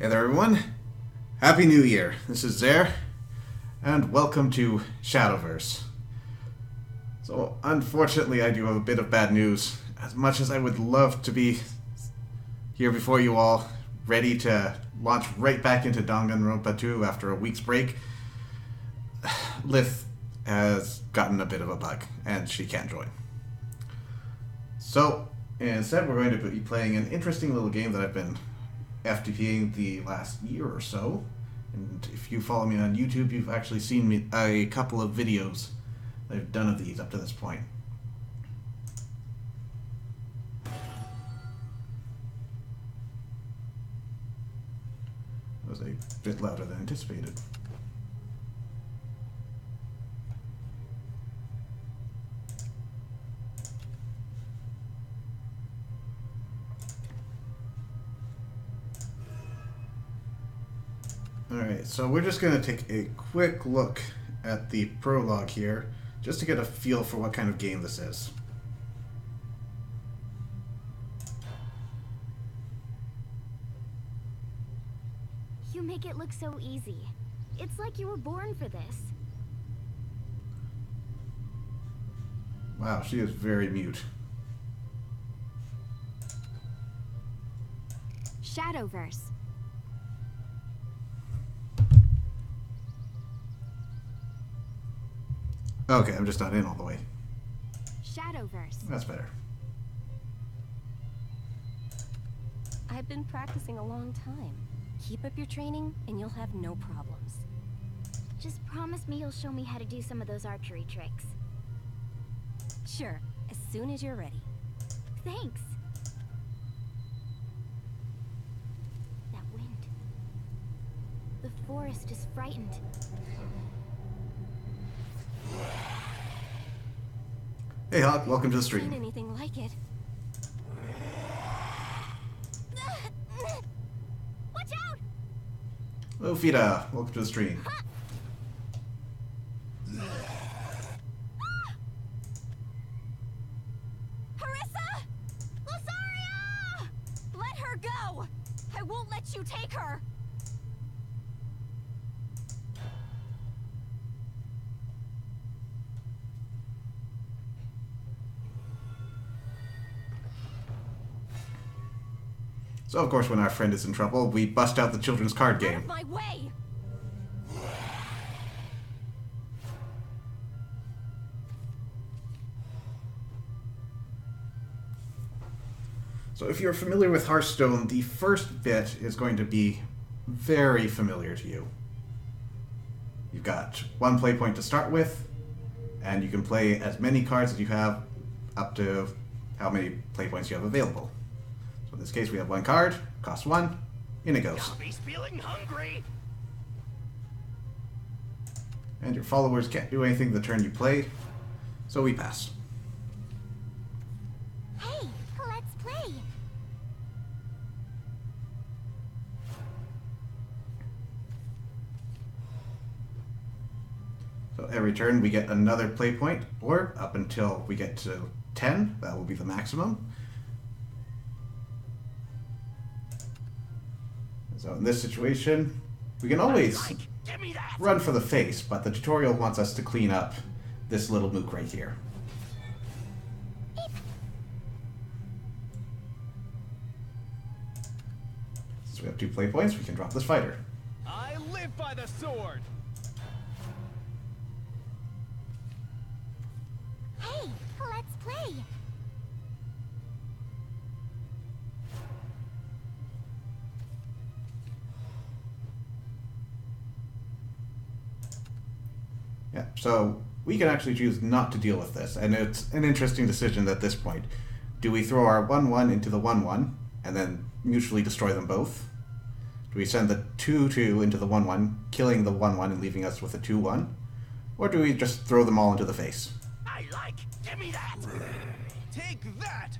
Hey there everyone, Happy New Year, this is Zare, and welcome to Shadowverse. So unfortunately I do have a bit of bad news. As much as I would love to be here before you all, ready to launch right back into Danganronpa 2 after a week's break, Lith has gotten a bit of a bug, and she can't join. So instead we're going to be playing an interesting little game that I've been FTPing the last year or so, and if you follow me on YouTube, you've actually seen me a couple of videos that I've done of these up to this point. That was a bit louder than anticipated. Alright, so we're just going to take a quick look at the prologue here, just to get a feel for what kind of game this is. You make it look so easy. It's like you were born for this. Wow, she is very mute. Shadowverse. Okay, I'm just not in all the way. Shadowverse. That's better. I've been practicing a long time. Keep up your training and you'll have no problems. Just promise me you'll show me how to do some of those archery tricks. Sure, as soon as you're ready. Thanks. That wind. The forest is frightened. Hey Hawk, welcome to the Seen stream. anything like it? Watch out! Hello Fida, welcome to the stream. Harissa! Lazaria! Let her go! I won't let you take her! So of course when our friend is in trouble, we bust out the children's card Out of game. my way! So if you're familiar with Hearthstone, the first bit is going to be very familiar to you. You've got one play point to start with, and you can play as many cards as you have up to how many play points you have available. So in this case we have one card, costs one, in it goes. He's feeling hungry. And your followers can't do anything the turn you play, so we pass. Hey, let's play. So every turn we get another play point, or up until we get to 10, that will be the maximum. So in this situation, we can always Give me that. run for the face, but the tutorial wants us to clean up this little mook right here. Since we have 2 play points, we can drop this fighter. I live by the sword. Hey, let's play. Yeah, so we can actually choose not to deal with this, and it's an interesting decision at this point. Do we throw our 1-1 into the 1-1, and then mutually destroy them both? Do we send the 2-2 into the 1-1, killing the 1-1 and leaving us with a 2-1? Or do we just throw them all into the face? I like. Give me that. Take that.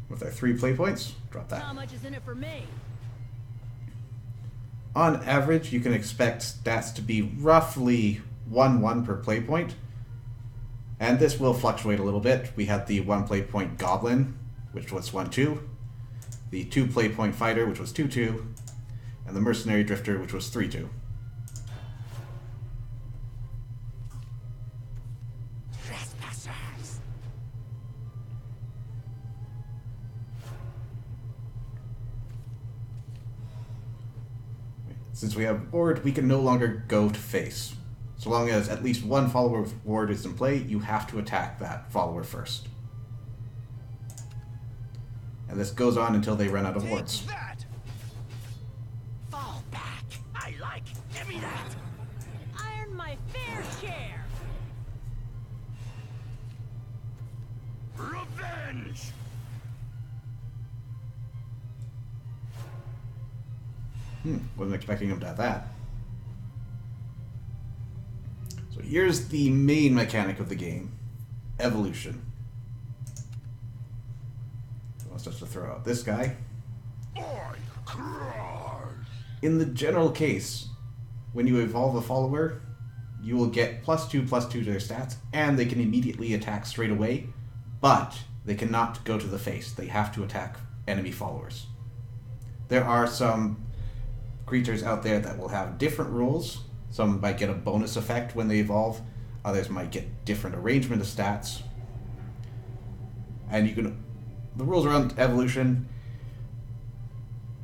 With our 3 play points, drop that. How much is in it for me? On average, you can expect stats to be roughly 1-1 per play point, and this will fluctuate a little bit. We had the 1 play point Goblin, which was 1-2, the 2 play point fighter, which was 2-2, and the mercenary drifter, which was 3-2. Trespassers. Since we have ward, we can no longer go to face. So long as at least one follower with ward is in play, you have to attack that follower first. And this goes on until they run out of Take wards. that. Fall back. I like. Give me that. I earned my fair share. Revenge. Wasn't expecting him to have that. So here's the main mechanic of the game. Evolution. He wants us to throw out this guy. I crush. In the general case, when you evolve a follower, you will get +2/+2 to their stats, and they can immediately attack straight away, but they cannot go to the face. They have to attack enemy followers. There are some creatures out there that will have different rules. Some might get a bonus effect when they evolve. Others might get different arrangement of stats. And the rules around evolution,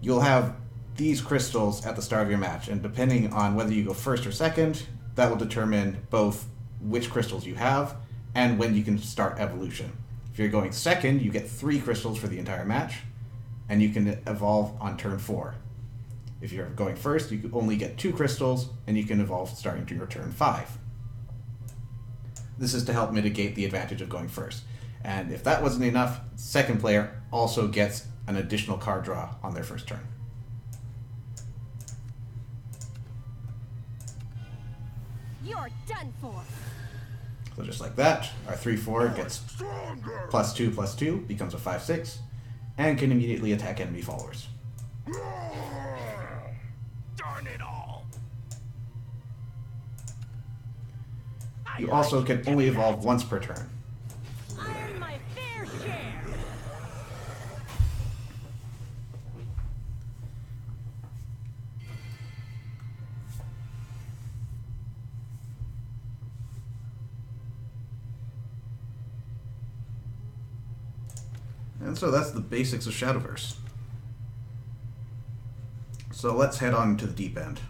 you'll have these crystals at the start of your match, and depending on whether you go first or second, that will determine both which crystals you have and when you can start evolution. If you're going second, you get 3 crystals for the entire match, and you can evolve on turn 4. If you're going first, you can only get 2 crystals, and you can evolve starting to your turn 5. This is to help mitigate the advantage of going first. And if that wasn't enough, second player also gets an additional card draw on their first turn. You're done for. So just like that, our 3/4 gets Stronger. +2/+2, becomes a 5/6, and can immediately attack enemy followers. Darn it all. You also can only evolve once per turn. I earned my fair share. And so that's the basics of Shadowverse. So let's head on to the deep end.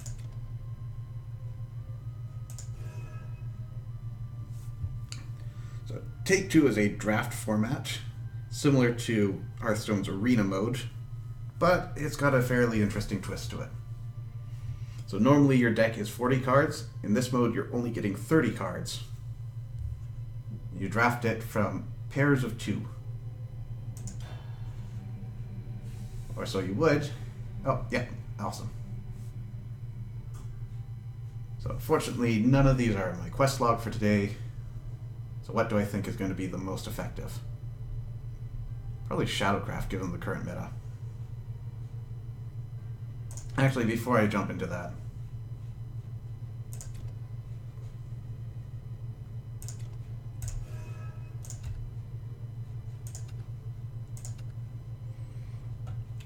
So Take 2 is a draft format, similar to Hearthstone's arena mode, but it's got a fairly interesting twist to it. So normally your deck is 40 cards. In this mode, you're only getting 30 cards. You draft it from pairs of 2. Or so you would. Oh, yeah, awesome. So unfortunately, none of these are in my quest log for today. So what do I think is going to be the most effective? Probably Shadowcraft, given the current meta. Actually, before I jump into that,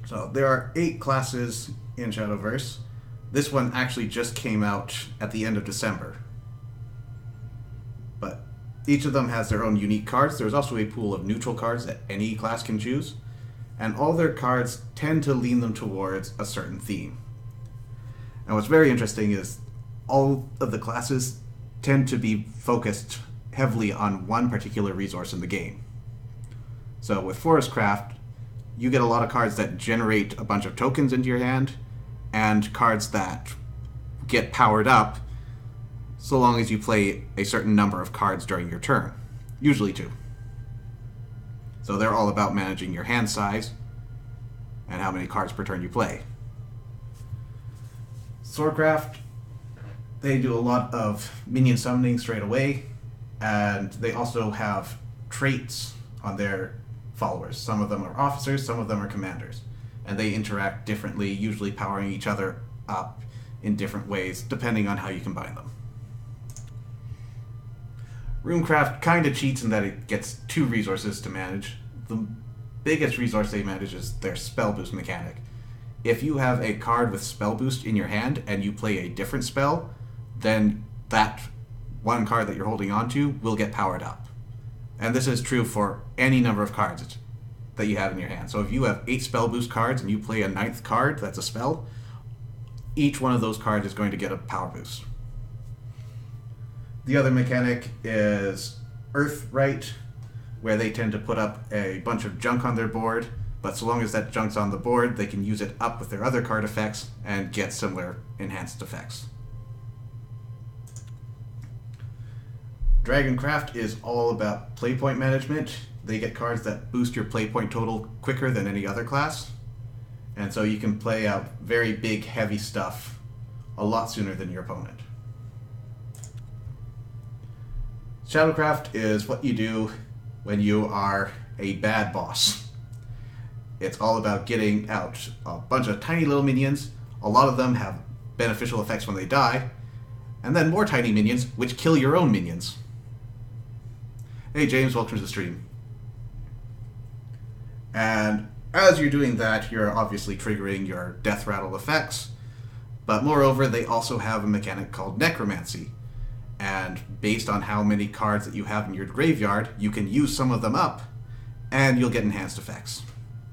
so there are 8 classes in Shadowverse. This one actually just came out at the end of December. But each of them has their own unique cards. There's also a pool of neutral cards that any class can choose. And all their cards tend to lean them towards a certain theme. And what's very interesting is all of the classes tend to be focused heavily on one particular resource in the game. So with Forestcraft, you get a lot of cards that generate a bunch of tokens into your hand, and cards that get powered up so long as you play a certain number of cards during your turn, usually 2. So they're all about managing your hand size and how many cards per turn you play. Swordcraft, they do a lot of minion summoning straight away, and they also have traits on their followers. Some of them are officers, some of them are commanders, and they interact differently, usually powering each other up in different ways depending on how you combine them. Runecraft kind of cheats in that it gets 2 resources to manage. The biggest resource they manage is their spell boost mechanic. If you have a card with spell boost in your hand and you play a different spell, then that one card that you're holding on to will get powered up. And this is true for any number of cards that you have in your hand. So if you have 8 spell boost cards and you play a 9th card that's a spell, each one of those cards is going to get a power boost. The other mechanic is Earthright, where they tend to put up a bunch of junk on their board, but so long as that junk's on the board, they can use it up with their other card effects and get similar enhanced effects. Dragoncraft is all about playpoint management. They get cards that boost your playpoint total quicker than any other class, and so you can play out very big, heavy stuff a lot sooner than your opponent. Shadowcraft is what you do when you are a bad boss. It's all about getting out a bunch of tiny little minions. A lot of them have beneficial effects when they die, and then more tiny minions which kill your own minions. Hey James, welcome to the stream. And as you're doing that, you're obviously triggering your death rattle effects, but moreover they also have a mechanic called necromancy. And based on how many cards that you have in your graveyard, you can use some of them up, and you'll get enhanced effects.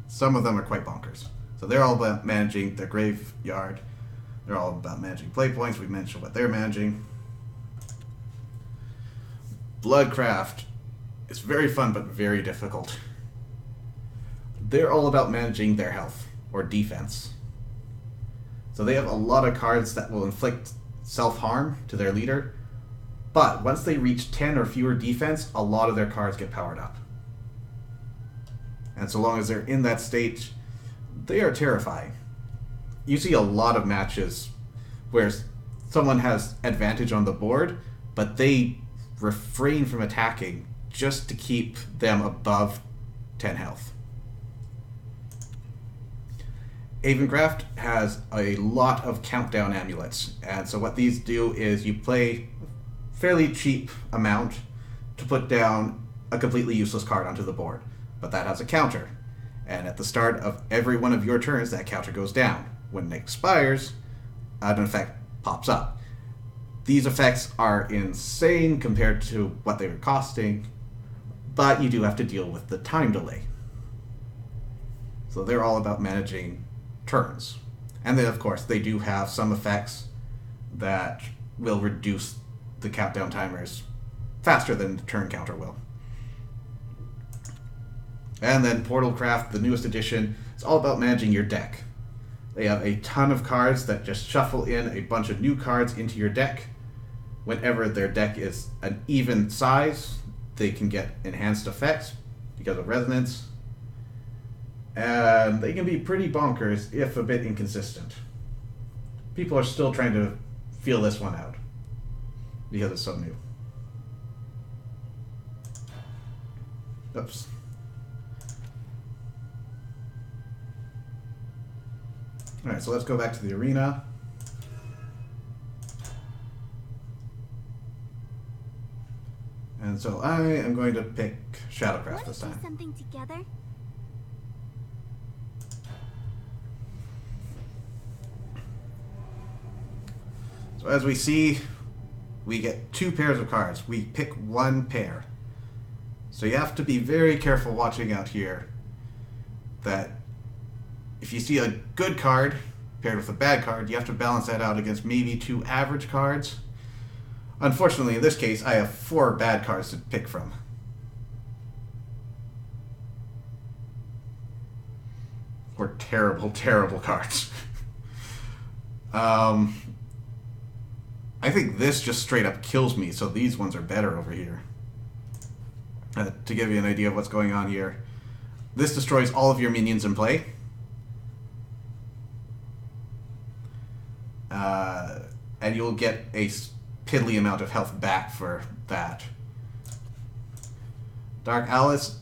Some of them are quite bonkers. So they're all about managing their graveyard. They're all about managing play points. We mentioned what they're managing. Bloodcraft is very fun, but very difficult. They're all about managing their health, or defense. So they have a lot of cards that will inflict self-harm to their leader, but once they reach 10 or fewer defense, a lot of their cards get powered up. And so long as they're in that state, they are terrifying. You see a lot of matches where someone has advantage on the board, but they refrain from attacking just to keep them above 10 health. Avencraft has a lot of countdown amulets, and so what these do is you play fairly cheap amount to put down a completely useless card onto the board, but that has a counter, and at the start of every one of your turns that counter goes down. When it expires, an effect pops up. These effects are insane compared to what they were costing, but you do have to deal with the time delay. So they're all about managing turns. And then of course they do have some effects that will reduce the countdown timers faster than the turn counter will. And then Portalcraft, the newest edition, is all about managing your deck. They have a ton of cards that just shuffle in a bunch of new cards into your deck. Whenever their deck is an even size, they can get enhanced effects because of resonance. And they can be pretty bonkers if a bit inconsistent. People are still trying to feel this one out because it's so new. Oops. Alright, so let's go back to the arena. And so I am going to pick Shadowcraft this time. Want to do something together? So as we see, we get 2 pairs of cards. We pick 1 pair. So you have to be very careful watching out here that if you see a good card paired with a bad card, you have to balance that out against maybe 2 average cards. Unfortunately, in this case, I have 4 bad cards to pick from. Or terrible, terrible cards. I think this just straight up kills me, so these ones are better over here. To give you an idea of what's going on here, this destroys all of your minions in play. And you'll get a piddly amount of health back for that. Dark Alice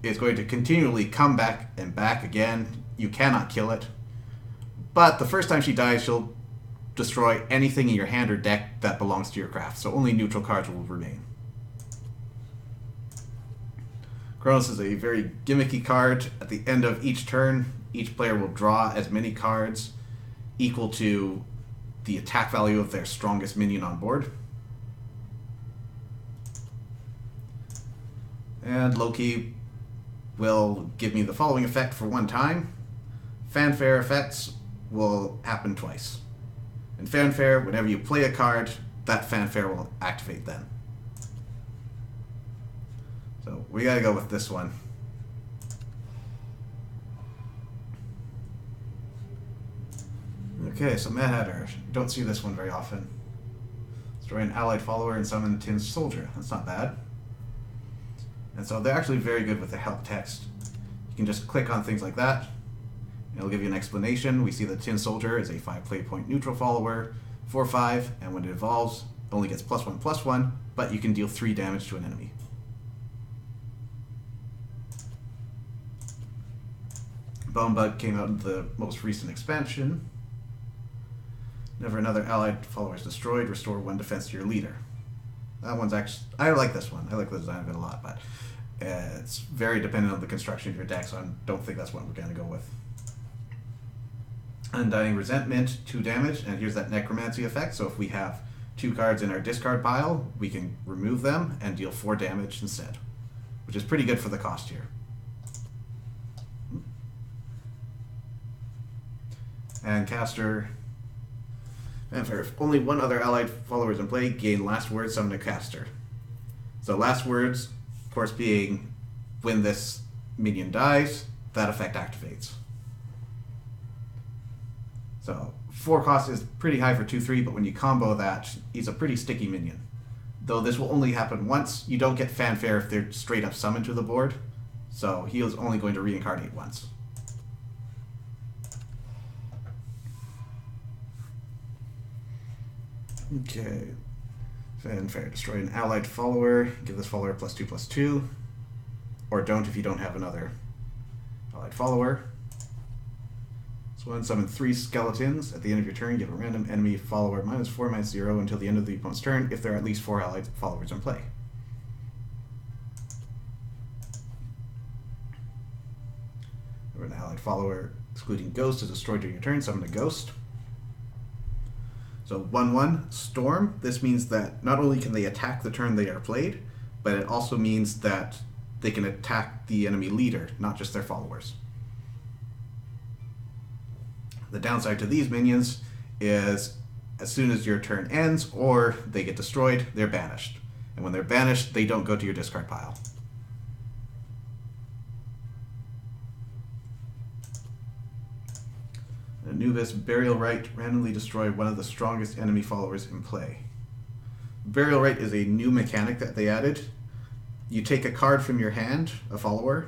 is going to continually come back and back again. You cannot kill it. But the first time she dies, she'll destroy anything in your hand or deck that belongs to your craft, so only neutral cards will remain. Kronos is a very gimmicky card. At the end of each turn, each player will draw as many cards equal to the attack value of their strongest minion on board. And Loki will give me the following effect for one time. Fanfare effects will happen twice. In Fanfare, whenever you play a card, that Fanfare will activate then. So we gotta go with this one. Okay, so Mad Hatter. Don't see this one very often. Destroy an allied follower and summon a tin soldier. That's not bad. And so they're actually very good with the help text. You can just click on things like that. It'll give you an explanation. We see the tin soldier is a 5 play point neutral follower, 4/5, and when it evolves, it only gets +1/+1, but you can deal 3 damage to an enemy. Bonebug came out in the most recent expansion. Never another allied follower is destroyed. Restore 1 defense to your leader. That one's actually... I like this one. I like the design of it a lot, but it's very dependent on the construction of your deck, so I don't think that's what we're going to go with. Undying Resentment, 2 damage, and here's that Necromancy effect. So if we have 2 cards in our discard pile, we can remove them and deal 4 damage instead, which is pretty good for the cost here. And Caster... And for only 1 other allied follower is in play, gain Last Word, summon a Caster. So Last Words, of course, being when this minion dies, that effect activates. So 4 cost is pretty high for 2/3, but when you combo that, he's a pretty sticky minion. Though this will only happen once, you don't get Fanfare if they're straight up summoned to the board. So he is only going to reincarnate once. Okay. Fanfare. Destroy an allied follower. Give this follower +2/+2. Or don't if you don't have another allied follower. This one, summon 3 skeletons. At the end of your turn, give a random enemy follower -4/-0 until the end of the opponent's turn if there are at least 4 allied followers in play. Or an allied follower excluding ghost is destroyed during your turn. Summon a ghost. So 1/1 Storm. This means that not only can they attack the turn they are played, but it also means that they can attack the enemy leader, not just their followers. The downside to these minions is as soon as your turn ends or they get destroyed, they're banished. And when they're banished, they don't go to your discard pile. Anubis, Burial Rite, randomly destroy 1 of the strongest enemy followers in play. Burial Rite is a new mechanic that they added. You take a card from your hand, a follower,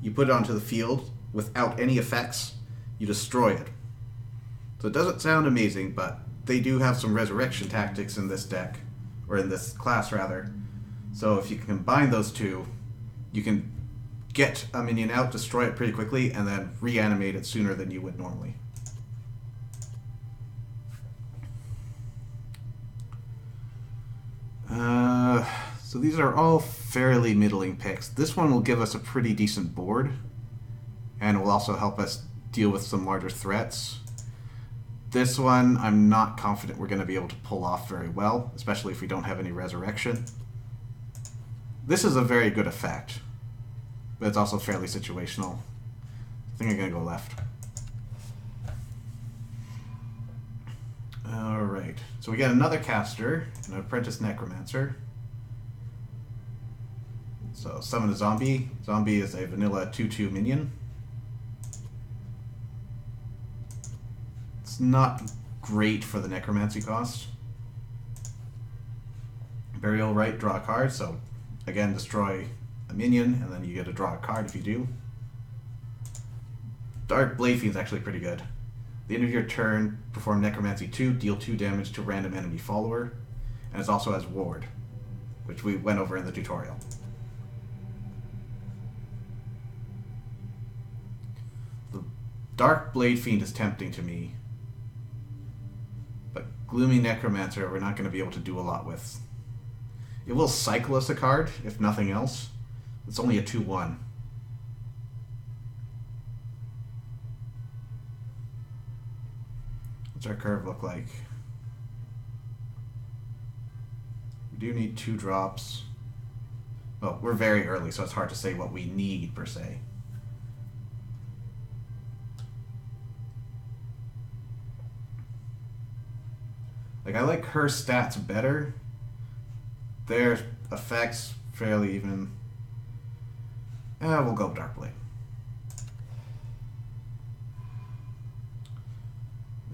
you put it onto the field without any effects, you destroy it. So it doesn't sound amazing, but they do have some resurrection tactics in this deck, or in this class rather. So if you can combine those two, you can get a minion out, destroy it pretty quickly, and then reanimate it sooner than you would normally. So these are all fairly middling picks. This one will give us a pretty decent board, and will also help us deal with some larger threats. This one, I'm not confident we're going to be able to pull off very well, especially if we don't have any resurrection. This is a very good effect, but it's also fairly situational. I think I'm going to go left. Alright, so we got another caster, an apprentice necromancer. So summon a zombie. Zombie is a vanilla 2/2 minion. It's not great for the necromancy cost. Burial Rite, draw a card, so again destroy a minion, and then you get to draw a card if you do. Dark Blade Fiend's actually pretty good. At the end of your turn, perform Necromancy 2, deal 2 damage to random enemy follower, and it also has Ward, which we went over in the tutorial. The Dark Blade Fiend is tempting to me, but Gloomy Necromancer we're not going to be able to do a lot with. It will cycle us a card, if nothing else, It's only a 2/1. What's our curve look like? We do need 2 drops. Well, we're very early, so it's hard to say what we need, per se. Like, I like her stats better. Their effects, fairly even. We'll go Darkblade.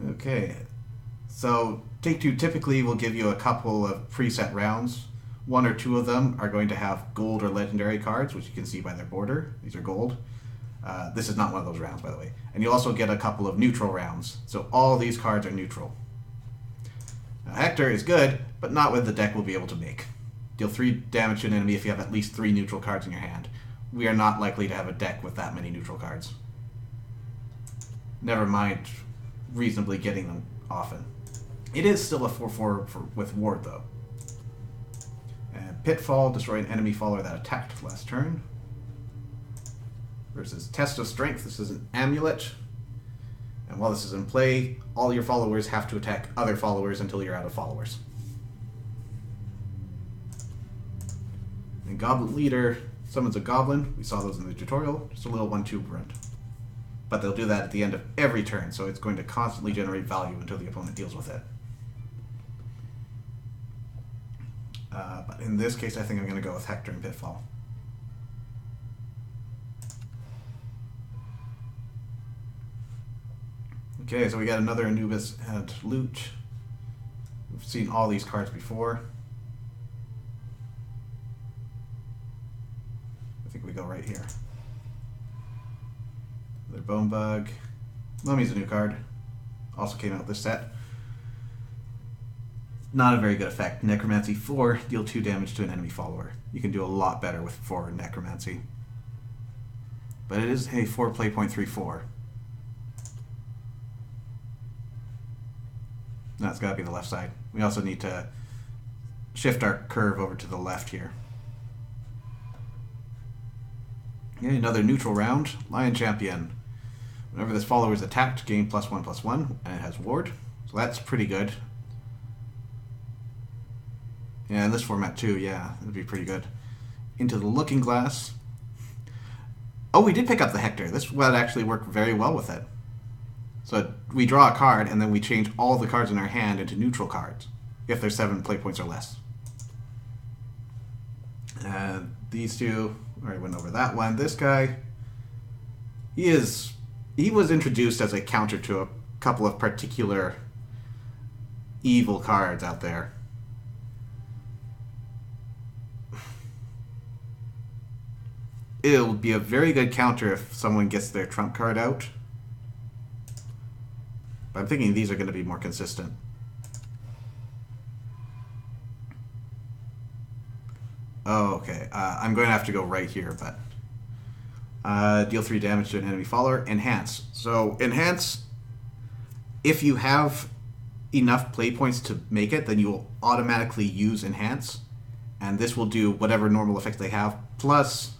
Okay. So, Take-Two typically will give you a couple of preset rounds. 1 or 2 of them are going to have gold or legendary cards, which you can see by their border. These are gold. This is not one of those rounds, by the way. And you'll also get a couple of neutral rounds. So all these cards are neutral. Now, Hector is good, but not what the deck will be able to make. Deal 3 damage to an enemy if you have at least 3 neutral cards in your hand. We are not likely to have a deck with that many neutral cards. Never mind reasonably getting them often. It is still a 4/4 with Ward, though. And Pitfall, destroy an enemy follower that attacked last turn. Versus Test of Strength, this is an amulet. And while this is in play, all your followers have to attack other followers until you're out of followers. And Goblin Leader summons a goblin. We saw those in the tutorial. Just a little 1/2 grunt. But they'll do that at the end of every turn, so it's going to constantly generate value until the opponent deals with it. But in this case, I think I'm going to go with Hector and Pitfall. Okay, so we got another Anubis and Loot. We've seen all these cards before. I think we go right here. Another Bone Bug. Mummy's a new card. Also came out this set. Not a very good effect. Necromancy 4, deal 2 damage to an enemy follower. You can do a lot better with 4 Necromancy. But it is a 4 play point 3/4. That's got to be the left side. We also need to shift our curve over to the left here. Okay, another neutral round. Lion Champion. Whenever this follower is attacked, gain +1/+1, and it has Ward. So that's pretty good. Yeah, in this format too, yeah, that'd be pretty good. Into the Looking Glass. Oh, we did pick up the Hector. This would actually work very well with it. So we draw a card, and then we change all the cards in our hand into neutral cards, if there's 7 play points or less. And these two, I already went over that one. This guy, he was introduced as a counter to a couple of particular evil cards out there. It'll be a very good counter if someone gets their trump card out. But I'm thinking these are going to be more consistent. Oh, okay. I'm going to have to go right here, but... deal 3 damage to an enemy follower. Enhance. So, Enhance, if you have enough play points to make it, then you will automatically use Enhance. And this will do whatever normal effects they have, plus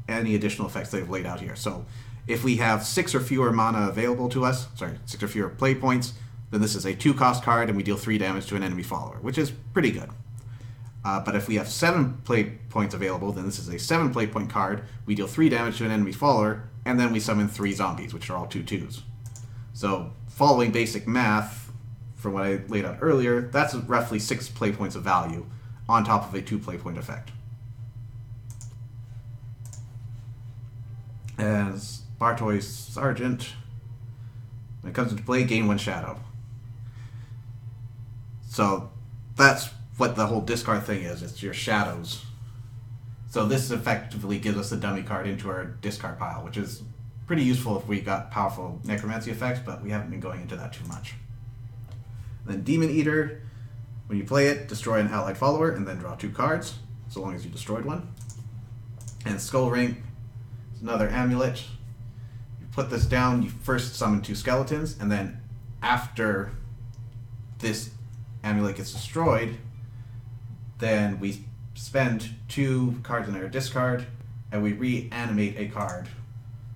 any additional effects they've laid out here. So, if we have 6 or fewer mana available to us, 6 or fewer play points, then this is a 2-cost card and we deal 3 damage to an enemy follower, which is pretty good. But if we have 7 play points available, then this is a 7 play point card. We deal 3 damage to an enemy follower, and then we summon 3 zombies, which are all 2/2s. So, following basic math, from what I laid out earlier, that's roughly 6 play points of value on top of a 2 play point effect. As Bartoy's Sergeant, when it comes into play, gain 1 shadow. So, that's what the whole discard thing is. It's your shadows. So this effectively gives us a dummy card into our discard pile, which is pretty useful if we got powerful necromancy effects, but we haven't been going into that too much. Then Demon Eater, when you play it, destroy an allied follower and then draw 2 cards, so long as you destroyed one. And Skull Ring is another amulet. You put this down, you first summon 2 skeletons, and then after this amulet gets destroyed, then we spend 2 cards in our discard, and we reanimate a card.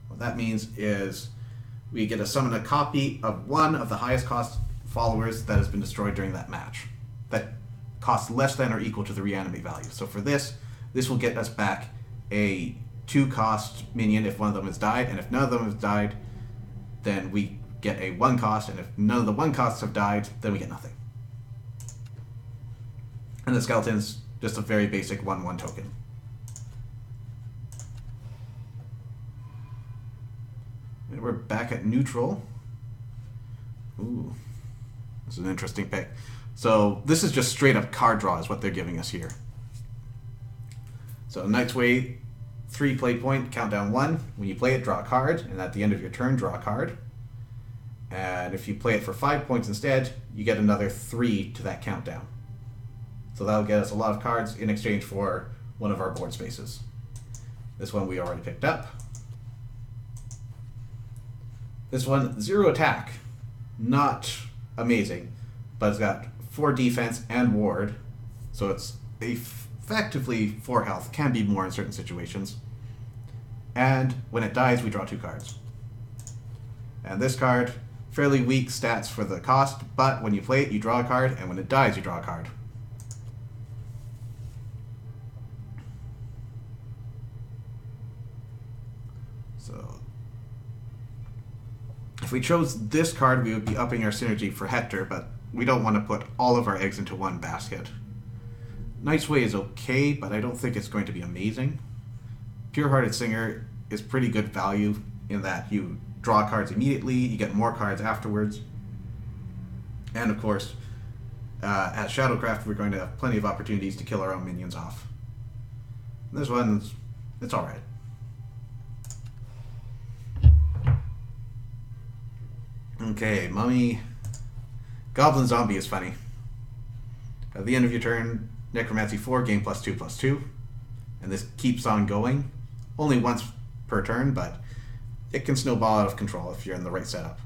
What that means is we get to summon a copy of one of the highest cost followers that has been destroyed during that match. That costs less than or equal to the reanimate value. So for this will get us back a 2 cost minion if one of them has died, and if none of them has died, then we get a 1 cost, and if none of the 1 costs have died, then we get nothing. And the skeleton's just a very basic 1/1 token. And we're back at neutral. Ooh, this is an interesting pick. So this is just straight up card draw is what they're giving us here. So Knight's Way, 3 play point, countdown 1. When you play it, draw a card, and at the end of your turn, draw a card. And if you play it for 5 points instead, you get another 3 to that countdown. So that'll get us a lot of cards in exchange for one of our board spaces. This one we already picked up. This one, 0 attack. Not amazing, but it's got 4 defense and ward, so it's effectively 4 health, can be more in certain situations. And when it dies, we draw 2 cards. And this card, fairly weak stats for the cost, but when you play it, you draw a card, and when it dies, you draw a card. So if we chose this card, we would be upping our synergy for Hector, but we don't want to put all of our eggs into one basket. Knight's Way is okay, but I don't think it's going to be amazing. Pure-Hearted Singer is pretty good value in that you draw cards immediately, you get more cards afterwards. And of course, at Shadowcraft, we're going to have plenty of opportunities to kill our own minions off. This one's, it's alright. Okay, Mummy. Goblin Zombie is funny. At the end of your turn, Necromancy 4, gain +2/+2. And this keeps on going. Only once per turn, but it can snowball out of control if you're in the right setup.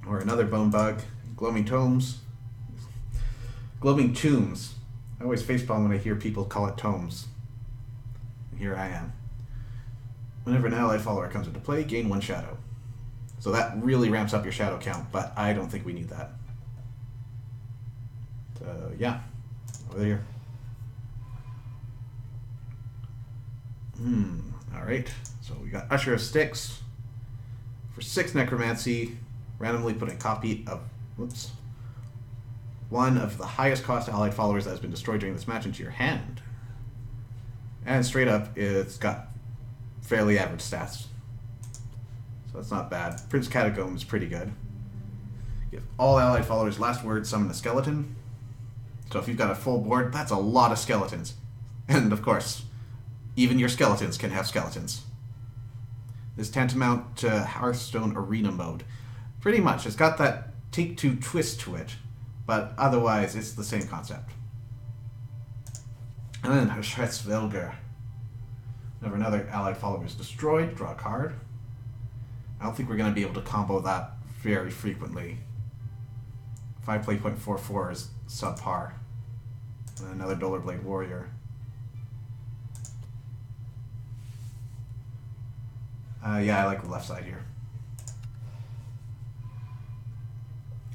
Or another Bone Bug. Gloaming Tomes. Gloaming Tombs. I always facepalm when I hear people call it tomes. Here I am. Whenever an allied follower comes into play, gain 1 shadow. So that really ramps up your shadow count, but I don't think we need that. So yeah, over here. Alright, so we got Usher of Sticks. For 6 Necromancy, randomly put a copy of, one of the highest cost allied followers that has been destroyed during this match into your hand. And straight up, it's got fairly average stats. So that's not bad. Prince Catacomb is pretty good. Give all allied followers last word, summon a skeleton. So if you've got a full board, that's a lot of skeletons. And of course, even your skeletons can have skeletons. This is tantamount to Hearthstone Arena mode. Pretty much. It's got that Take-Two twist to it, but otherwise it's the same concept. And then Hraesvelgr. Whenever another allied follower is destroyed, draw a card. I don't think we're going to be able to combo that very frequently. 5 play point 4/4 is subpar. And another Dolorblade Warrior. Yeah, I like the left side here.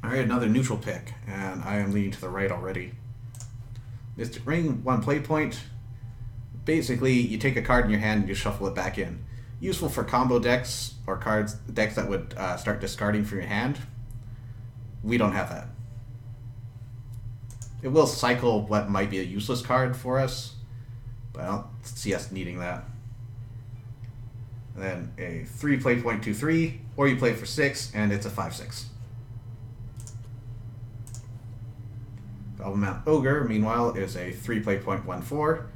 Alright, another neutral pick, and I am leaning to the right already. Mystic Ring, 1 play point. Basically, you take a card in your hand and you shuffle it back in. Useful for combo decks or decks that would start discarding from your hand. We don't have that. It will cycle what might be a useless card for us, but I don't see us needing that. And then a 3 play point 2/3, or you play it for 6 and it's a 5/6. Goblin Mount Ogre, meanwhile, is a 3 play point 1/4,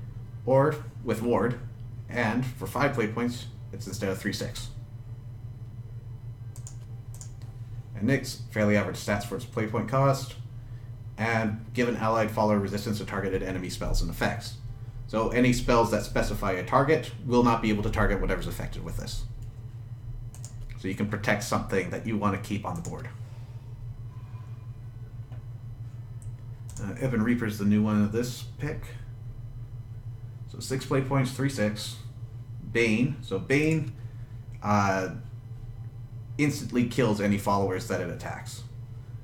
or with ward, and for 5 play points, it's instead of 3/6. And Nyx, fairly average stats for its play point cost, and give an allied follower resistance to targeted enemy spells and effects. So any spells that specify a target will not be able to target whatever's affected with this. So you can protect something that you want to keep on the board. Ebon Reaper is the new one of this pick. So 6 play points, 3/6. Bane. So Bane instantly kills any followers that it attacks.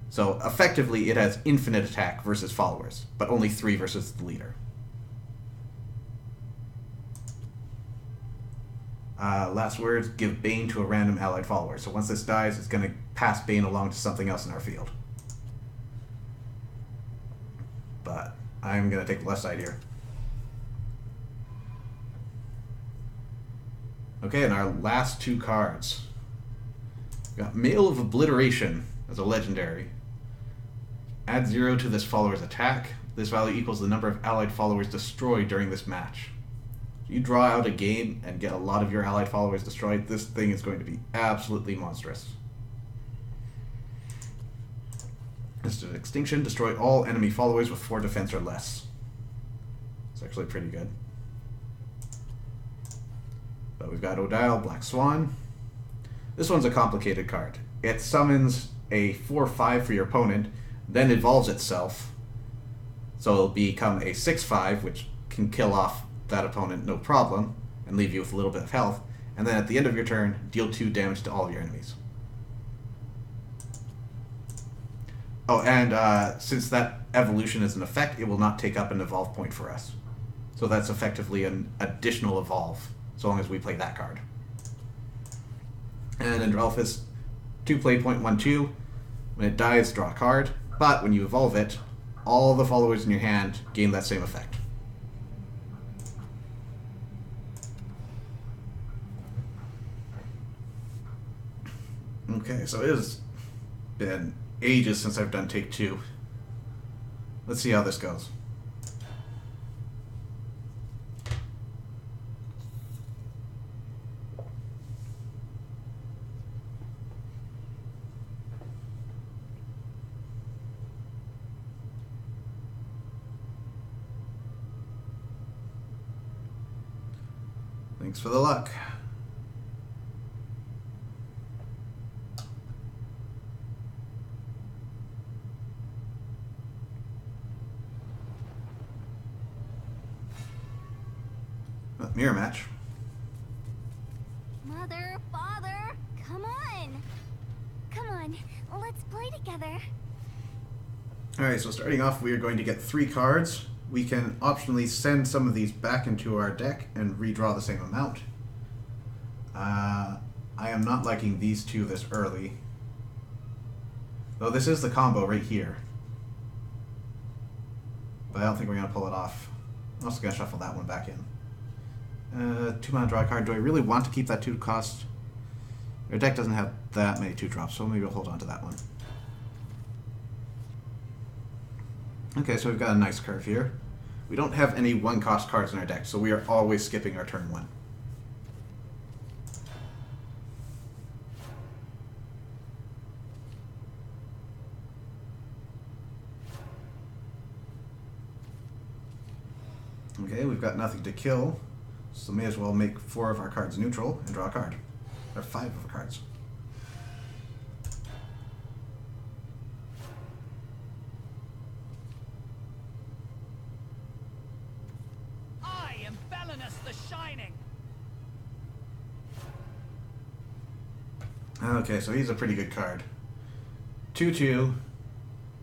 So effectively, it has infinite attack versus followers, but only 3 versus the leader. Last words, give Bane to a random allied follower. So once this dies, it's going to pass Bane along to something else in our field. But I'm going to take the left side here. Okay, and our last 2 cards. We got Mail of Obliteration as a legendary. Add 0 to this follower's attack. This value equals the number of allied followers destroyed during this match. You draw out a game and get a lot of your allied followers destroyed, this thing is going to be absolutely monstrous. Instant Extinction, destroy all enemy followers with 4 defense or less. It's actually pretty good. But we've got Odile, Black Swan. This one's a complicated card. It summons a 4/5 for your opponent, then evolves itself. So it'll become a 6/5, which can kill off that opponent no problem, and leave you with a little bit of health. And then at the end of your turn, deal 2 damage to all of your enemies. Oh, and since that evolution is an effect, it will not take up an evolve point for us. So that's effectively an additional evolve, so long as we play that card. And Andralphus, 2 play point, 1/2. When it dies, draw a card. But when you evolve it, all the followers in your hand gain that same effect. Okay, so it has been ages since I've done take 2. Let's see how this goes. Thanks for the luck. Mirror match. Mother, father, come on. Come on, let's play together. Alright, so starting off, we are going to get 3 cards. We can optionally send some of these back into our deck and redraw the same amount. I am not liking these 2 this early. Though this is the combo right here. But I don't think we're going to pull it off. I'm also going to shuffle that one back in. 2 mana draw card. Do I really want to keep that 2 cost? Our deck doesn't have that many 2-drops, so maybe we'll hold on to that one. Okay, so we've got a nice curve here. We don't have any 1-cost cards in our deck, so we are always skipping our turn 1. Okay, we've got nothing to kill, so may as well make 4 of our cards neutral and draw a card. Or 5 of our cards. I am Belinus the Shining. Okay, so he's a pretty good card. 2/2,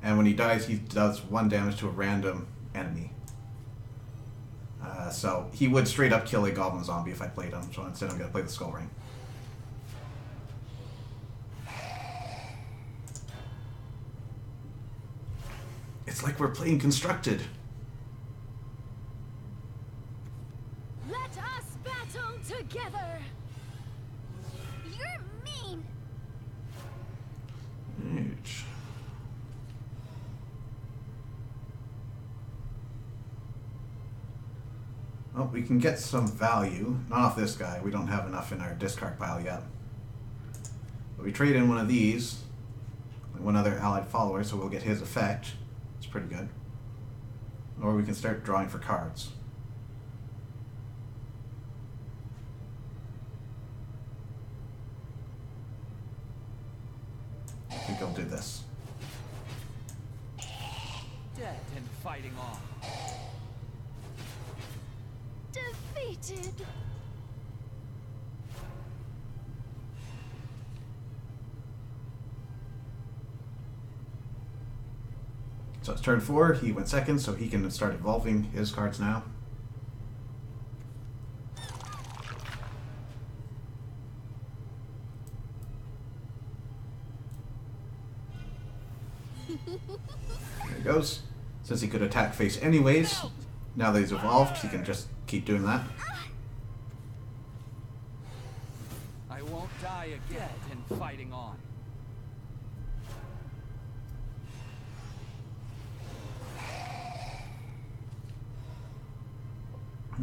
and when he dies, he does 1 damage to a random enemy. So he would straight up kill a goblin zombie if I played him, so instead I'm going to play the Skull Ring. It's like we're playing Constructed. Let us battle together. You're mean. Huge. Well, we can get some value. Not off this guy. We don't have enough in our discard pile yet. But we trade in one of these, like one other allied follower, so we'll get his effect. It's pretty good. Or we can start drawing for cards. I think I'll do this. Dead and fighting on. Dead did. So it's turn 4. He went second, so he can start evolving his cards now. There he goes. Since he could attack face anyways, now that he's evolved, he can just keep doing that. I won't die again in fighting on.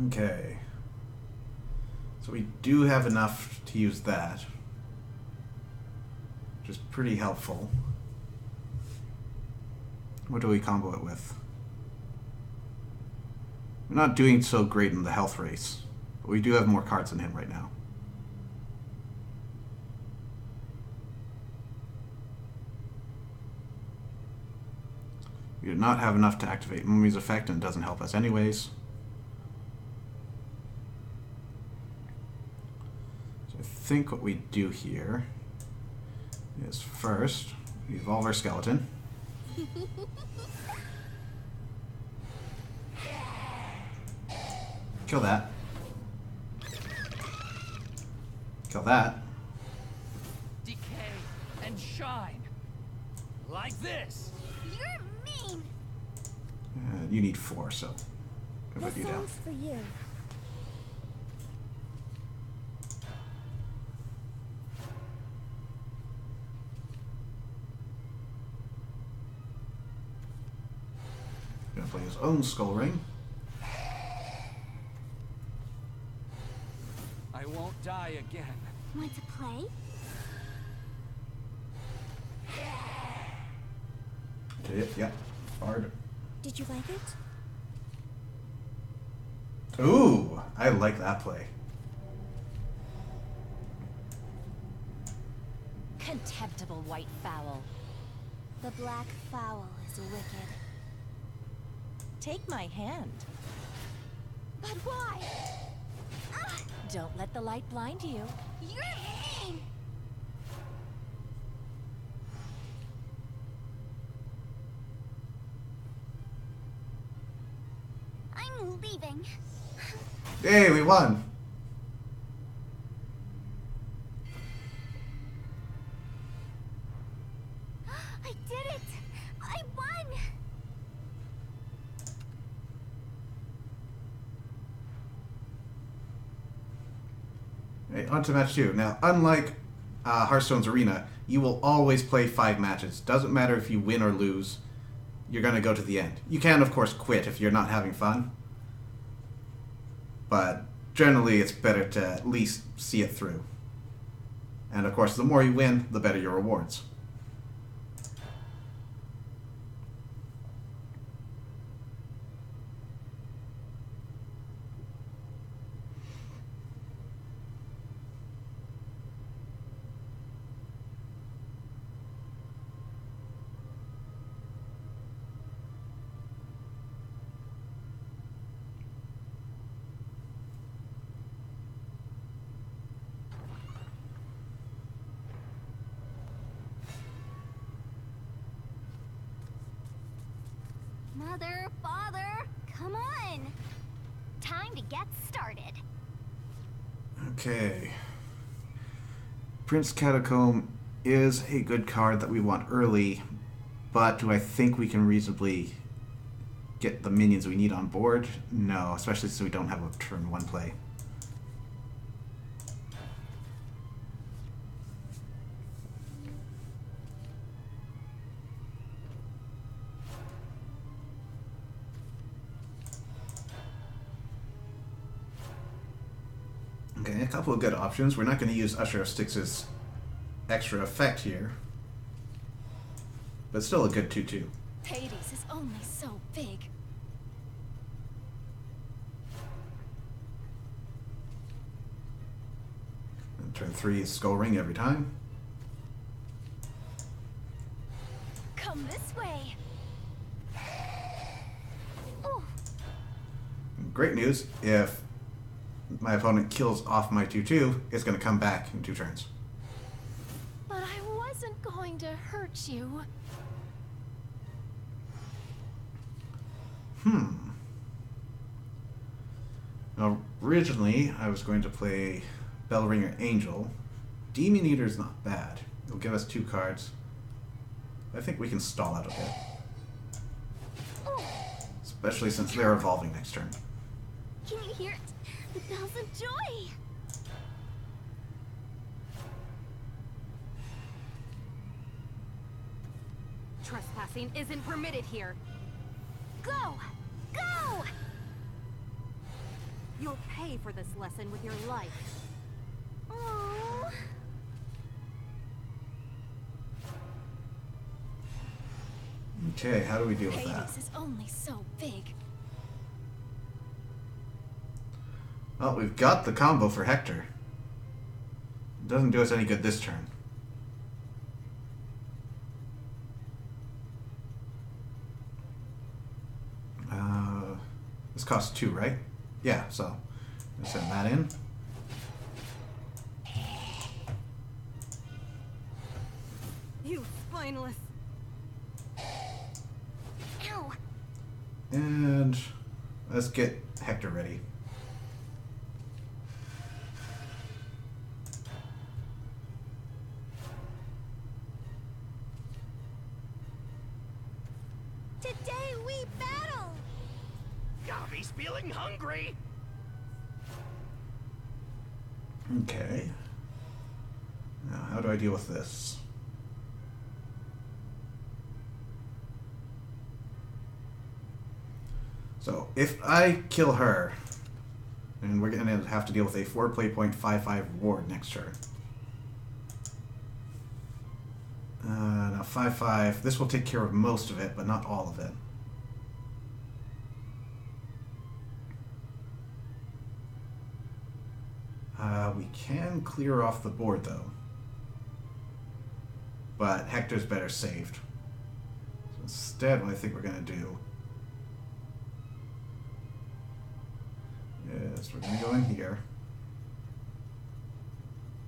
Okay. So we do have enough to use that, which is pretty helpful. What do we combo it with? We're not doing so great in the health race, but we do have more cards than him right now. We do not have enough to activate Mummy's effect, and it doesn't help us anyways. So I think what we do here is first, we evolve our skeleton. Kill that. Kill that. Decay and shine. Like this. You're mean. You need 4, so I'll put This you down. one's for you. Gonna play his own skull ring. I won't die again. Want to play? Yeah, hard. Did you like it? Ooh, I like that play. Contemptible white fowl. The black fowl is wicked. Take my hand. But why? Don't let the light blind you. You're mean. I'm leaving. Yay, we won! I did it! I won! Right, on to match 2. Now, unlike Hearthstone's Arena, you will always play 5 matches. Doesn't matter if you win or lose, you're going to go to the end. You can, of course, quit if you're not having fun. But generally, it's better to at least see it through. And of course, the more you win, the better your rewards. Mother, father, come on! Time to get started. Okay. Prince Catacomb is a good card that we want early, but do I think we can reasonably get the minions we need on board? No, especially since we don't have a turn 1 play. Okay, a couple of good options. We're not going to use Usher of Styx's extra effect here, but still a good 2-2. Hades is only so big. And turn 3 is Skull Ring every time. Come this way. Ooh, Great news, if my opponent kills off my 2/2, it's going to come back in 2 turns. But I wasn't going to hurt you. Now, originally, I was going to play Bellringer Angel. Demon Eater's not bad. It'll give us 2 cards. I think we can stall out a bit. Especially since they're evolving next turn. Can you hear it? The bells of joy! Trespassing isn't permitted here. Go! Go! You'll pay for this lesson with your life. Oh. Okay, how do we deal with that? Hades is only so big. Well, we've got the combo for Hector. It doesn't do us any good this turn. This costs 2, right? Yeah, so let's send that in. You spineless. Ow! And let's get Hector ready. Today we battle! Gobby's feeling hungry. Okay. Now, how do I deal with this? So, if I kill her, then we're going to have to deal with a 4 play point 5/5 ward next turn. Now 5/5. This will take care of most of it, but not all of it. We can clear off the board though, but Hector's better saved. So instead, what I think we're going to do is we're going to go in here,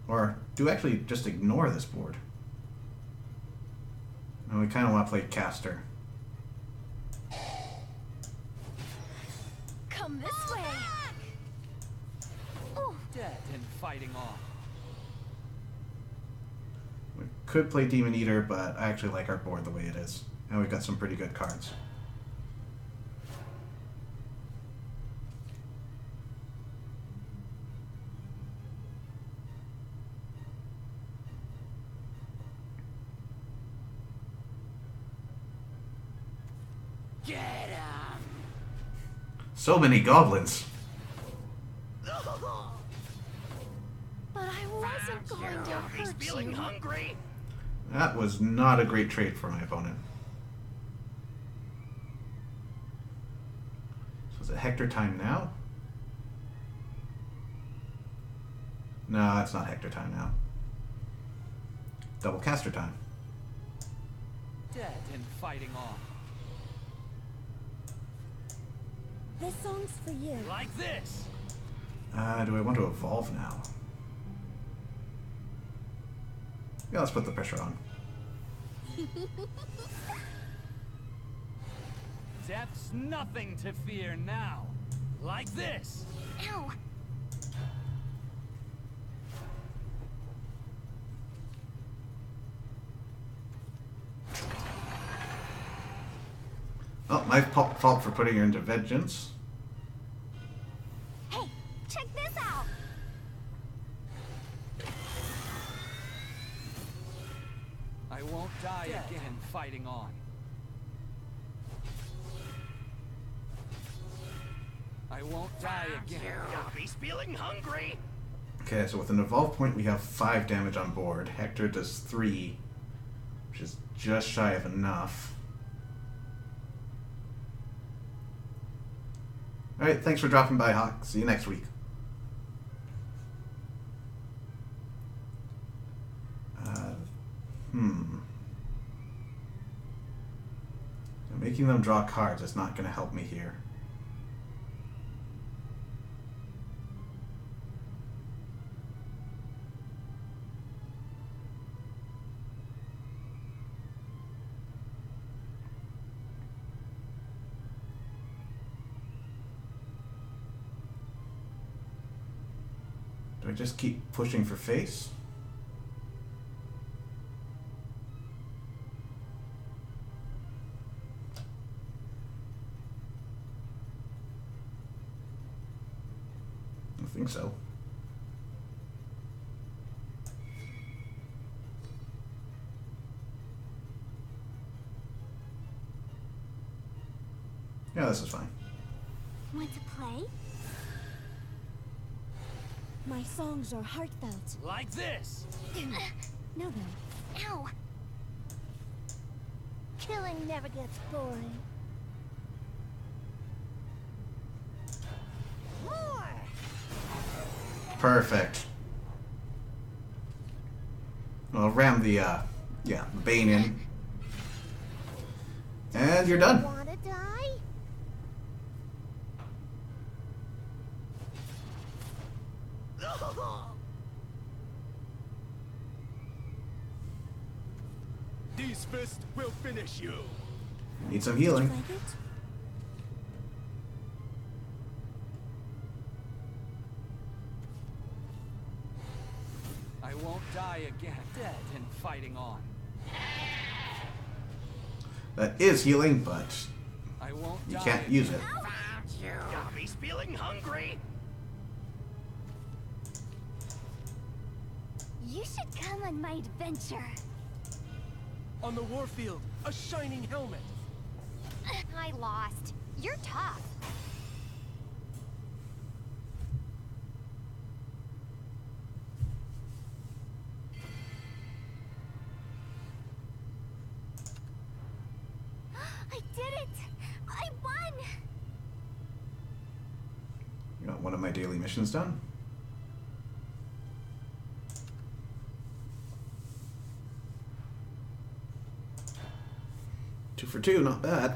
or do actually just ignore this board. And we kind of want to play caster. Come this way. Dead and fighting on. We could play Demon Eater, but I actually like our board the way it is. And we've got some pretty good cards. Get him. So many goblins. But I wasn't going to Gobby's hurt feeling you. hungry. That was not a great trade for my opponent. So is it Hector time now? No, it's not Hector time now. Double caster time. Dead and fighting on. This song's for you. Like this. Do I want to evolve now? Yeah, let's put the pressure on. Death's nothing to fear now. Like this. Ow! Oh, my fault for putting her into vengeance. Hey, check this out! I won't die again fighting on. I won't die again. Gobby's feeling hungry. Okay, so with an evolve point, we have 5 damage on board. Hector does 3, which is just shy of enough. Alright, thanks for dropping by, Hawk. See you next week. Making them draw cards is not going to help me here. Do I just keep pushing for face? I think so. Yeah, this is fine. Want to play? My songs are heartfelt. Like this. No, though. Ow! Killing never gets boring. More! Perfect. I'll ram the, the Bane in. And you're done. Wanna die? These fists will finish you. Need some healing. Like it? I won't die again. Dead and fighting on. That is healing, but I won't you die can't use it. Found you. Gobby's feeling hungry. You should come on my adventure. On the warfield, a shining helmet. I lost. You're tough. I did it! I won! Got one of my daily missions done. Two for two, not bad.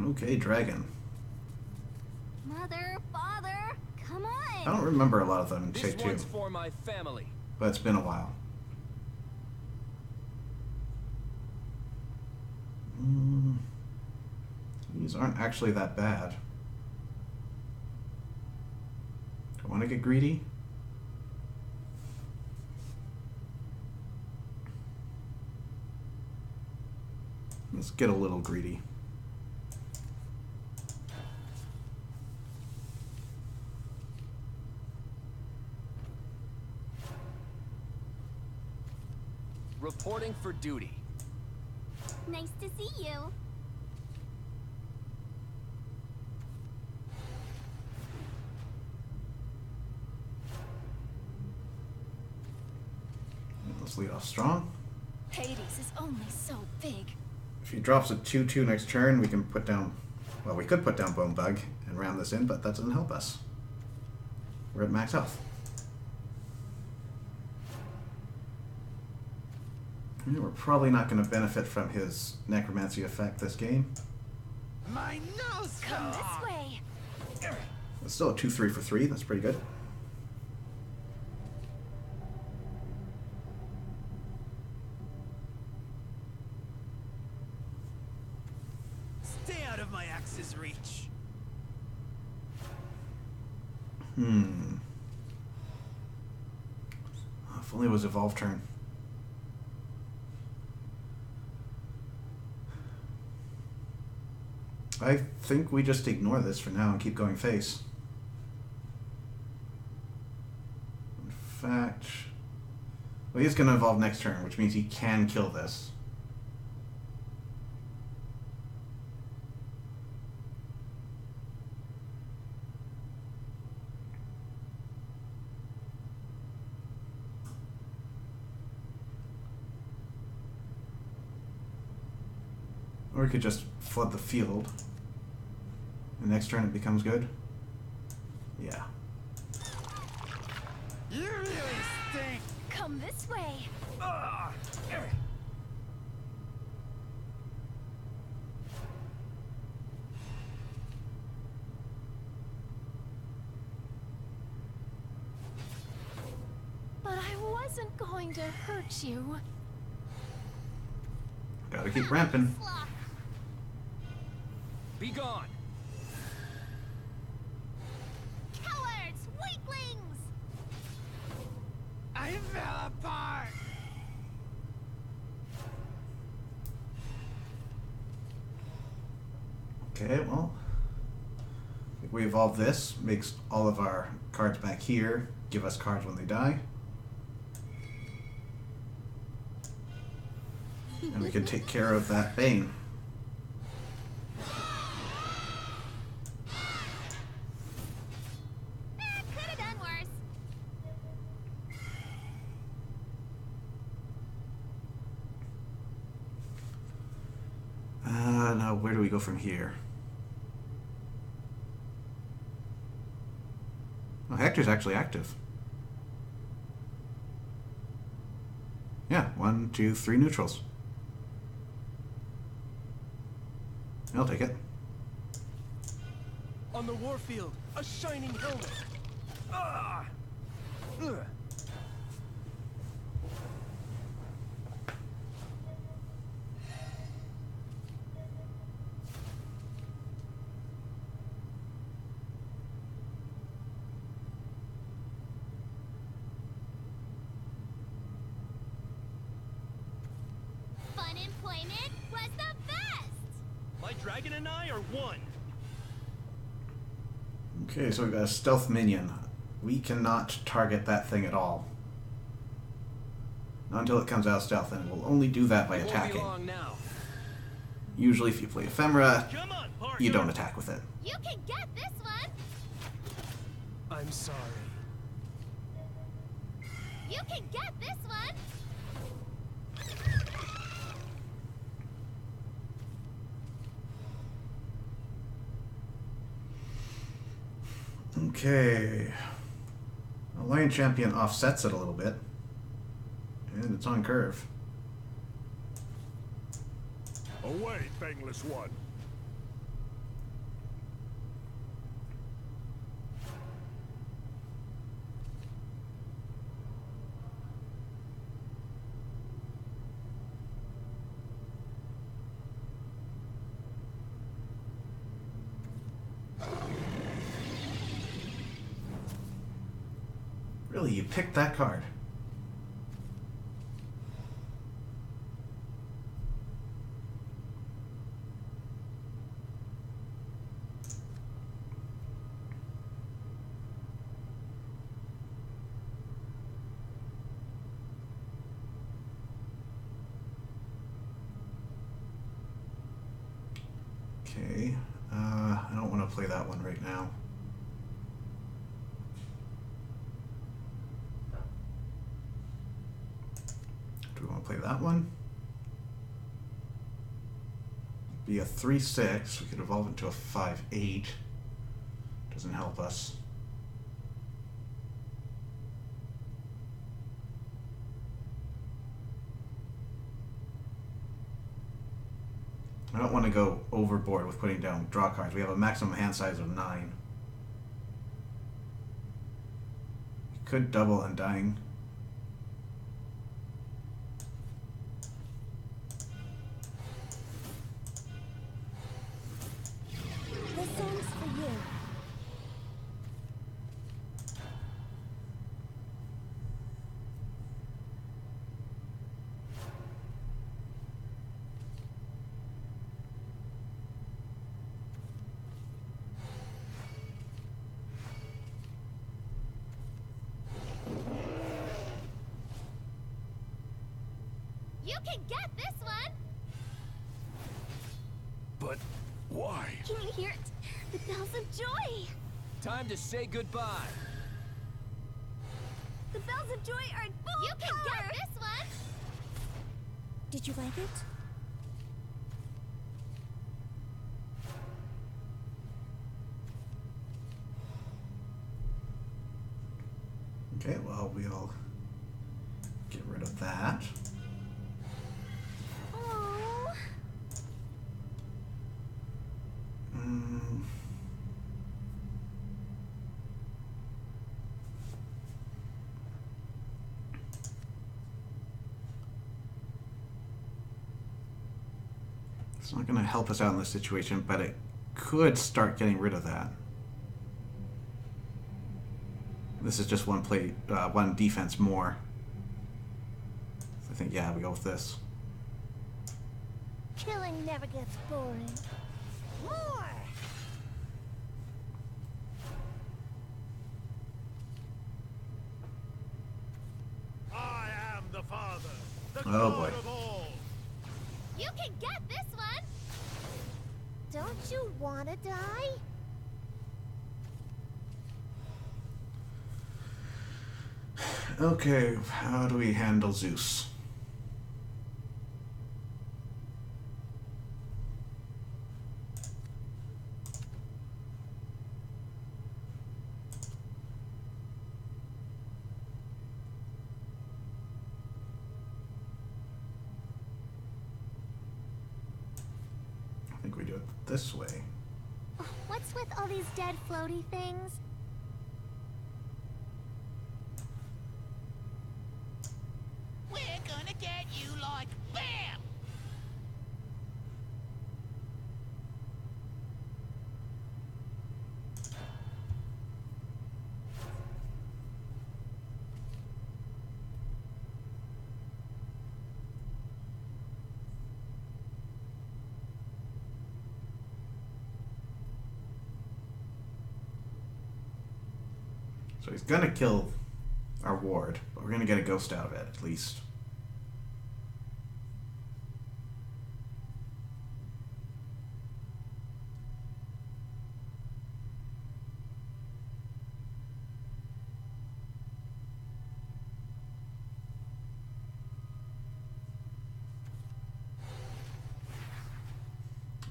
Okay, dragon. Mother, father, come I on! don't remember a lot of them in This Take Two, one's for my family. but it's been a while. These aren't actually that bad. Do I want to get greedy? Let's get a little greedy. Reporting for duty. Nice to see you. Let's lead off strong. Hades is only so big. If he drops a 2/2 next turn, we can put down... Well, we could put down Bone Bug and round this in, but that doesn't help us. We're at max health. Yeah, we're probably not going to benefit from his necromancy effect this game. My nose Come this way. It's still a 2/3 for 3. That's pretty good. Stay out of my axe's reach. If only it was evolve turn. I think we just ignore this for now and keep going face. In fact... Well, he's going to evolve next turn, which means he can kill this. Or we could just flood the field. And next turn it becomes good. Yeah. You really stink. Come this way. But I wasn't going to hurt you. Gotta keep ramping. Sloth. Be gone. Cowards! Weaklings! I fell apart. Okay, well, if we evolve this, makes all of our cards back here give us cards when they die. And we can take care of that Bane. Could have done worse. Now where do we go from here? Oh, Hector's actually active. Yeah, 1, 2, 3 neutrals. I'll take it. On the warfield, a shining helmet. Ah! Ugh. Fun employment was the best! My dragon and I are one. Okay, so we've got a stealth minion. We cannot target that thing at all. Not until it comes out of stealth, and we'll only do that by Won't be attacking. long now. Usually if you play Ephemera, Come on, partner. you don't attack with it. You can get this one! I'm sorry. You can get this one! Okay. The Lion Champion offsets it a little bit. And it's on curve. Away, fangless one. Really, you picked that card. Okay, I don't want to play that one right now. Do we want to play that one? Be a 3/6. We could evolve into a 5/8. Doesn't help us. I don't want to go overboard with putting down draw cards. We have a maximum hand size of 9. We could double Undying. This song's for you. You can get this one! But why? Can you hear it? The bells of joy! Time to say goodbye. The bells of joy are at full You can get this one! Did you like it? Okay, well, we'll get rid of that. Oh. Mm. It's not going to help us out in this situation, but it could start getting rid of that. This is just one defense more. So I think, yeah, we go with this. Killing never gets boring. More! I am the Father, the Oh, God boy. of all. You can get this one! Don't you want to die? Okay, how do we handle Zeus? I think we do it this way. What's with all these dead floaty things? We're gonna get you like BAM! So he's gonna kill our ward, but we're gonna get a ghost out of it, at least.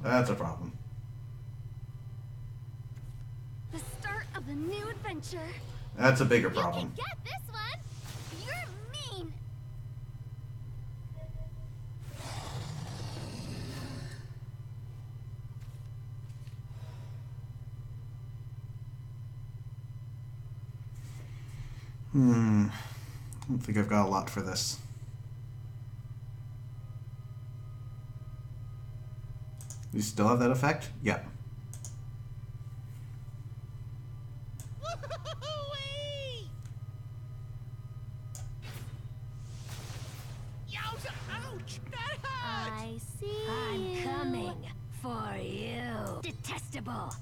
That's a problem. The start of a new adventure. That's a bigger You problem. can get this one! You're mean! I don't think I've got a lot for this. You still have that effect? Yep. Woo-wee! Yowza! Ouch! That hurts! I see I'm you. coming for you. Detestable.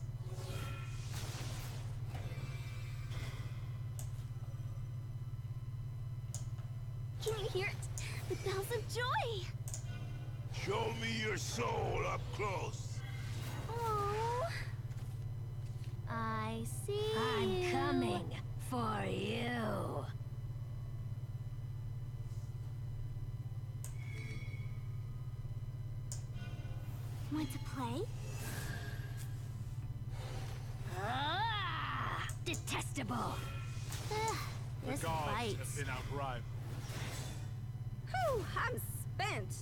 Can you hear it? The bells of joy! Show me your soul up close. Oh. I see I'm you. coming for you. Want to play? Ah, detestable. Ugh, The this gods bites. have been outrun. Whew, I'm spent.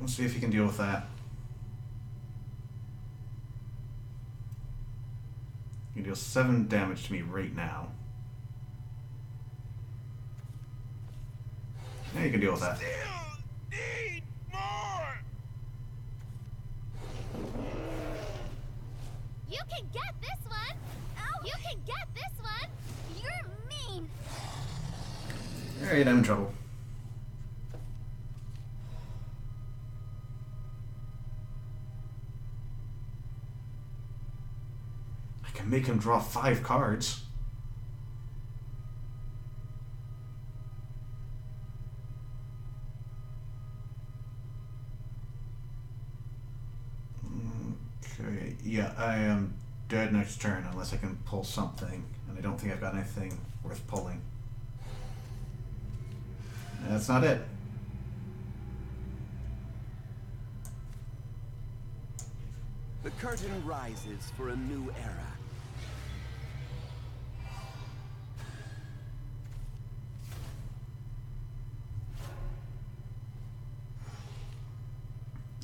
Let's see if he can deal with that. He deals 7 damage to me right now. Yeah, you can deal with that. Still need more. You can get this one! Ow. You can get this one! You're mean! Alright, I'm in trouble. I can make him draw 5 cards. Okay, yeah, I am dead next turn unless I can pull something, and I don't think I've got anything worth pulling. That's not it. The curtain rises for a new era.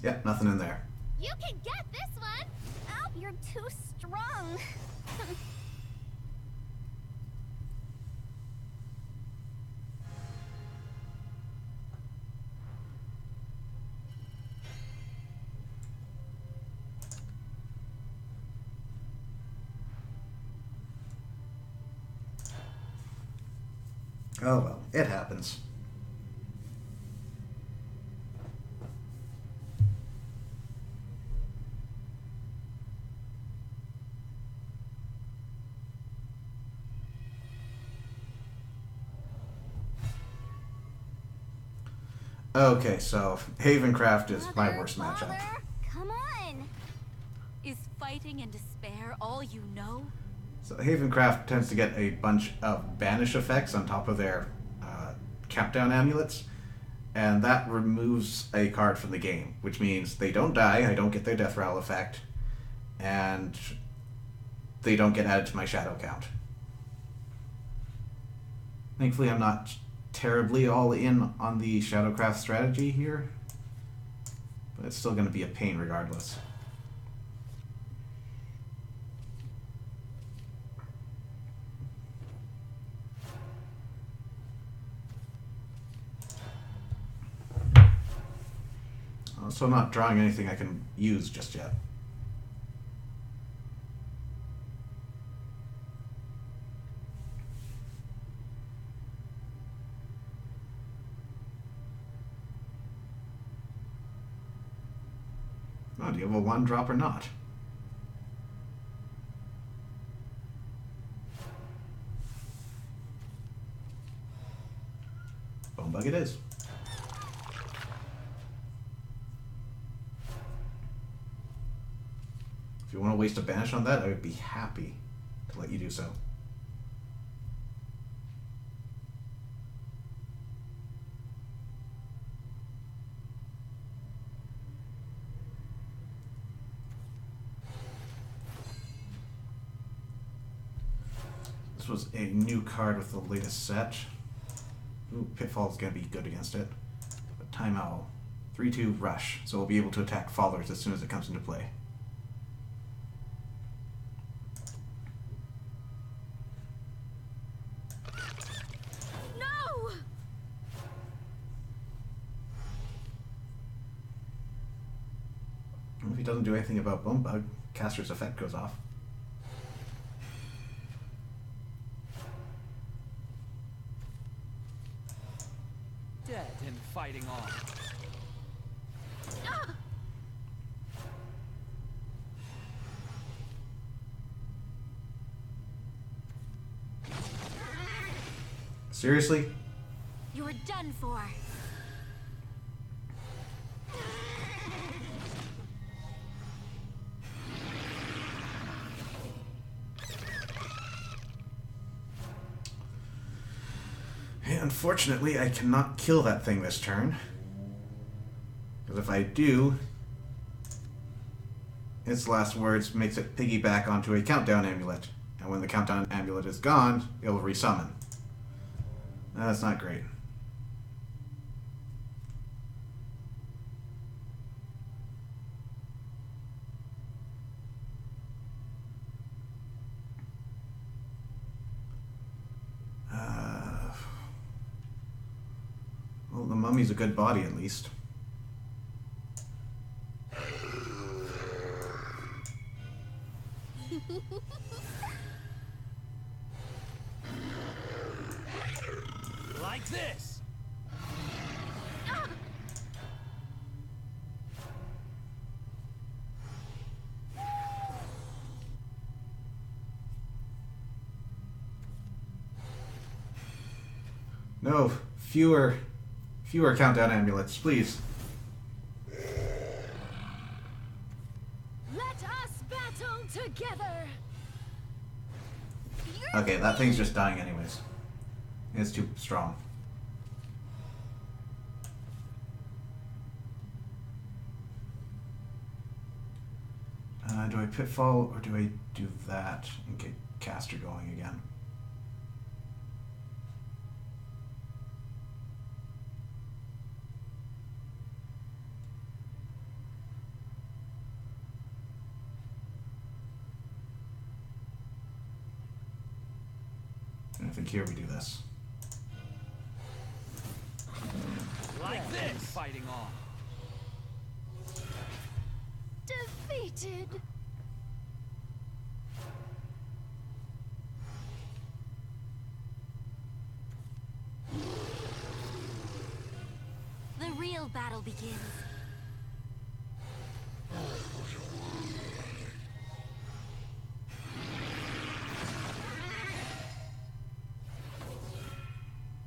Yep, nothing in there. You can get this one! Oh, you're too strong. Oh well, it happens. Okay, so Havencraft is my worst matchup. Father, come on! Is fighting and despair all you know? So Havencraft tends to get a bunch of banish effects on top of their countdown amulets, and that removes a card from the game, which means they don't die, I don't get their death rattle effect, and they don't get added to my shadow count. Thankfully, I'm not terribly all in on the Shadowcraft strategy here, but it's still going to be a pain regardless. So I'm not drawing anything I can use just yet. Oh, do you have a 1-drop or not? Bonebug it is. If you want to waste a banish on that, I would be happy to let you do so. This was a new card with the latest set. Ooh, Pitfall is going to be good against it. But Time Owl. 3-2 Rush, so we'll be able to attack Fallers as soon as it comes into play. No! If he doesn't do anything about Bonebug, Caster's effect goes off. Dead and fighting on. Seriously? You're done for. Hey, unfortunately, I cannot kill that thing this turn. Because if I do, its last words makes it piggyback onto a countdown amulet. And when the countdown amulet is gone, it will resummon. That's not great. Well, the mummy's a good body, at least. Like this! No, fewer countdown amulets, please. Let us battle together. Okay, that thing's just dying anyways. It's too strong. Do I Pitfall or do I do that and get Caster going again? I think here we do this. Like this! Fighting on. Defeated. The real battle begins.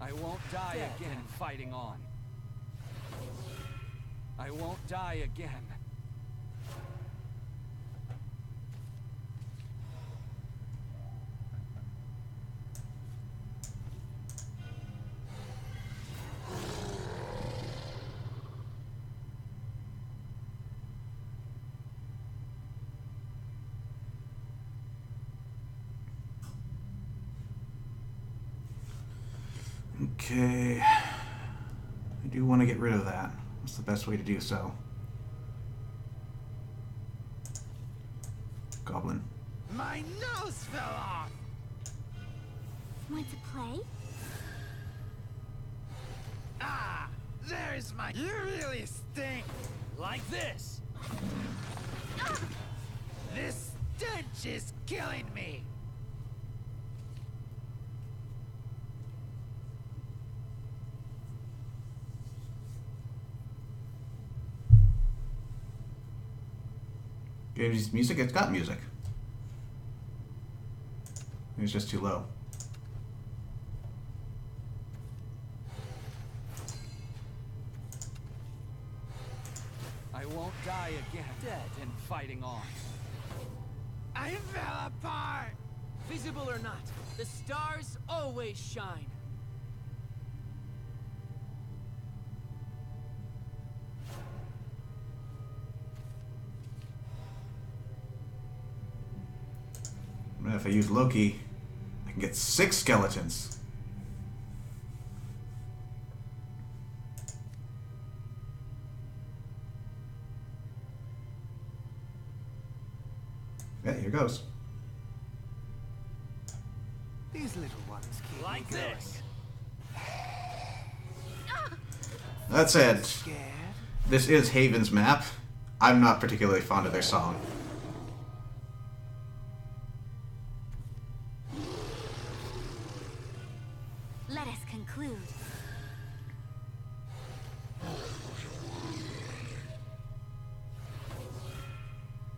I won't die again fighting on. I won't die again. Okay. I do want to get rid of that. What's the best way to do so? Goblin. My nose fell off! Want to play? Ah! There's my... You really stink! Like this! This stench is killing me! Game's music? It's got music. It's just too low. I won't die again. Dead and fighting on. I fell apart! Visible or not, the stars always shine. If I use Loki, I can get 6 skeletons. Yeah, here goes. These little ones keep Like me going. this! That said, Scared? this is Haven's map. I'm not particularly fond of their song. Let us conclude.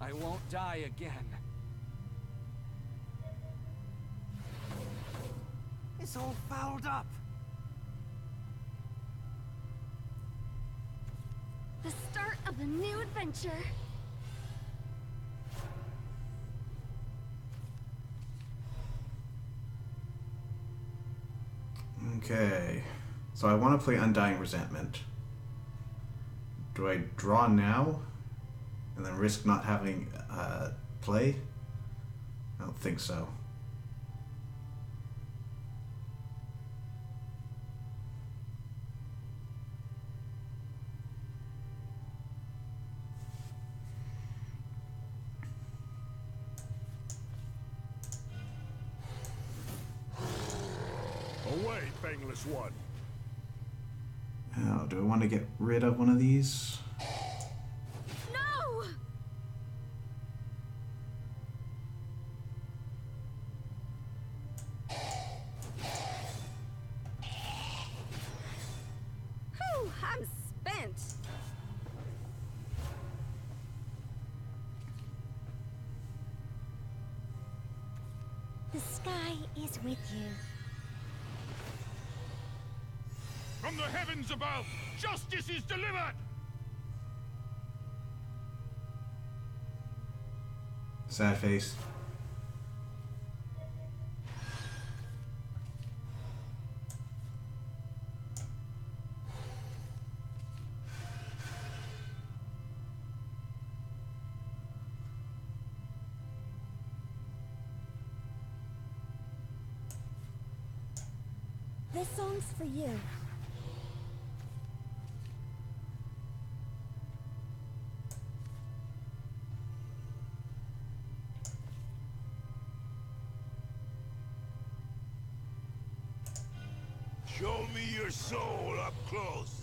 I won't die again. It's all fouled up. The start of a new adventure. Okay, so I want to play Undying Resentment. Do I draw now and then risk not having play? I don't think so. Away, bangless one. Now, do I want to get rid of one of these? No! Whew, I'm spent. The sky is with you. From the heavens above, justice is delivered! Sad face. This song's for you. Show me your soul up close.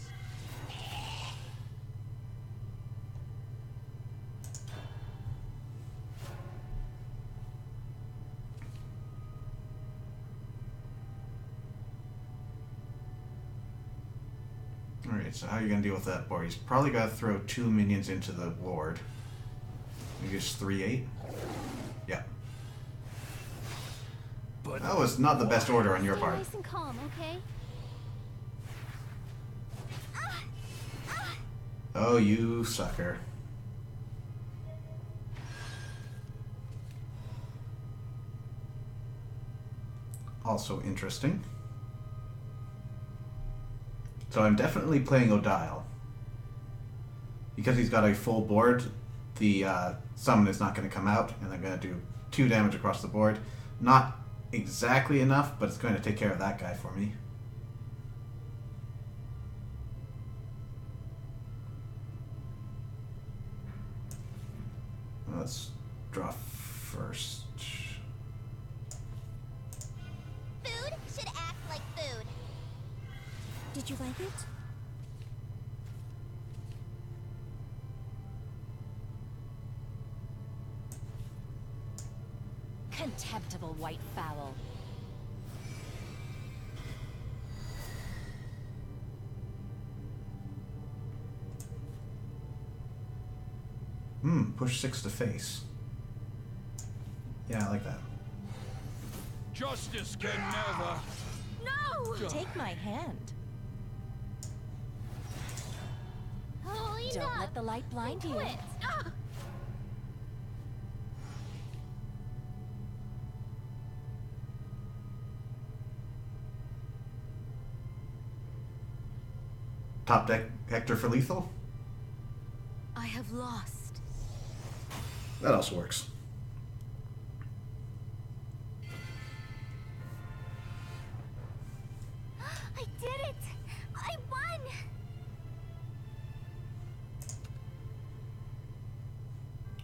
Alright, so how are you going to deal with that board? He's probably got to throw 2 minions into the ward. Maybe just 3-8? Yeah. But That was not the best order on your Stay part. nice and calm, okay? Oh, you sucker. Also interesting. So I'm definitely playing Odile. Because he's got a full board, the summon is not going to come out, and I'm going to do 2 damage across the board. Not exactly enough, but it's going to take care of that guy for me. Let's draw first. Food should act like food. Did you like it? Contemptible white fowl. Push 6 to face. Yeah, I like that. Justice can never. No! Take my hand. Oh, Don't let the light blind you. Quit. Top deck Hector for lethal? I have lost. That also works. I did it! I won!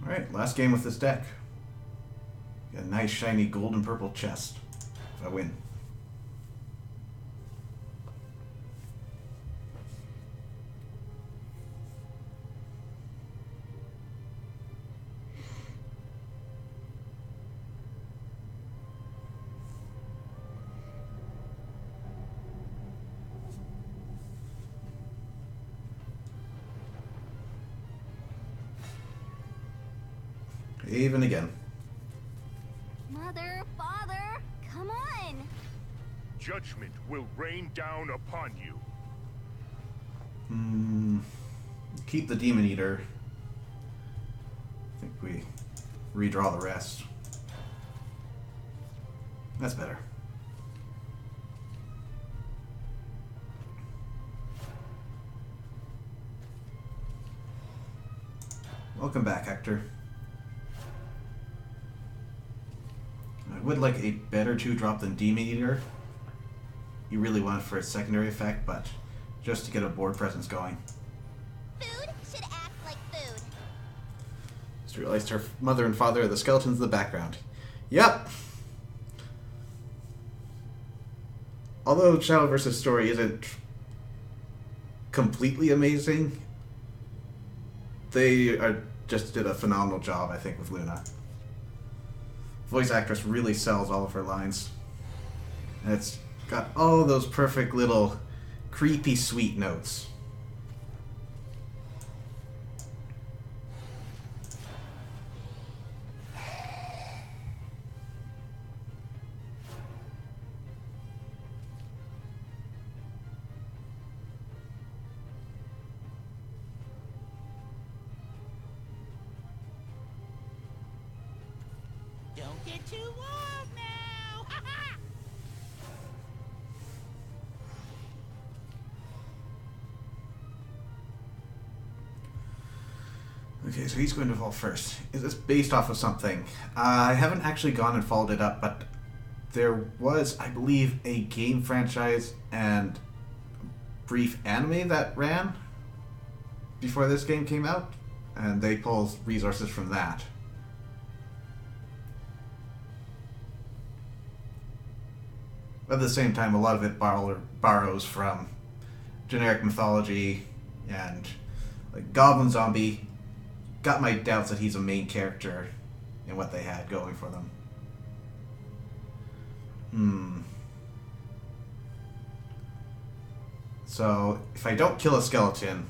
Alright, last game with this deck. Got a nice shiny gold and purple chest. If I win. Even again. Mother, father, come on! judgment will rain down upon you. Keep the Demon Eater. I think we redraw the rest. That's better. Welcome back, Hector. I would like a better 2-drop than Demon Eater. You really want it for its secondary effect, but just to get a board presence going. Food should act like food. Just realized her mother and father are the skeletons in the background. Yep! Although Shadowverse's story isn't completely amazing, they just did a phenomenal job, I think, with Luna. Voice actress really sells all of her lines. And it's got all those perfect little creepy sweet notes. Don't get too warm now. Okay, so he's going to evolve first. Is this based off of something? I haven't actually gone and followed it up, but there was, I believe, a game franchise and brief anime that ran before this game came out, and they pulled resources from that. At the same time, a lot of it borrows from generic mythology, and like Goblin Zombie got my doubts that he's a main character in what they had going for them. So if I don't kill a skeleton,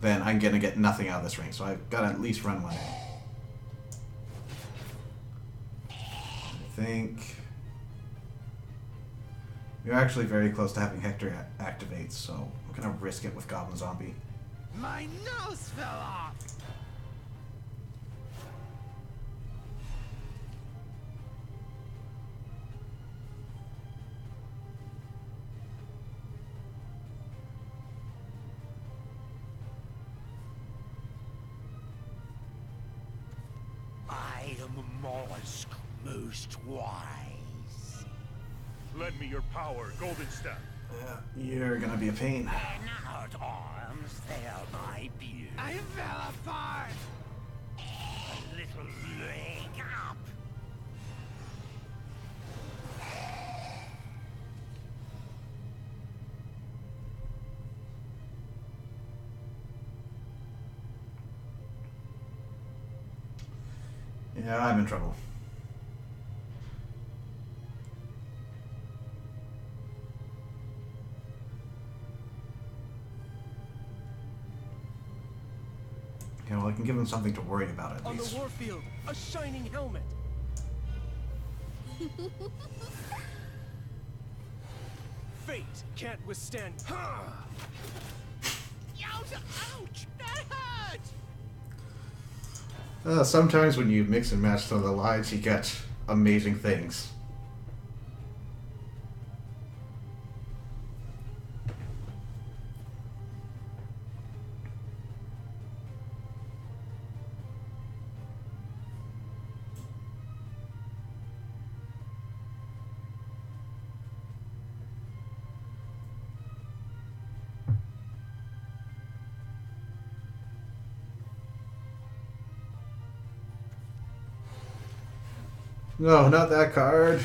then I'm gonna get nothing out of this ring. So I've got to at least run one. I think we're actually very close to having Hector activate, so I'm gonna risk it with Goblin Zombie. My nose fell off! I am a mollusk most wise. Lend me your power, Golden Staff. Yeah, you're gonna be a pain. Out arms, they are my beauty. I fell apart! A little leg up! Yeah, I'm in trouble. Yeah, well, I can give him something to worry about at On the least. warfield, a shining helmet. Fate can't withstand. Ouch! That hurt! Sometimes when you mix and match some of the lines, you get amazing things. No, not that card.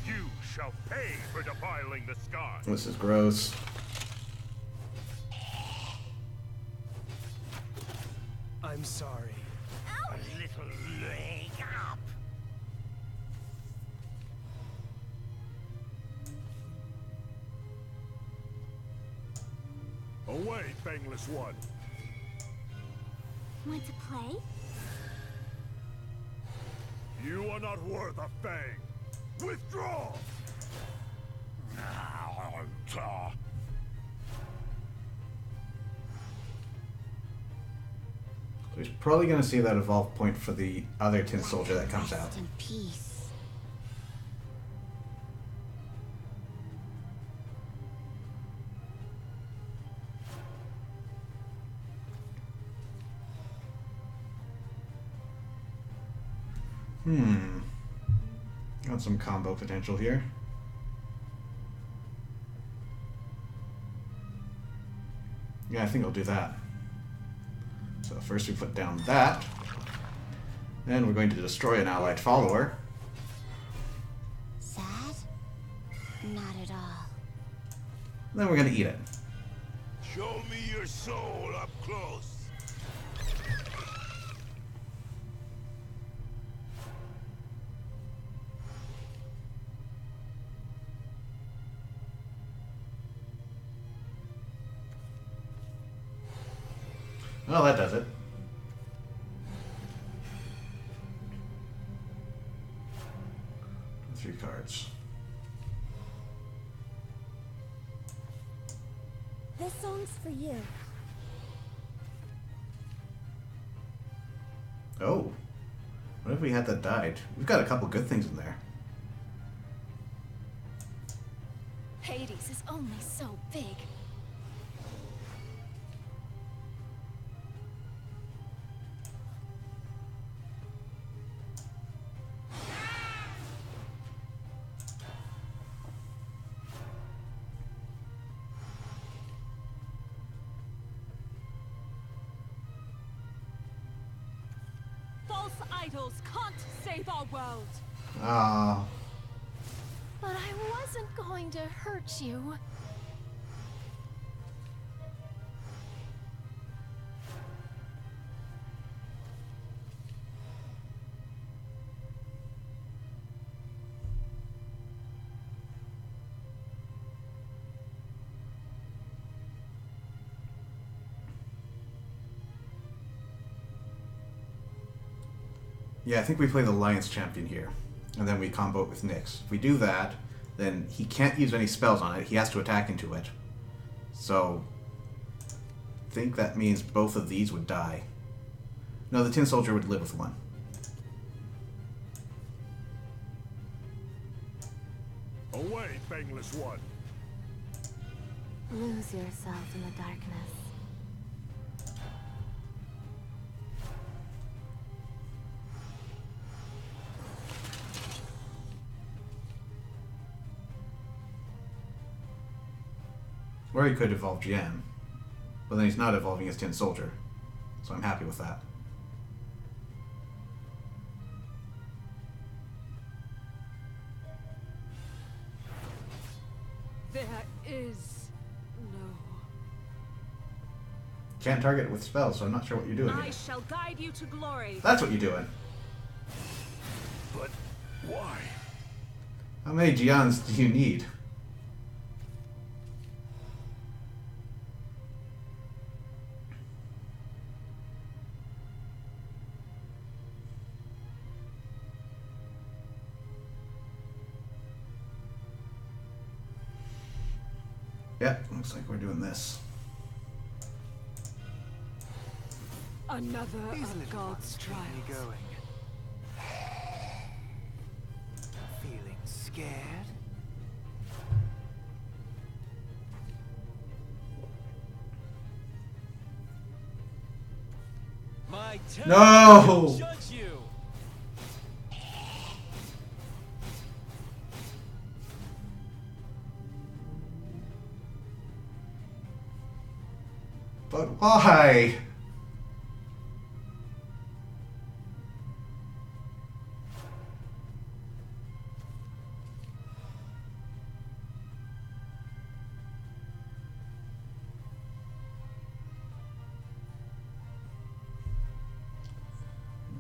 You shall pay for defiling the sky. This is gross. I'm sorry. A little leg up! Away, fangless one. Want to play? You are not worth a fang. Withdraw! So he's probably going to see that evolve point for the other tin soldier that comes out. Rest in peace. Got some combo potential here. Yeah, I think I'll do that. So first we put down that. Then we're going to destroy an allied follower. Sad? Not at all. Then we're going to eat it. Show me your soul up close. Well, that does it. Three cards. This song's for you. Oh. What if we had that died? We've got a couple good things in there. Hades is only so big. Fall false idols can't save our world. Ah. But I wasn't going to hurt you. Yeah, I think we play the Alliance Champion here. And then we combo it with Nyx. If we do that, then he can't use any spells on it. He has to attack into it. So, I think that means both of these would die. No, the Tin Soldier would live with one. Away, bangless one. Lose yourself in the darkness. Or he could evolve GM. But then he's not evolving his Tin Soldier. So I'm happy with that. There is no... Can't target it with spells, so I'm not sure what you're doing I here. shall guide you to glory. That's what you're doing. But why? How many Gions do you need? Yep, looks like we're doing this. Another These of little God's ones keep trials. me going. Feeling scared? My turn No! to judge you. But why?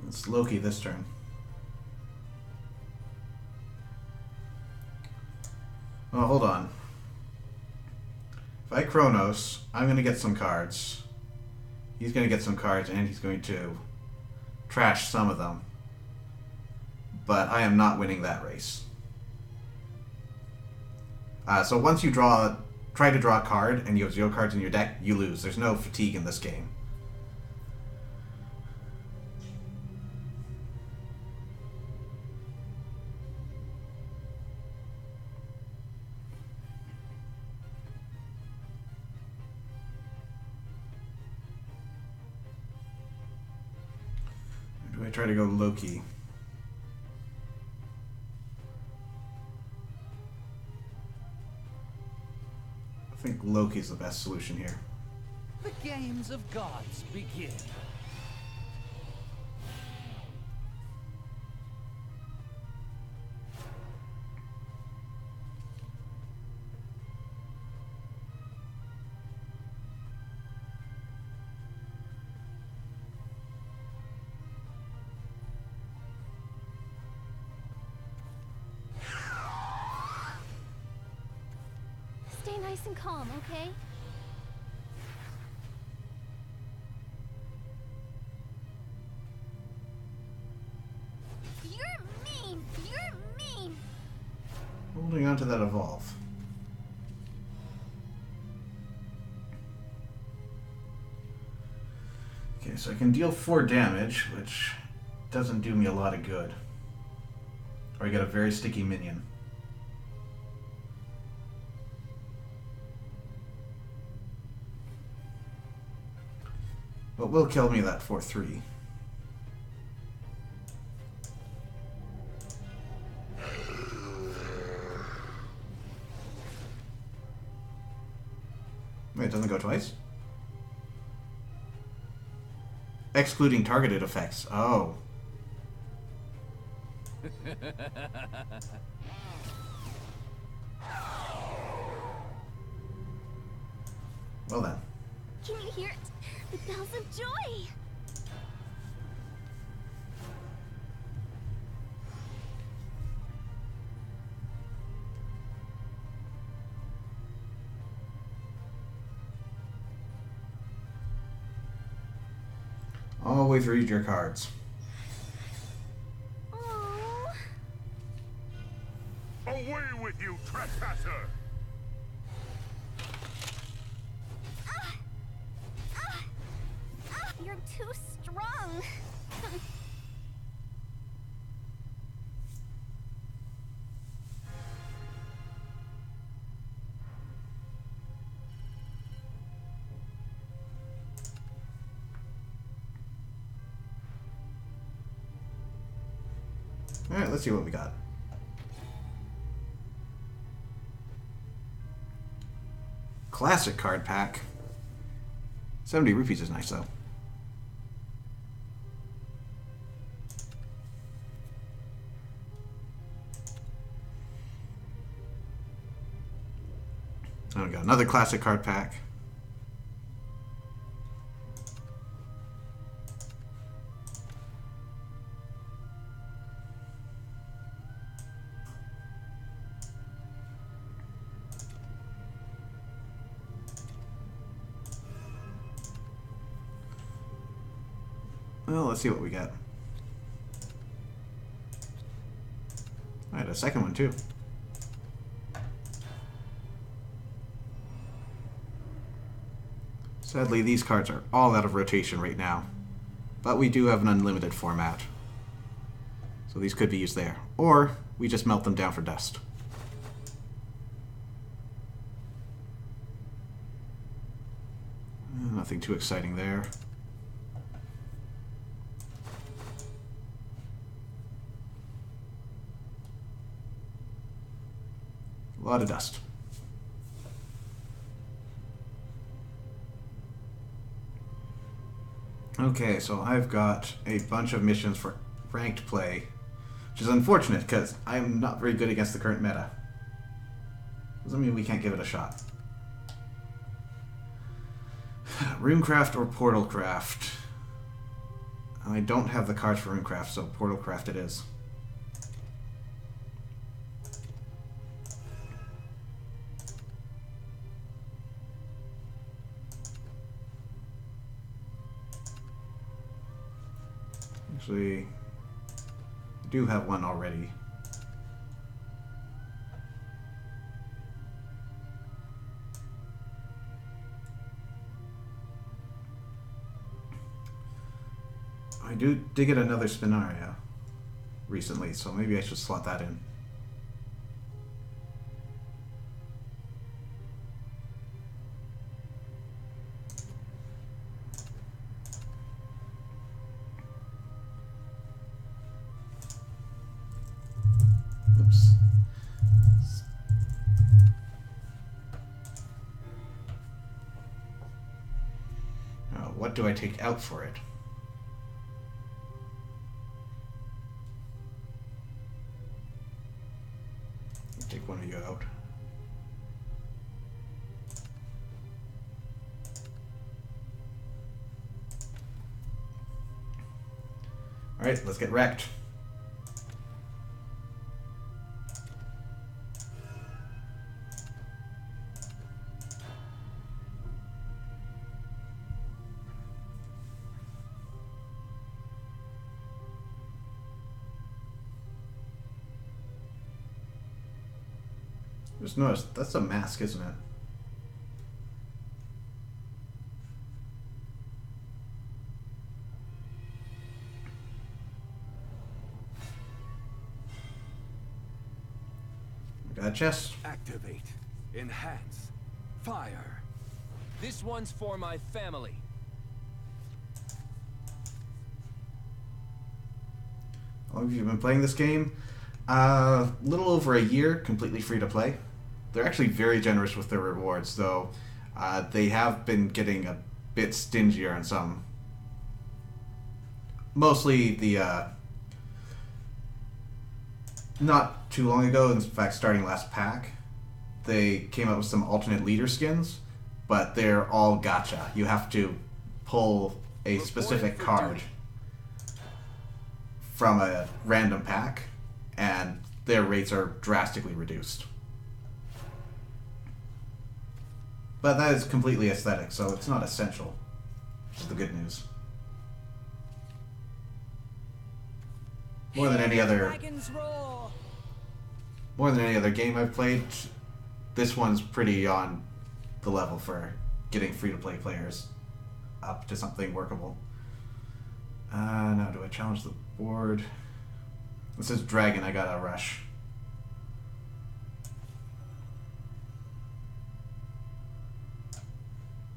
It's Loki this turn. Oh, hold on. If I Chronos, I'm going to get some cards. He's going to get some cards, and he's going to trash some of them. But I am not winning that race. So once you try to draw a card, and you have 0 cards in your deck, you lose. There's no fatigue in this game. Do I try to go Loki? I think Loki's the best solution here. The games of gods begin. Stay nice and calm, okay? You're mean! You're mean! Holding on to that evolve. Okay, so I can deal 4 damage, which doesn't do me a lot of good. Or I get a very sticky minion. But will kill me that 4/3. Wait, it doesn't go twice? Excluding targeted effects. Oh. Well then. Can you hear it? The bells of joy! Always read your cards. Oh, Away with you, trespasser! you're too strong. Alright, let's see what we got. Classic card pack. 70 rupees is nice, though. There we go, another classic card pack. Well, let's see what we get. Alright, a second one too. Sadly, these cards are all out of rotation right now. But we do have an unlimited format. So these could be used there. Or we just melt them down for dust. Nothing too exciting there. A lot of dust. Okay, so I've got a bunch of missions for ranked play, which is unfortunate because I'm not very good against the current meta. Doesn't mean we can't give it a shot. Runecraft or Portalcraft? I don't have the cards for Runecraft, so Portalcraft it is. Actually, I do have one already. I did get another Spinaria recently, so maybe I should slot that in. Oops. What do I take out for it? Take one of you out. Alright, let's get wrecked. Just noticed, that's a mask, isn't it? We got a chest. Activate. Enhance. Fire. This one's for my family. How long have you been playing this game? Little over a year, completely free to play. They're actually very generous with their rewards, though they have been getting a bit stingier on some. Mostly the not too long ago, in fact starting last pack, they came up with some alternate leader skins, but they're all gacha. You have to pull a specific card from a random pack, and their rates are drastically reduced. But that is completely aesthetic, so it's not essential, which is the good news. More than any other game I've played, this one's pretty on the level for getting free-to-play players up to something workable. Now do I challenge the board? This is Dragon, I gotta rush.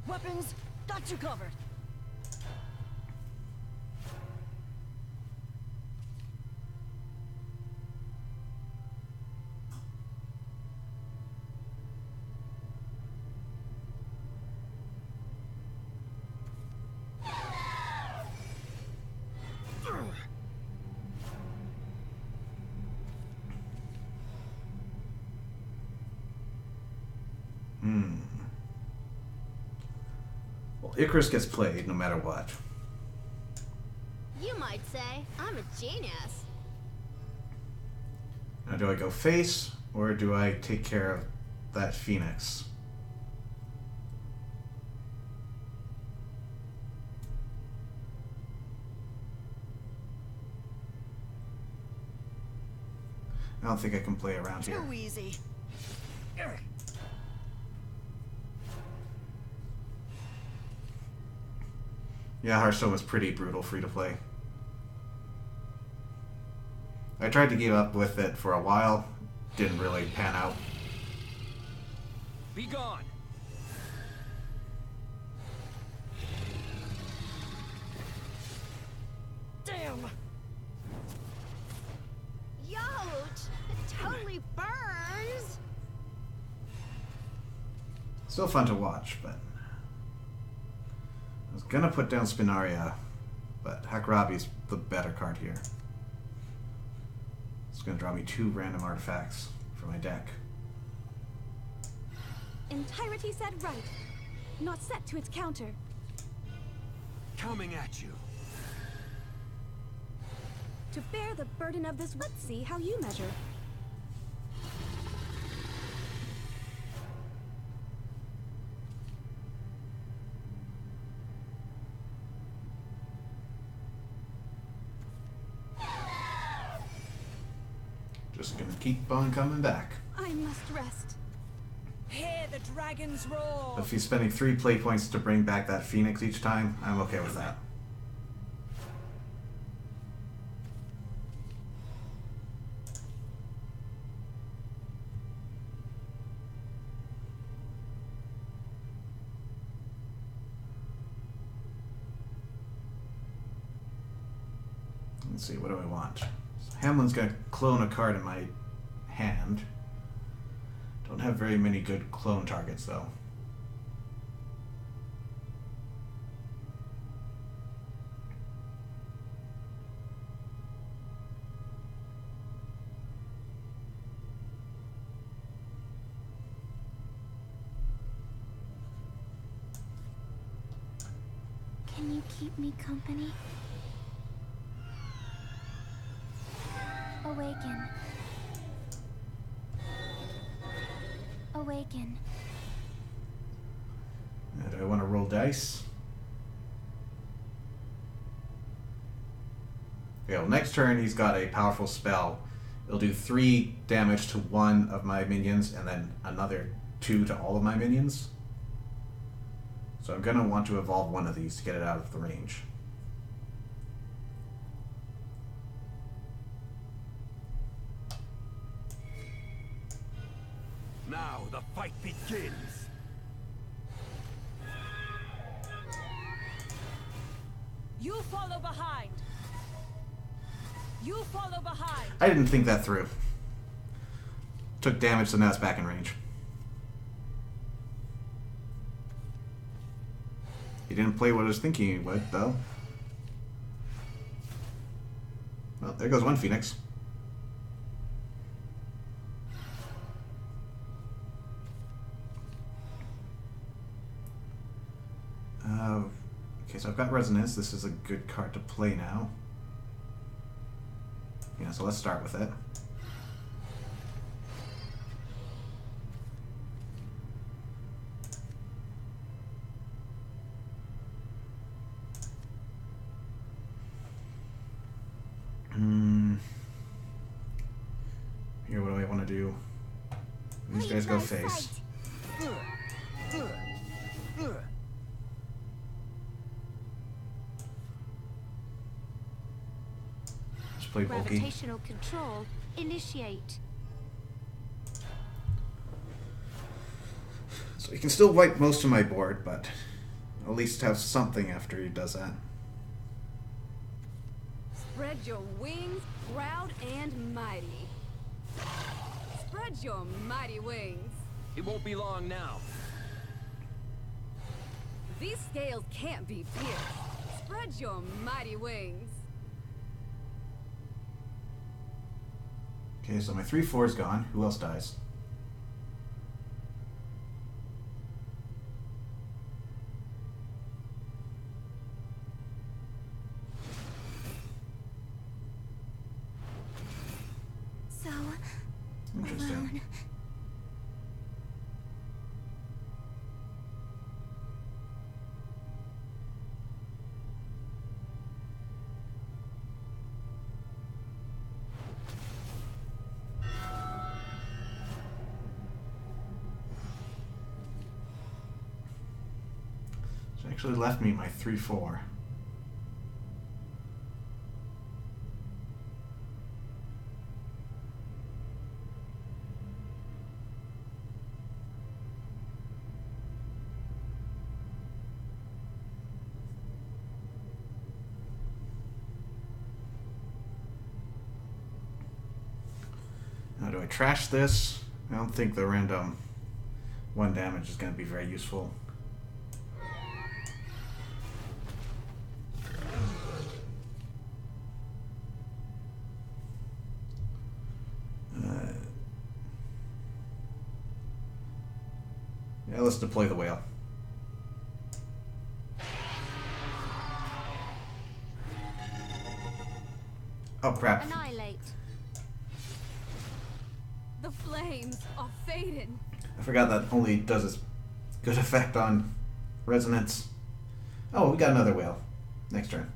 Weapons, got you covered. Well, Icarus gets played no matter what. You might say I'm a genius. Now do I go face, or do I take care of that Phoenix? I don't think I can play around here. Too easy. Yeah, Hearthstone was pretty brutal free to play. I tried to give up with it for a while, didn't really pan out. Be gone. Damn. Youch! It totally burns! Still fun to watch, but I was gonna put down Spinaria, but Hakurab's the better card here. It's gonna draw me 2 random artifacts for my deck. Entirety said right. Not set to its counter. Coming at you. To bear the burden of this, let's see how you measure. Just gonna keep on coming back. I must rest. Hear the dragons roar. If he's spending 3 play points to bring back that Phoenix each time, I'm okay with that. Let's see, what do I want? So Hamlin's gonna clone a card in my hand. Don't have very many good clone targets, though. Can you keep me company? Awaken. Awaken. Now, do I want to roll dice? Okay, well, next turn he's got a powerful spell. It'll do 3 damage to 1 of my minions, and then another 2 to all of my minions. So I'm going to want to evolve one of these to get it out of the range. Now the fight begins. You follow behind. You follow behind. I didn't think that through. Took damage, so now it's back in range. He didn't play what I was thinking he would, though. Well, there goes one Phoenix. So I've got Resonance. This is a good card to play now. Yeah, so let's start with it. Here, what do I want to do? These guys go face. Just play bulky. Gravitational control. Initiate. So he can still wipe most of my board, but at least have something after he does that. Spread your wings, proud and mighty. Spread your mighty wings. It won't be long now. These scales can't be pierced. Spread your mighty wings. Okay, so my 3/4 is gone. Who else dies? So Interesting. alone. She actually left me my 3/4. Now, do I trash this? I don't think the random 1 damage is going to be very useful. Yeah, let's deploy the whale. Oh crap. Annihilate. The flames are fading. I forgot that only does its good effect on resonance. Oh, we got another whale. Next turn.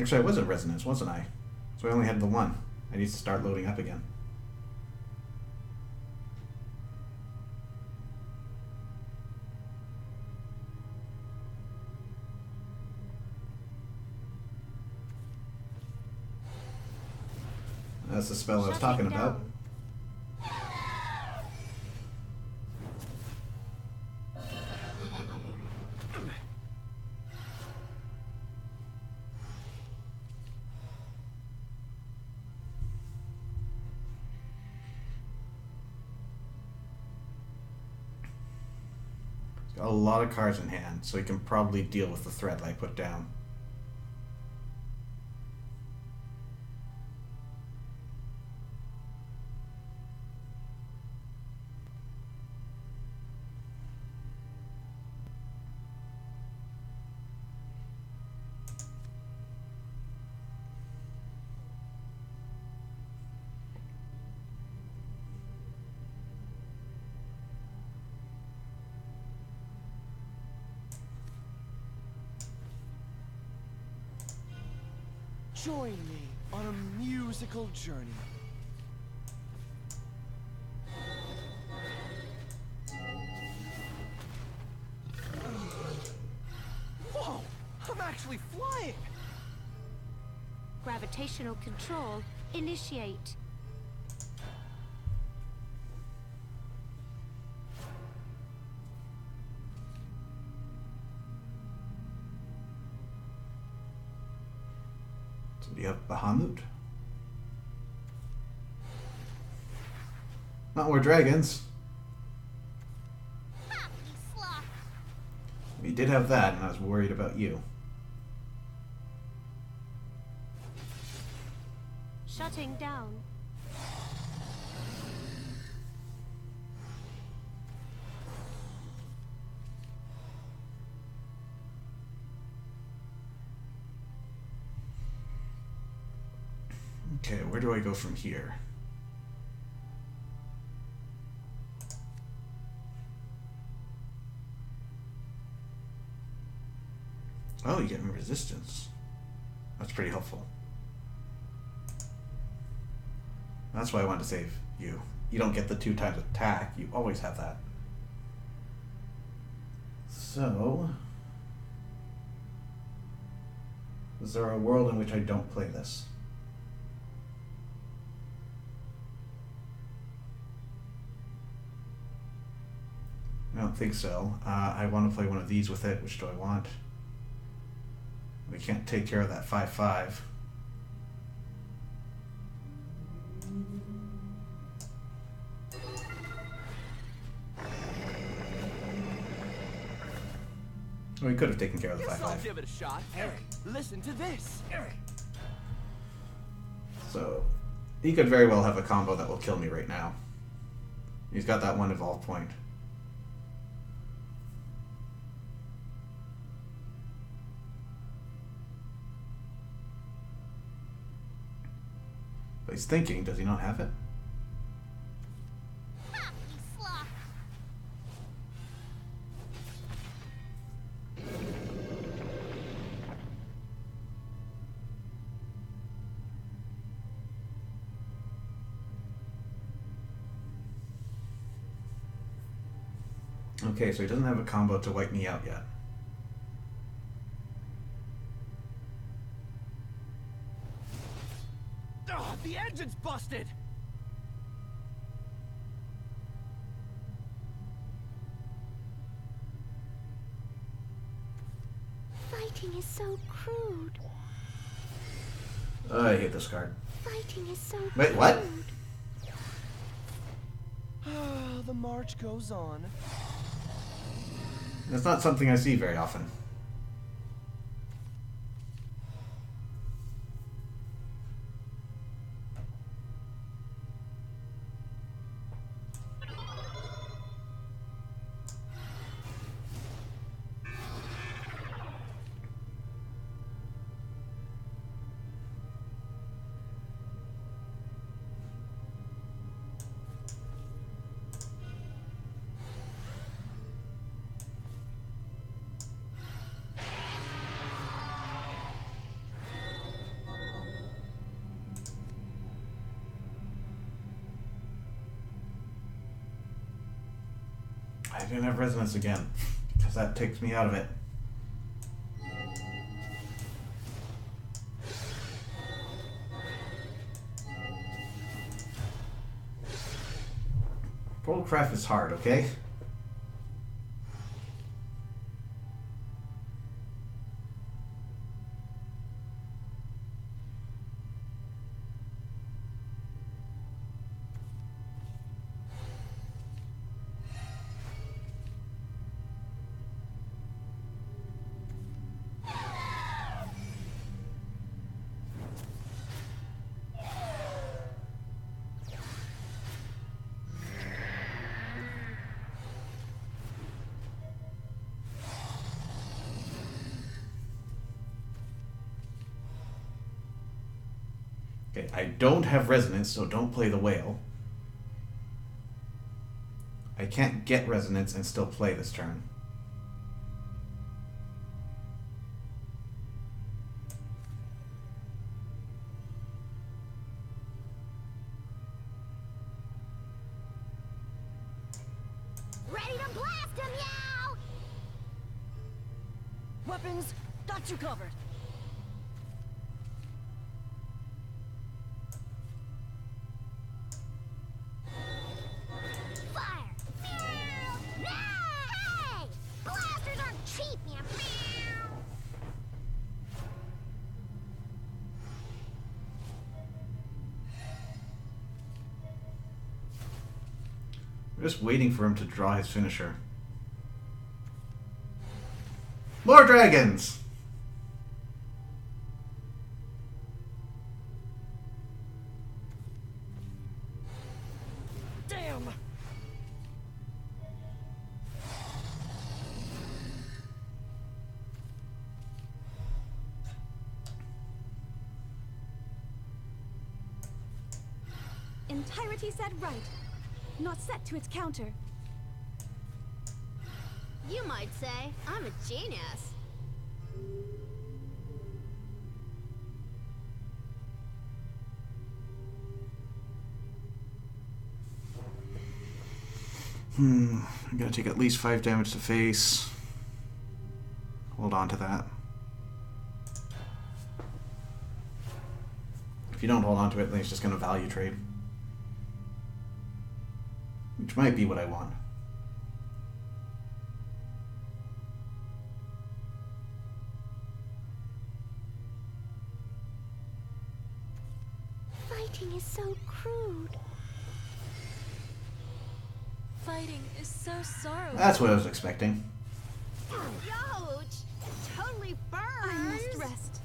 Actually, I was at resonance, wasn't I? So I only had the 1. I need to start loading up again. That's the spell I was talking about. He's got a lot of cards in hand, so he can probably deal with the threat I put down. Join me on a musical journey. Whoa! I'm actually flying! Gravitational control. Initiate. So we have Bahamut. Not more dragons. Ha! You sloth. We did have that, and I was worried about you. shutting down. Okay, where do I go from here? Oh, you get resistance. That's pretty helpful. That's why I wanted to save you. You don't get the 2 times attack. You always have that. So... is there a world in which I don't play this? I don't think so. I want to play one of these with it. Which do I want? We can't take care of that 5/5. We could have taken care of the 5/5. Guess I'll give it a shot. Eric, listen to this. Eric. So, he could very well have a combo that will kill me right now. He's got that 1 evolve point. But he's thinking, does he not have it? Ha, you sloth. Okay, so he doesn't have a combo to wipe me out yet. Oh, the engine's busted. Fighting is so crude. I hate this card. Fighting is so Wait, what? Ah, the march goes on. That's not something I see very often. I didn't have resonance again, because that takes me out of it. Portalcraft is hard, okay? Okay, I don't have resonance, so don't play the whale. I can't get resonance and still play this turn. Ready to blast him, yow! Weapons, got you covered. Fire! Meow! Hey! Blasters aren't cheap, man! Meow! I'm just waiting for him to draw his finisher. More dragons! entirety set right. Not set to its counter. You might say I'm a genius. I'm gonna take at least 5 damage to face. Hold on to that. If you don't hold on to it, then it's just gonna value trade. Which might be what I want. Fighting is so crude. Fighting is so sorrowful. That's what I was expecting. Ouch! It totally burns! I must rest.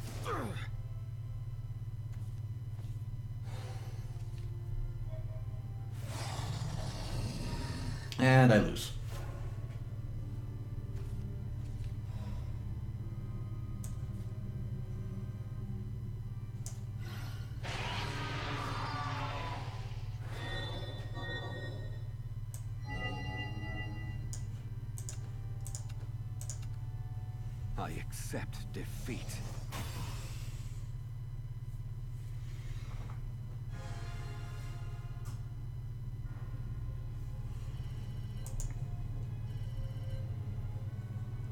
And I lose. I accept defeat.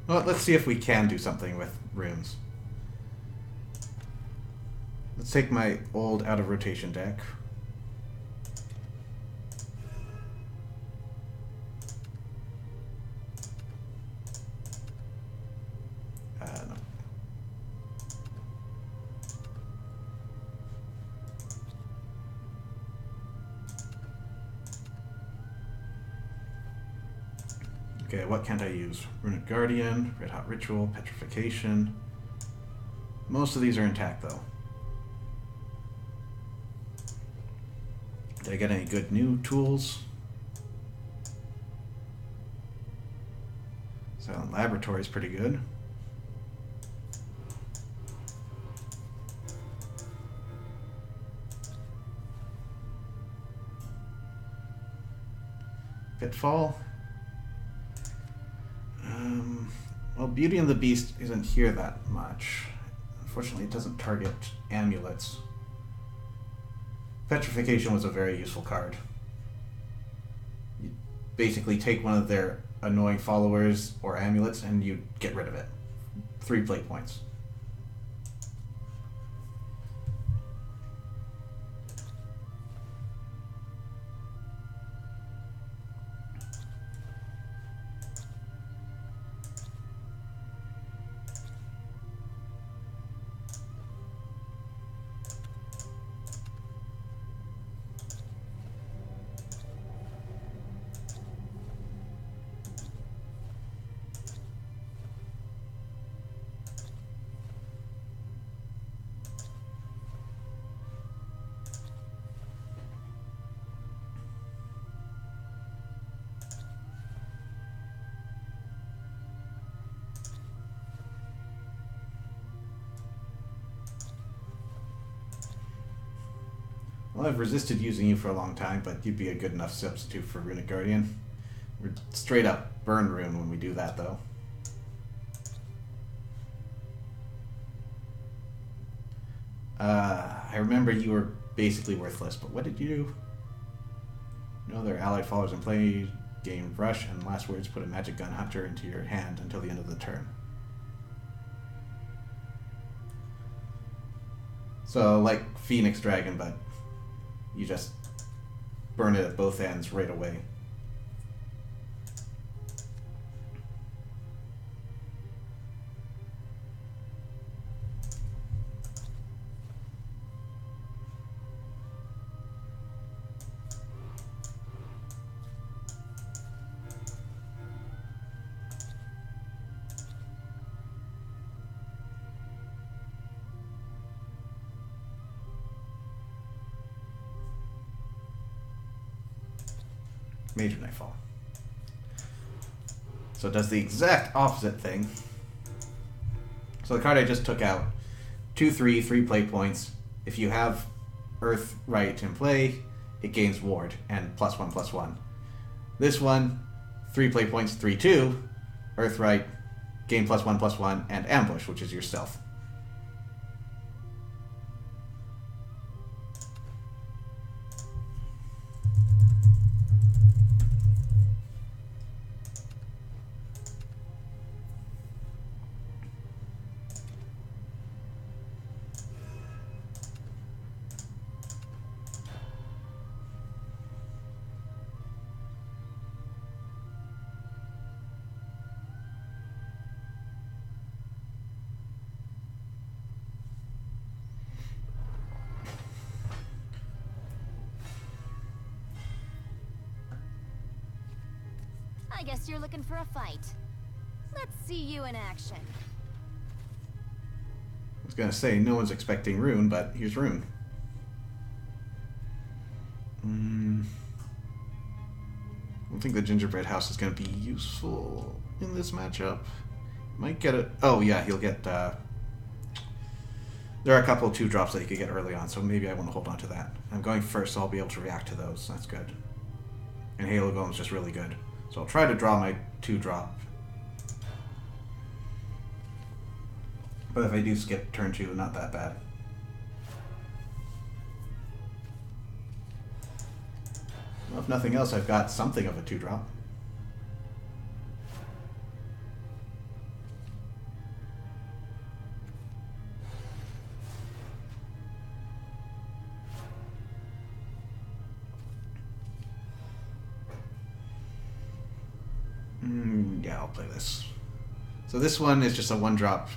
Well, let's see if we can do something with runes. Let's take my old out of rotation deck. No. Okay, what can't I use? Runic Guardian, Red Hot Ritual, Petrification. Most of these are intact, though. Did I get any good new tools? Silent Laboratory is pretty good. Pitfall. Well, Beauty and the Beast isn't here that much. Unfortunately, it doesn't target amulets. Petrification was a very useful card. You basically take one of their annoying followers or amulets and you get rid of it. 3 play points. Well, I've resisted using you for a long time, but you'd be a good enough substitute for Runic Guardian. We're straight up burn rune when we do that, though. I remember you were basically worthless, but what did you do? No other allied followers in play, gain rush, and last words, put a magic gun hunter into your hand until the end of the turn. So, like Phoenix Dragon, but you just burn it at both ends right away. Major Nightfall. So it does the exact opposite thing. So the card I just took out, 2/3, 3 play points. If you have Earth Right in play, it gains ward and +1/+1. This one, 3 play points, 3/2, Earthright, gain +1/+1, and Ambush, which is your stealth. I guess you're looking for a fight. Let's see you in action. I was gonna say, no one's expecting Rune, but here's Rune. I don't think the gingerbread house is gonna be useful in this matchup. Might get it. Oh yeah, he'll get. There are a couple of 2-drops that he could get early on, so maybe I want to hold on to that. I'm going first, so I'll be able to react to those. That's good. And Halo Golem's just really good. So I'll try to draw my 2-drop. But if I do skip turn 2, not that bad. Well, if nothing else, I've got something of a 2-drop. Yeah, I'll play this. So this one is just a 1-drop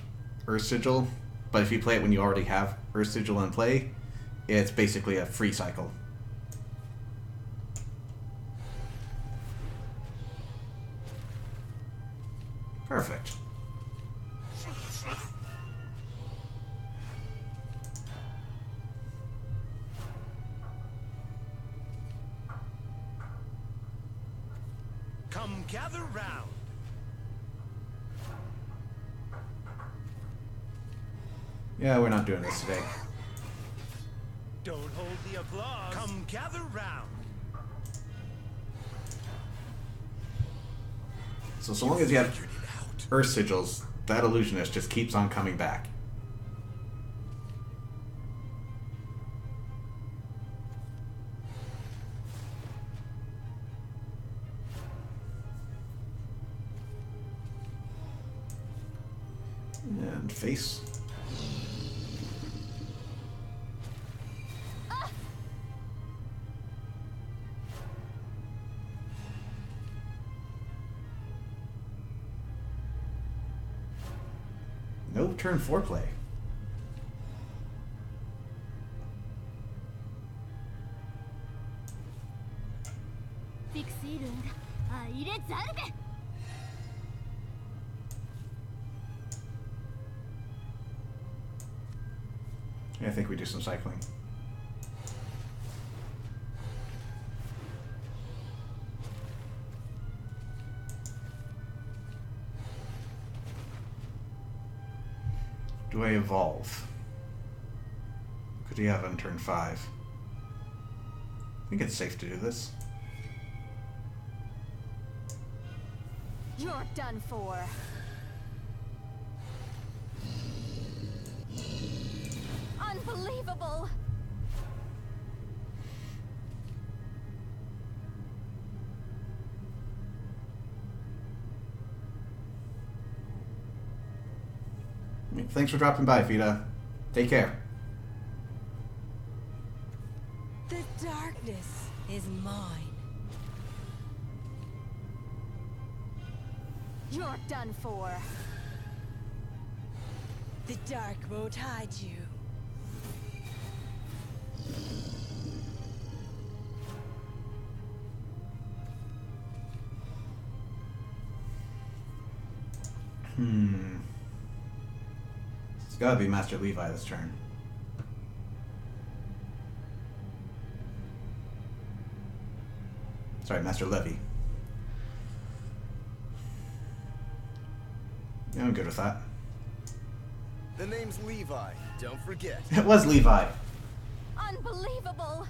Earth Sigil, but if you play it when you already have Earth Sigil in play, it's basically a free cycle. Perfect. Come gather round. Yeah, we're not doing this today. Don't hold the applause. Come gather round. So long as you have Earth Sigils, that illusionist just keeps on coming back. And face. No turn 4 play. Yeah, I think we do some cycling. Do I evolve? Could he have on turn 5? I think it's safe to do this. You're done for. Unbelievable! Thanks for dropping by, Vita. Take care. The darkness is mine. You're done for. The dark won't hide you. It's gotta be Master Levi this turn. Sorry, Master Levy. Yeah, I'm good with that. The name's Levi. Don't forget. It was Levi. Unbelievable!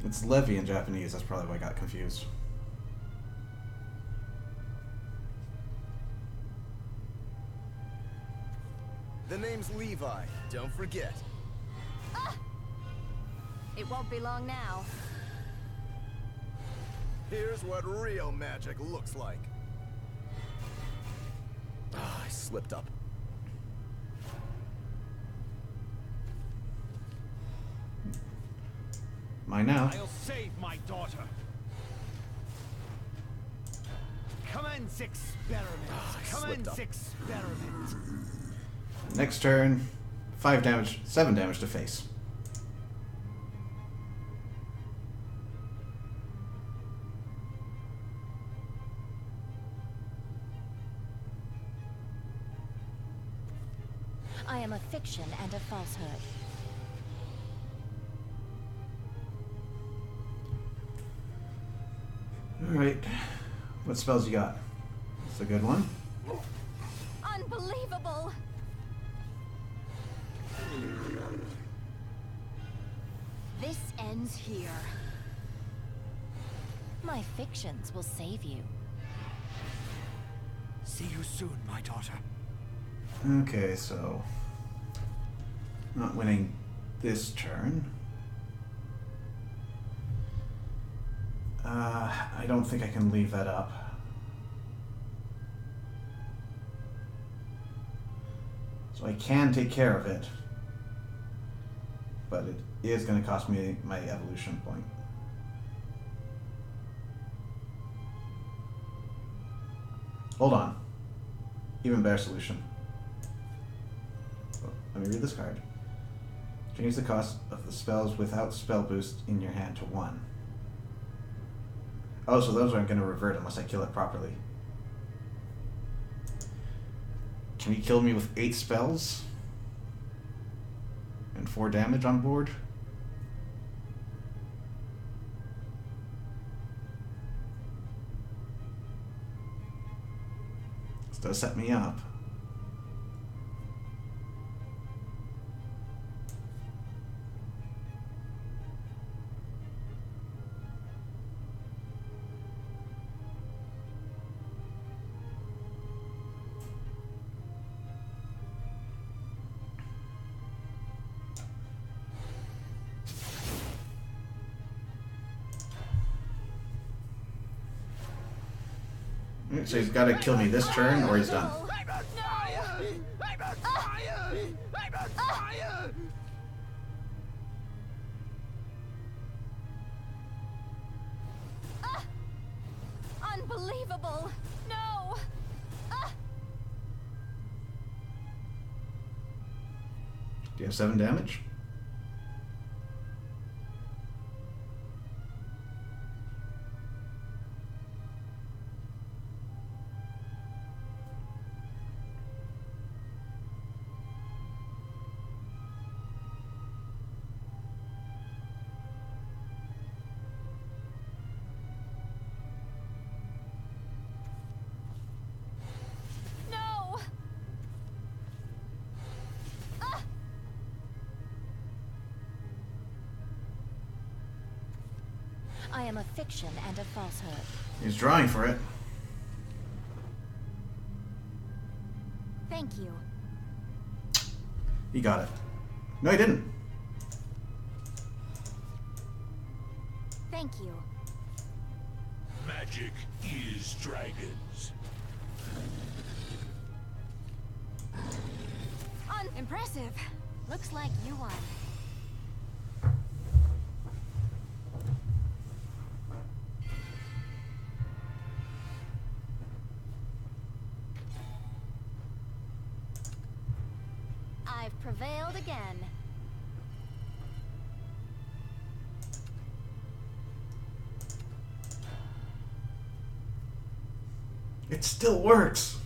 It's levy in Japanese, that's probably why I got confused. The name's Levi, don't forget. It won't be long now. Here's what real magic looks like. Ah, I slipped up. Mine now. I'll save my daughter. Commence experiment. Commence experiment. Next turn, 5 damage, 7 damage to face. I am a fiction and a falsehood. Alright. What spells you got? That's a good one. Unbelievable! This ends here. My fictions will save you. See you soon, my daughter. Okay, so... not winning this turn. I don't think I can leave that up. So I can take care of it. But it is going to cost me my evolution point. Hold on. Even better solution. So, let me read this card. Change the cost of the spells without spell boost in your hand to 1. Oh, so those aren't going to revert unless I kill it properly. Can you kill me with 8 spells? And 4 damage on board? This does set me up. So he's got to kill me this turn, or he's done. I'm on fire! I'm on fire! I'm on fire! Unbelievable! No! Do you have 7 damage? No! I am a fiction and a falsehood. He's drawing for it. Thank you. He got it. No, he didn't. Thank you. Magic is dragons. Impressive. Looks like you won. I've prevailed again. It still works.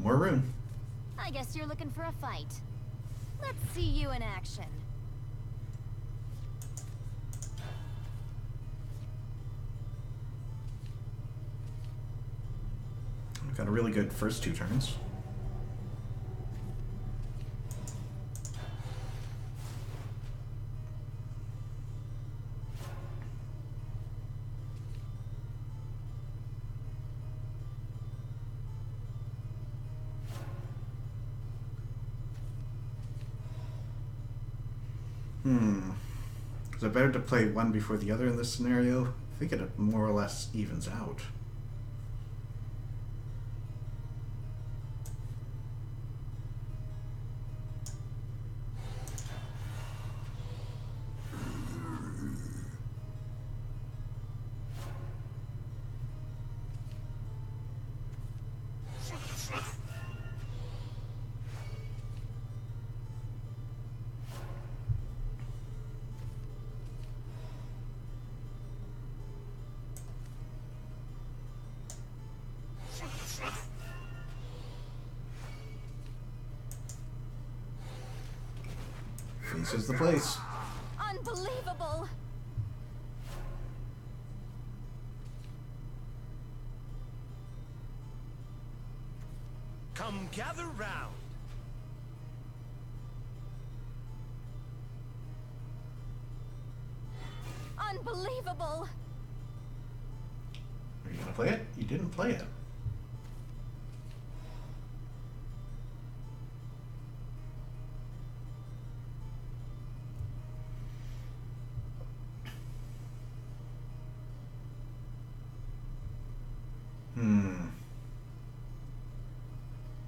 More rune. Guess you're looking for a fight. Let's see you in action. We've got a really good first 2 turns. Is it better to play one before the other in this scenario? I think it more or less evens out. This is the place. Unbelievable! Come gather round. Unbelievable! Are you gonna play it? You didn't play it.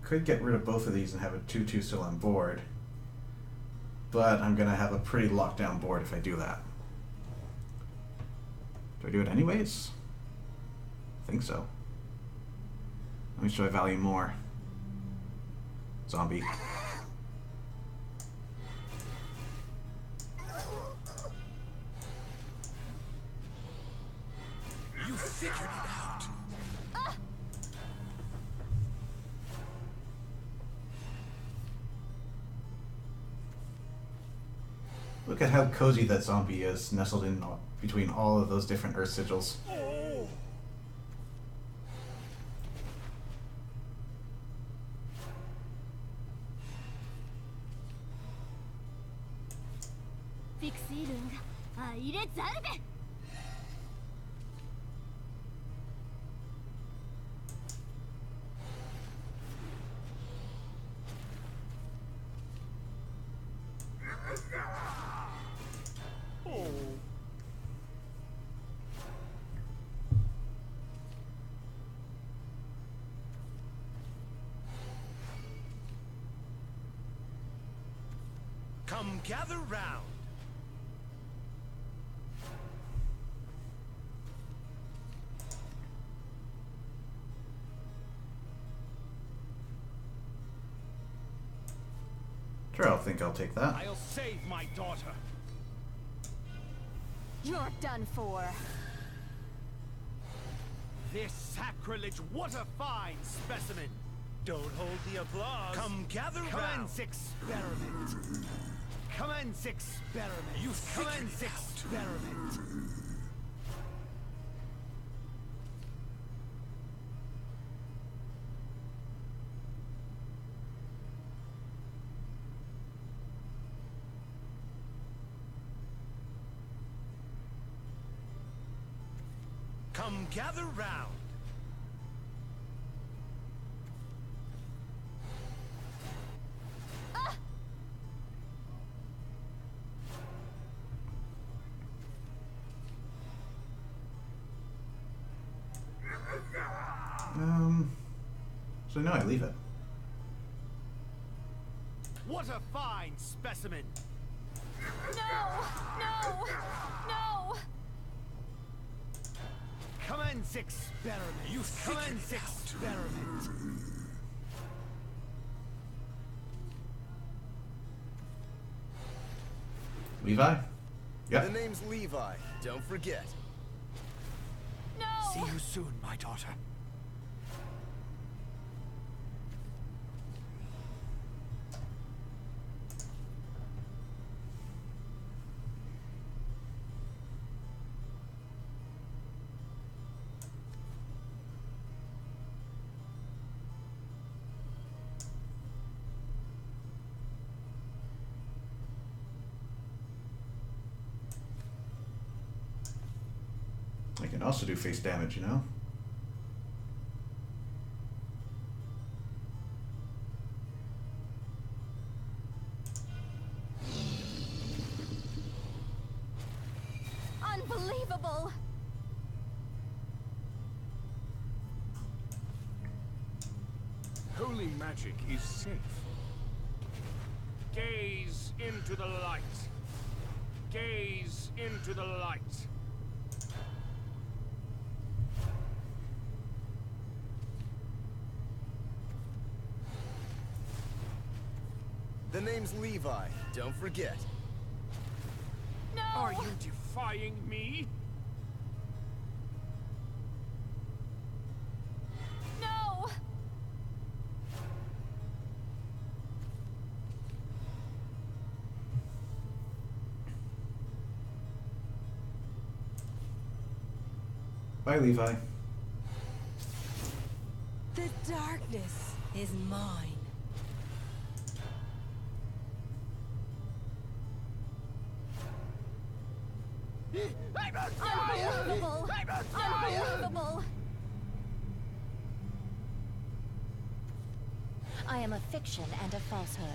Could get rid of both of these and have a 2/2 still on board. But I'm gonna have a pretty locked down board if I do that. Do I do it anyways? I think so. Let me show I value more. Zombie. You figured it out. Look at how cozy that zombie is, nestled in between all of those different earth sigils. Oh. 픽스를 이래 잘해. Come gather round. Sure, I'll think I'll take that. I'll save my daughter. You're done for. This sacrilege, what a fine specimen. Don't hold the applause. Come gather round. Commence experiment. Commence experiment. You figured Commence it out. experiment. Come gather round. So no, I leave it. What a fine specimen. No! No! No! Commence experiment. You figured Commence it out. experiment. Levi? Yep. The name's Levi. Don't forget. No! See you soon, my daughter. I can also do face damage, you know? Unbelievable! Holy magic is safe. Gaze into the light. Gaze into the light. The name's Levi, don't forget. No! Are you defying me? No! Bye, Levi. The darkness is mine. Unbelievable! Unbelievable! I am a fiction and a falsehood.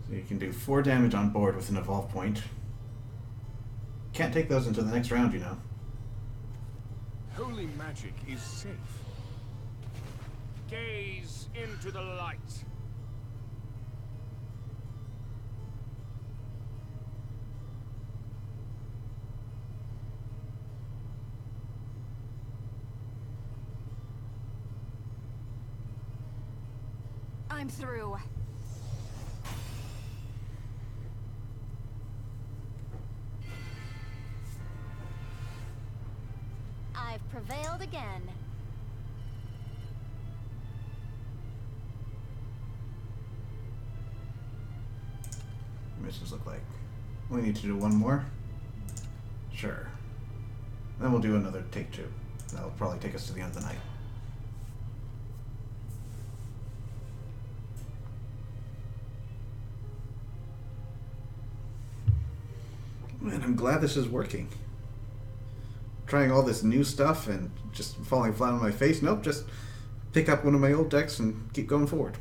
So you can do 4 damage on board with an evolve point. Can't take those into the next round, you know. Holy magic is safe. Gaze into the light. I'm through. I've prevailed again. Missions look like. We need to do one more. Sure. Then we'll do another take 2. That'll probably take us to the end of the night. Man, I'm glad this is working. Trying all this new stuff and just falling flat on my face. Nope, just pick up one of my old decks and keep going forward.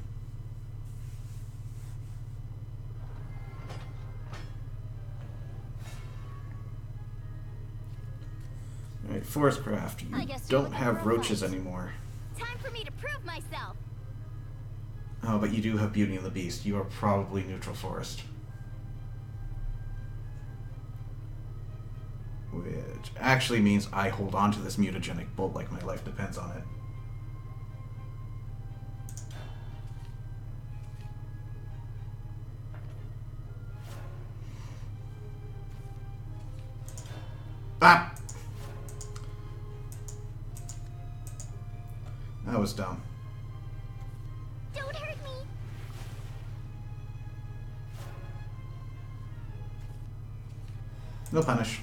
Alright, Forestcraft. I You guess you're don't looking have for a roaches fight. anymore. Time for me to prove myself. Oh, but you do have Beauty and the Beast. You are probably neutral forest. Which actually means I hold on to this mutagenic bolt like my life depends on it. Ah! That was dumb. Don't hurt me. No punish.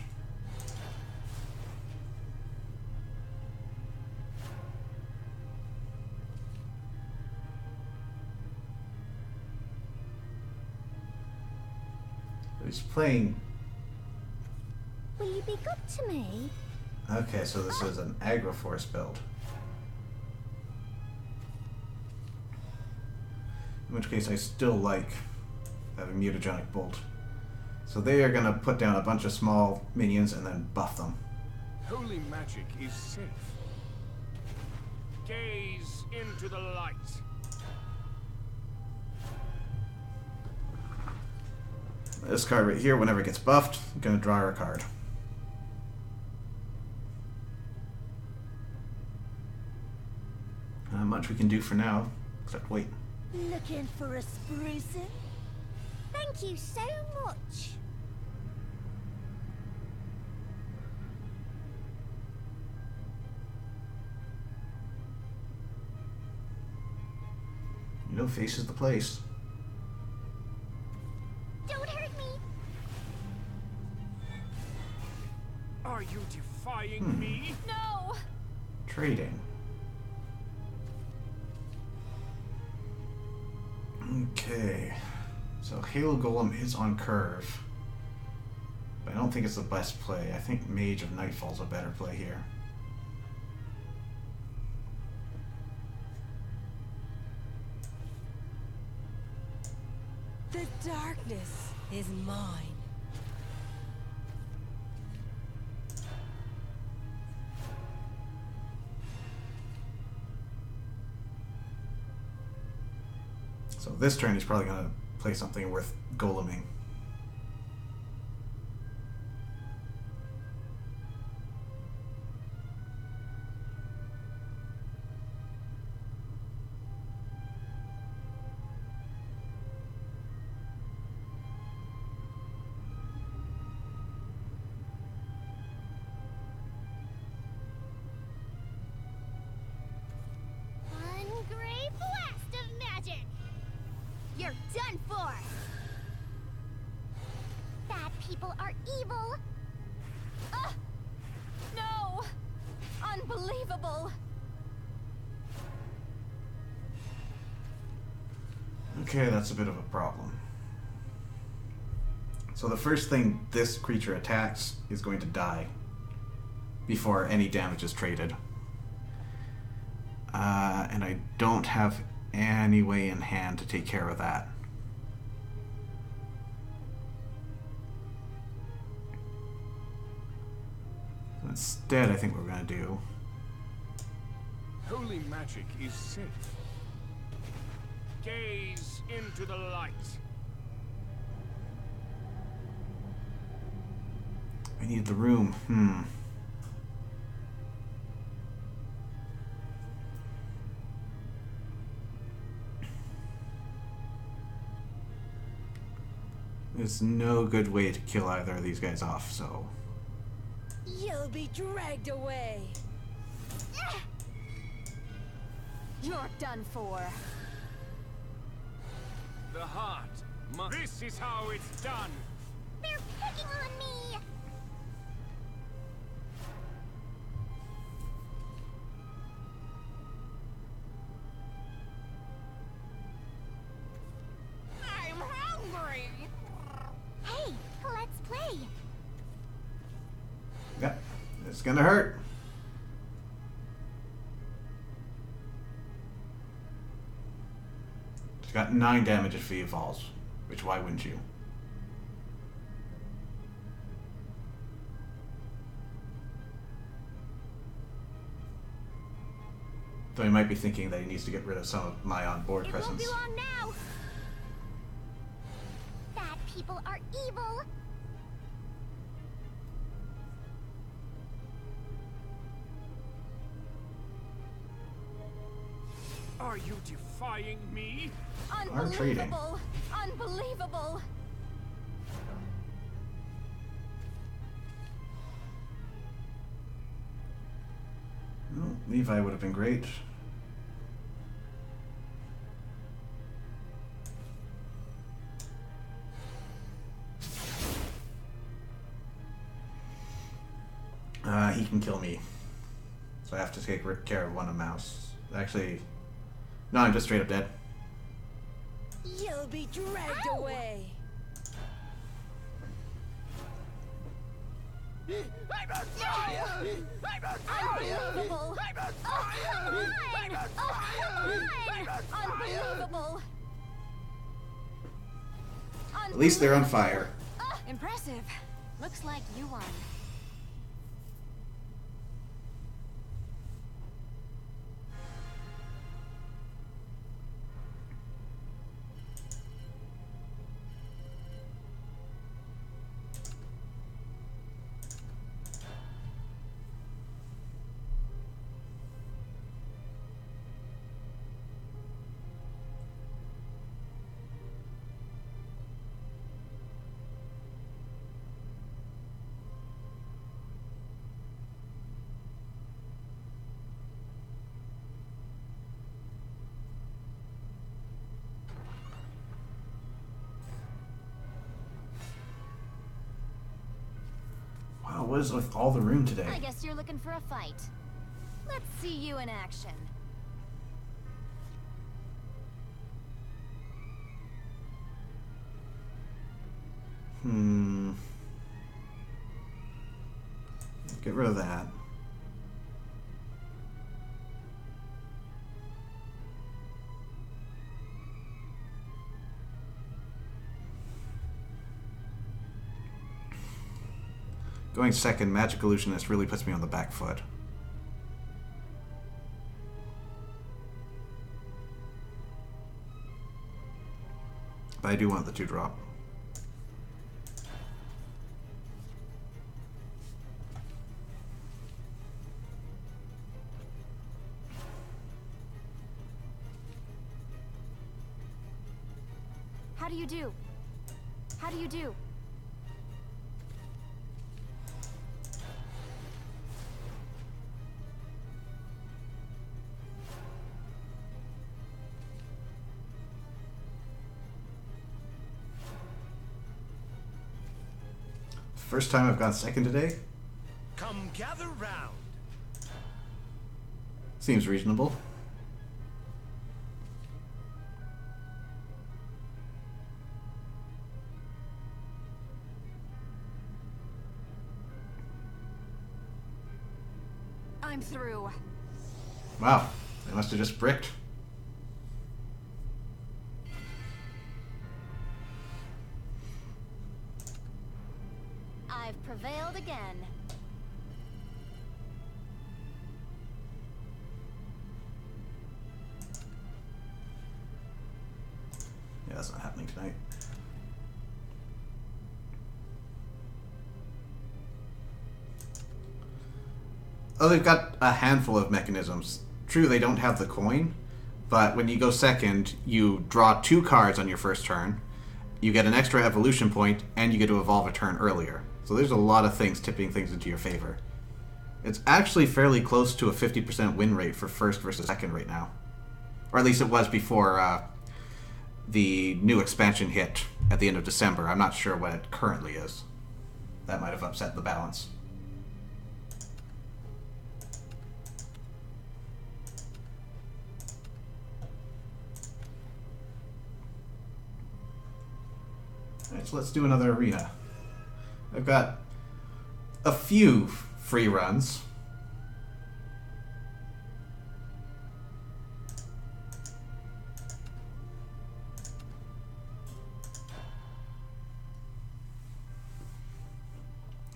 He's playing. Will you be good to me? Okay, so this is an Agroforce build. In which case I still like having mutagenic bolt. So they are gonna put down a bunch of small minions and then buff them. Holy magic is safe. Gaze into the light. This card right here, whenever it gets buffed, I'm gonna draw her a card. Not much we can do for now, except wait. Looking for a sprucing? Thank you so much. You know, face is the place. Don't hurt me. Are you defying me? No! Trading. Okay. So Halo Golem is on curve. But I don't think it's the best play. I think Mage of Nightfall's a better play here. The darkness is mine. So this turn he's probably going to play something worth goleming. One great blast of magic! You're done for! Bad people are evil! No! Unbelievable! Okay, that's a bit of a problem. So the first thing this creature attacks is going to die before any damage is traded. And I don't have any way in hand to take care of that. So instead, I think what we're going to do... Holy magic is safe. Gaze into the light. I need the room. There's no good way to kill either of these guys off, so... You'll be dragged away. You're done for. The heart. This is how it's done. They're picking on me! I'm hungry. Hey, let's play! Yep, it's gonna hurt. It's got 9 damage if he evolves, which why wouldn't you? Though he might be thinking that he needs to get rid of some of my on-board It won't presence. be long now! Bad people are evil! Are you defying me? Are trading. Unbelievable! Unbelievable! Well, Levi would have been great. He can kill me. So I have to take care of one of Mouse. Actually, no, I'm just straight up dead. You'll be dragged away. I'm on fire! I'm on fire! Unbelievable! I'm on Oh, fire! come on! I'm on Oh, fire! I'm come on fire! Unbelievable! At least they're on fire. Impressive. Looks like you won. Wow, what is with all the room today? I guess you're looking for a fight. Let's see you in action. Get rid of that. Going second, Magic Illusionist really puts me on the back foot. But I do want the 2-drop. How do you do? How do you do? First time I've gone second today. Come gather round. Seems reasonable. I'm through. Wow, they must have just bricked. I've prevailed again. Yeah, that's not happening tonight. Oh, they've got a handful of mechanisms. True, they don't have the coin, but when you go second, you draw 2 cards on your first turn, you get an extra evolution point, and you get to evolve a turn earlier. So there's a lot of things tipping things into your favor. It's actually fairly close to a 50% win rate for first versus second right now. Or at least it was before the new expansion hit at the end of December. I'm not sure what it currently is. That might have upset the balance. Alright, so let's do another arena. I've got a few free runs.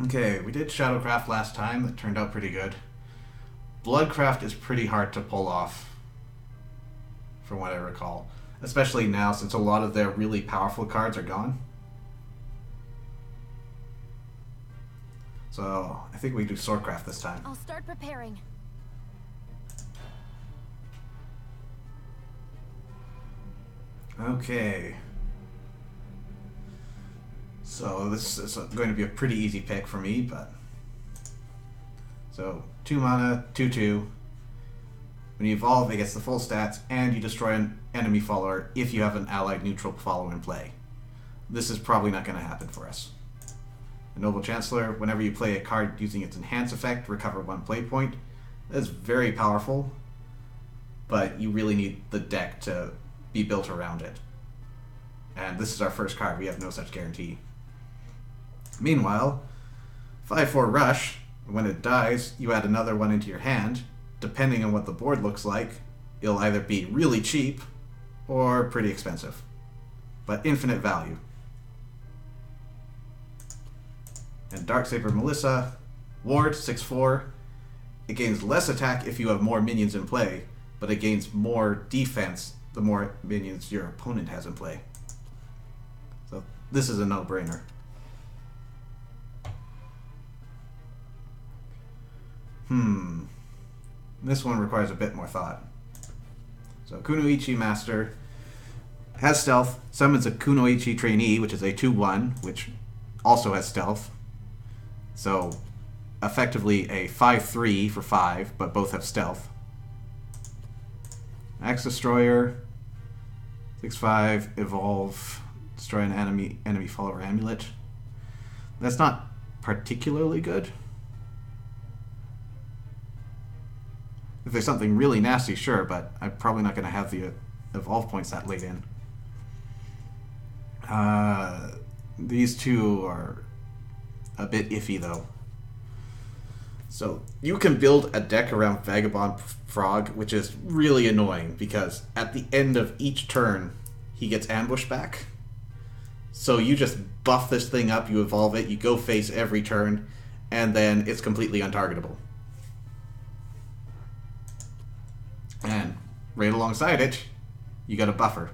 Okay, we did Shadowcraft last time. That turned out pretty good. Bloodcraft is pretty hard to pull off, from what I recall. Especially now, since a lot of their really powerful cards are gone. So, I think we do Swordcraft this time. I'll start preparing. Okay. So, this is going to be a pretty easy pick for me, but... So, 2 mana, 2/2. When you evolve, it gets the full stats, and you destroy an enemy follower if you have an allied neutral follower in play. This is probably not going to happen for us. The Noble Chancellor, whenever you play a card using its Enhance effect, recover 1 play point. That is very powerful, but you really need the deck to be built around it. And this is our first card, we have no such guarantee. Meanwhile, 5/4 Rush, when it dies, you add another one into your hand. Depending on what the board looks like, it'll either be really cheap or pretty expensive. But infinite value. And Darksaber Melissa, Ward, 6/4. It gains less attack if you have more minions in play, but it gains more defense the more minions your opponent has in play. So this is a no-brainer. This one requires a bit more thought. So Kunoichi Master has stealth, summons a Kunoichi Trainee, which is a 2/1, which also has stealth. So effectively a 5/3 for 5, but both have stealth. Axe Destroyer, 6/5, evolve, destroy an enemy follower amulet. That's not particularly good. If there's something really nasty, sure, but I'm probably not going to have the evolve points that late in. These two are a bit iffy, though. So you can build a deck around Vagabond Frog, which is really annoying because at the end of each turn, he gets ambushed back. So you just buff this thing up, you evolve it, you go face every turn, and then it's completely untargetable. And right alongside it, you got a buffer.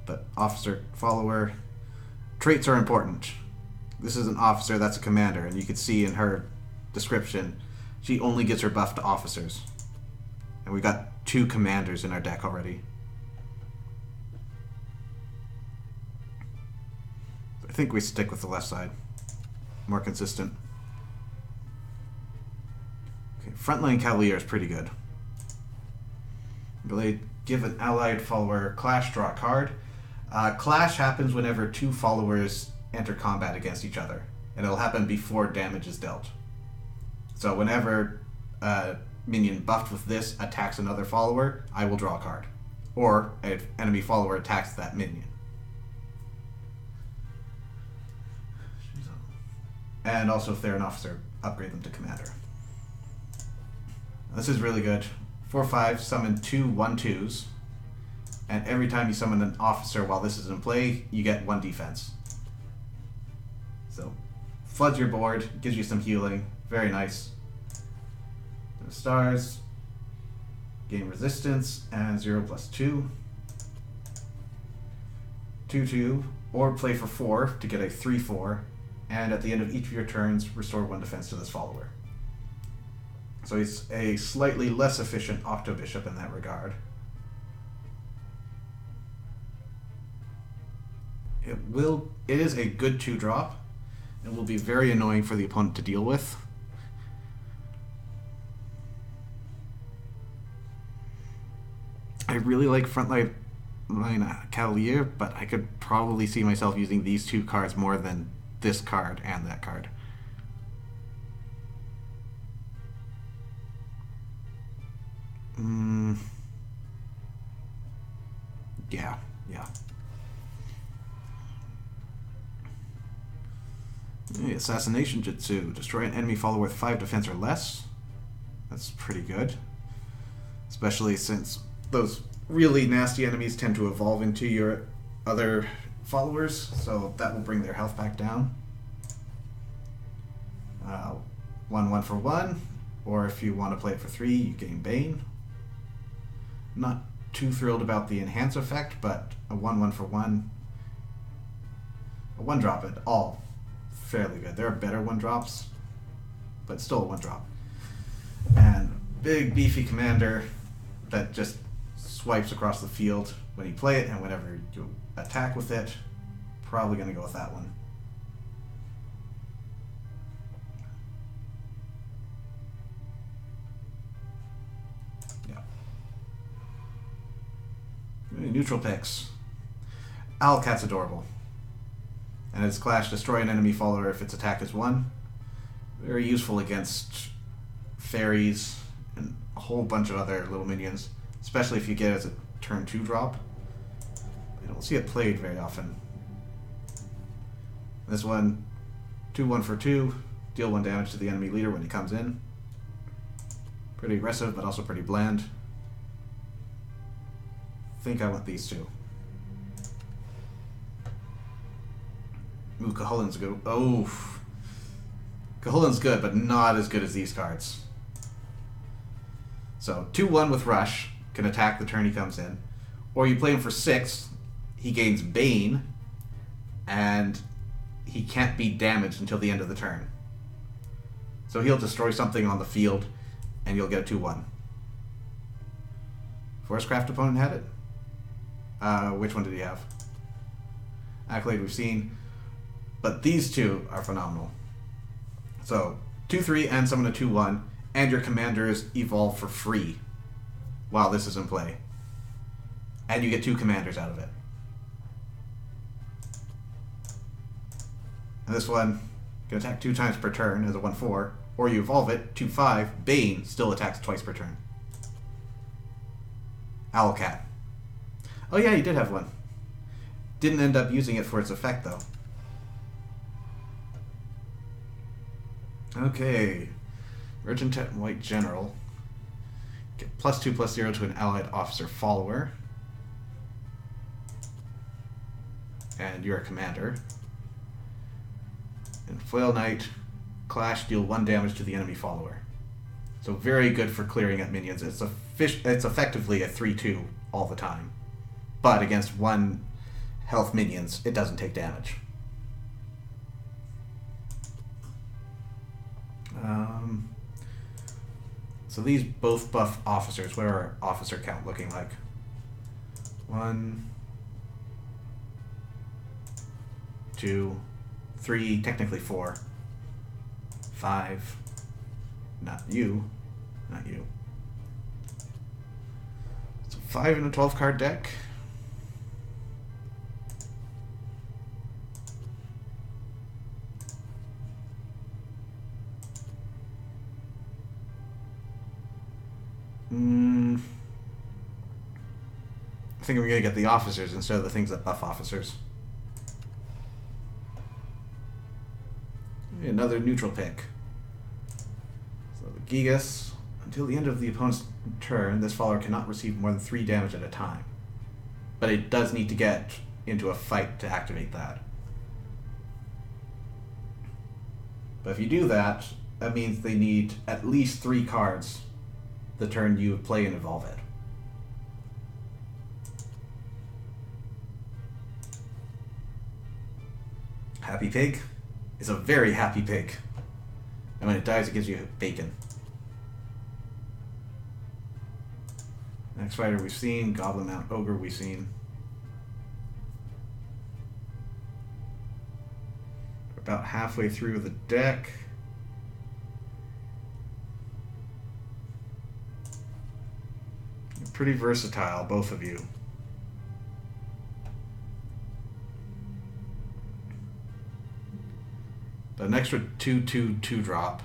But officer, follower, traits are important. This is an officer, that's a commander, and you can see in her description, she only gets her buff to officers. And we got 2 commanders in our deck already. I think we stick with the left side. More consistent. Okay, frontline Cavalier is pretty good. Really give an allied follower Clash, draw a card. Clash happens whenever 2 followers enter combat against each other, and it'll happen before damage is dealt. So whenever a minion buffed with this attacks another follower, I will draw a card. Or an enemy follower attacks that minion. And also if they're an officer, upgrade them to commander. This is really good. 4/5, summon 2 1/2s. And every time you summon an officer while this is in play, you get 1 defense. So, floods your board, gives you some healing. Very nice. The stars. Gain resistance, and 0+2. 2/2, or play for 4 to get a 3/4. And at the end of each of your turns, restore 1 defense to this follower. So he's a slightly less efficient Octobishop in that regard. It is a good 2-drop. It will be very annoying for the opponent to deal with. I really like frontline Cavalier, but I could probably see myself using these 2 cards more than this card and that card. Yeah. Assassination Jutsu. Destroy an enemy follower with 5 defense or less. That's pretty good. Especially since those really nasty enemies tend to evolve into your other followers, so that will bring their health back down. 1/1 for 1, or if you want to play it for 3, you gain Bane. Not too thrilled about the enhance effect, but a 1/1 for 1. A 1-drop at all. Fairly good. There are better 1-drops, but still a 1-drop. And big beefy commander that just swipes across the field when you play it, and whenever you attack with it, probably going to go with that one. Yeah. Neutral picks. Owlcat's adorable. And its Clash, destroy an enemy follower if its attack is 1. Very useful against fairies and a whole bunch of other little minions, especially if you get it as a turn 2 drop. You don't see it played very often. This one, 2/1 for 2, deal 1 damage to the enemy leader when he comes in. Pretty aggressive, but also pretty bland. I think I want these 2. Ooh, Cahulin's good. Oh, Cahulin's good, but not as good as these cards. So 2/1 with Rush, can attack the turn he comes in. Or you play him for 6, he gains Bane, and he can't be damaged until the end of the turn. So he'll destroy something on the field, and you'll get a 2/1. Forestcraft opponent had it? Which one did he have? Accolade we've seen. But these 2 are phenomenal. So 2/3 and summon a 2/1, and your commanders evolve for free while this is in play. And you get 2 commanders out of it. And this one can attack 2 times per turn as a 1/4, or you evolve it 2/5. Bane still attacks twice per turn. Owlcat. Oh yeah, you did have one. Didn't end up using it for its effect, though. Okay. Regentet White General. Get +2/+0 to an allied officer follower. And you're a commander. And Flail Knight, Clash, deal 1 damage to the enemy follower. So very good for clearing at minions. It's effectively a 3/2 all the time. But against 1 health minions, it doesn't take damage. So these both buff officers. What are our officer count looking like? 1, 2, 3, technically 4, 5, not you, not you. So 5 in a 12 card deck. I think I'm going to get the officers instead of the things that buff officers. Another neutral pick. So the Gigas. Until the end of the opponent's turn, this follower cannot receive more than 3 damage at a time. But it does need to get into a fight to activate that. But if you do that, that means they need at least 3 cards the turn you play and evolve it. Happy Pig is a very happy pig. And when it dies, it gives you bacon. Next fighter we've seen, Goblin Mount Ogre we've seen. We're about halfway through the deck. You're pretty versatile, both of you. But an extra 2/2 drop.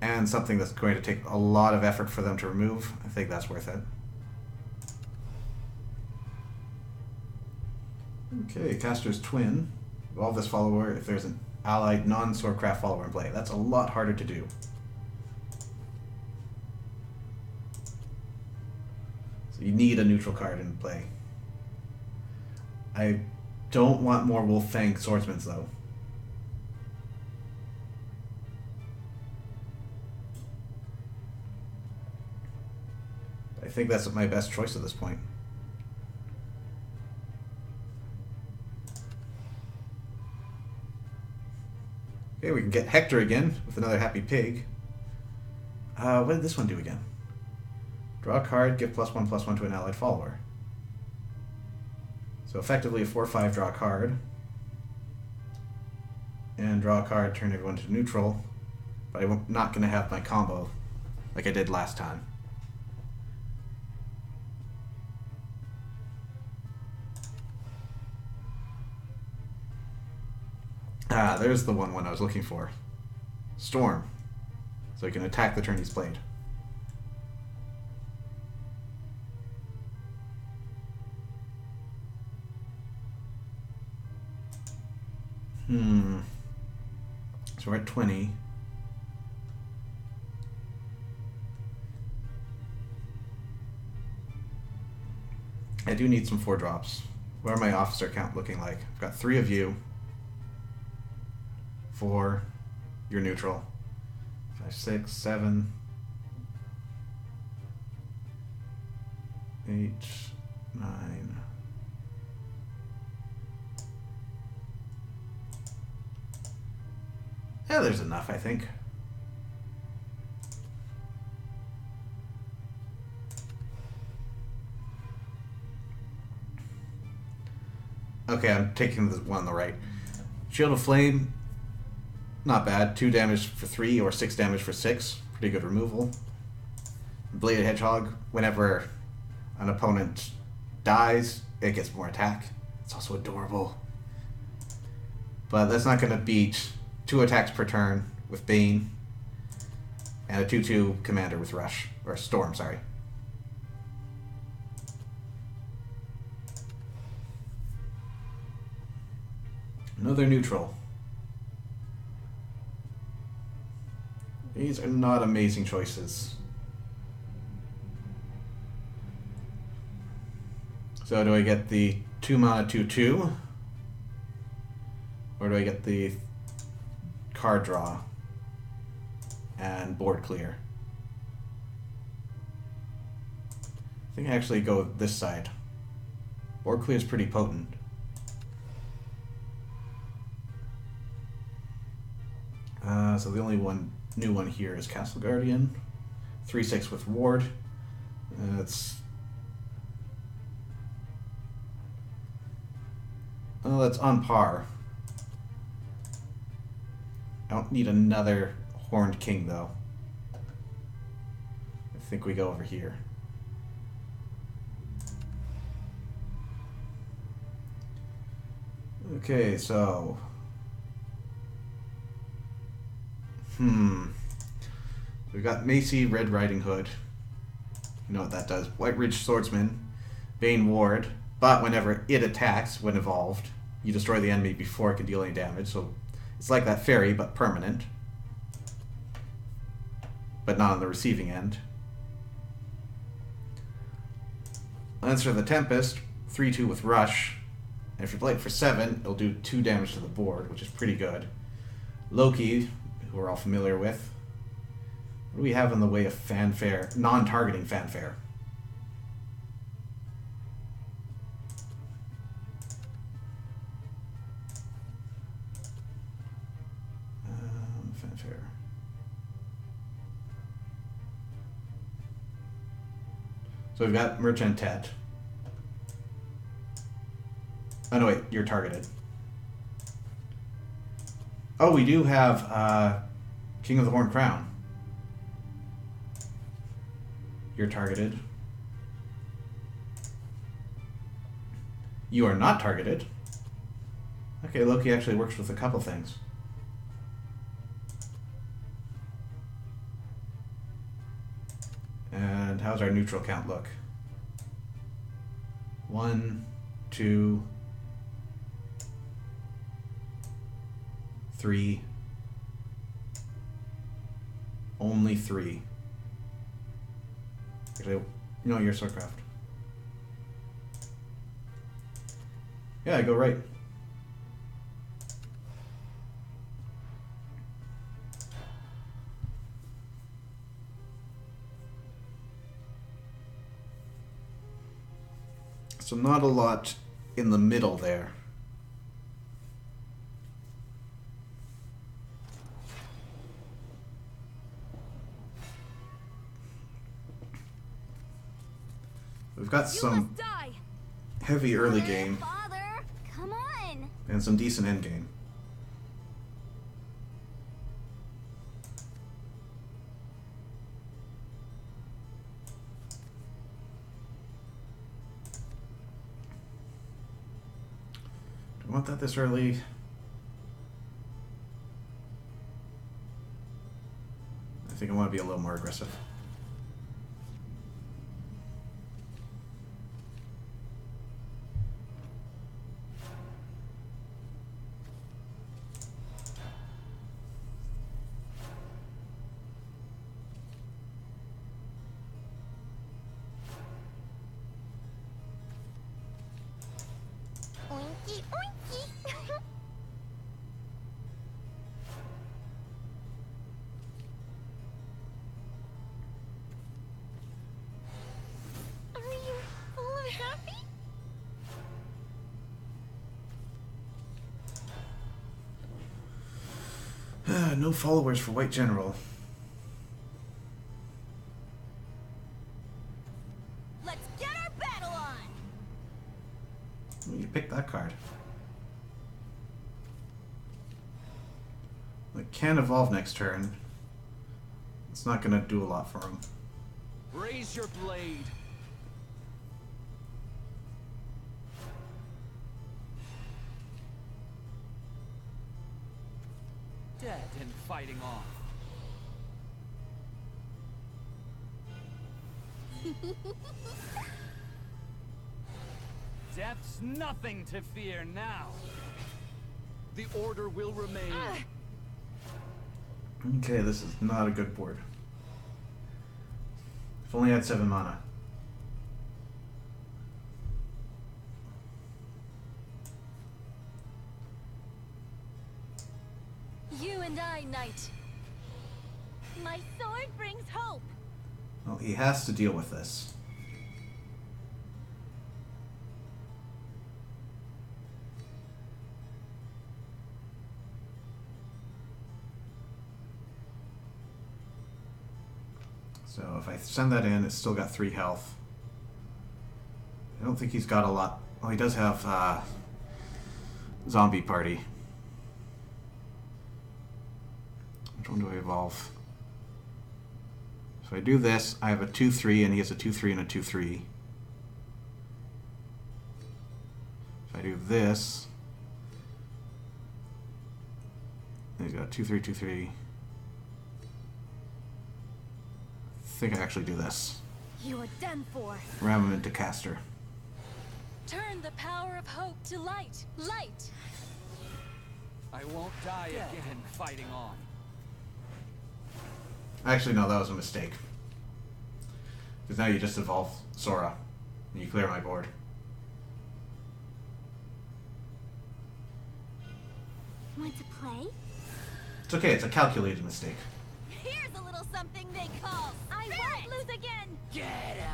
And something that's going to take a lot of effort for them to remove. I think that's worth it. Okay, Caster's Twin. Evolve this follower if there's an allied non-Swordcraft follower in play. That's a lot harder to do. So you need a neutral card in play. I don't want more Wolf Fang Swordsmans, though. I think that's my best choice at this point. Okay, we can get Hector again with another Happy Pig. What did this one do again? Draw a card, give +1/+1 to an allied follower. So effectively a 4/5 draw a card. And draw a card, turn everyone to neutral. But I'm not going to have my combo like I did last time. Ah, there's the one I was looking for. Storm. So he can attack the turn he's played. So we're at 20. I do need some 4 drops. What are my officer count looking like? I've got 3 of you. 4. You're neutral. 5, 6, 7. 8, 9. Yeah, there's enough, I think. Okay, I'm taking the one on the right. Shield of Flame, not bad. 2 damage for 3 or 6 damage for 6. Pretty good removal. Bladed Hedgehog, whenever an opponent dies, it gets more attack. It's also adorable. But that's not going to beat 2 attacks per turn with Bane, and a 2/2 commander with Rush, or Storm, sorry. Another neutral. These are not amazing choices. So do I get the 2 mana 2/2? Or do I get the card draw and board clear? I think I actually go this side. Board clear is pretty potent. So the only new one here is Castle Guardian. 3/6 with ward. That's on par. I don't need another Horned King though. I think we go over here. Okay, so we've got Macy, Red Riding Hood. You know what that does. White Ridge Swordsman, Bane Ward, but whenever it attacks, when evolved, you destroy the enemy before it can deal any damage, so it's like that fairy, but permanent. But not on the receiving end. Lancer of the Tempest, 3/2 with Rush. And if you play it for 7, it'll do 2 damage to the board, which is pretty good. Loki, who we're all familiar with. What do we have in the way of fanfare? Non-targeting fanfare. Fanfare. So we've got Merchant Tet. Oh no, wait, you're targeted. Oh, we do have King of the Horned Crown. You're targeted. You are not targeted. Okay, Loki actually works with a couple things. And how's our neutral count look? 1, 2, 3. Only 3. Actually, no, you're Swordcraft. Yeah, I go right. So not a lot in the middle there. We've got some heavy early game Father, come on. and some decent end game. Do I want that this early? I think I want to be a little more aggressive. Oinky, oinky. Are you full of happy? No followers for White General. Let's get our battle on! Well, you picked that card. It can evolve next turn. It's not going to do a lot for him. Raise your blade. Dead and fighting on. Death's nothing to fear now. The order will remain. Okay, this is not a good board. If only I had 7 mana. You and I, knight. My sword brings hope. Well, he has to deal with this. So if I send that in, it's still got 3 health. I don't think he's got a lot. Well, he does have zombie party. Which one do I evolve? So I do this, I have a 2-3, and he has a 2-3 and a 2-3. If I do this, then he's got a 2-3, 2-3. I think I actually do this. You are done for. Ram him into caster. Turn the power of hope to light. Light! I won't die again fighting on. Actually, no, that was a mistake. Because now you just evolve Sora. And you clear my board. Want to play? It's okay, it's a calculated mistake. Here's a little something they call I won't lose again! Get him!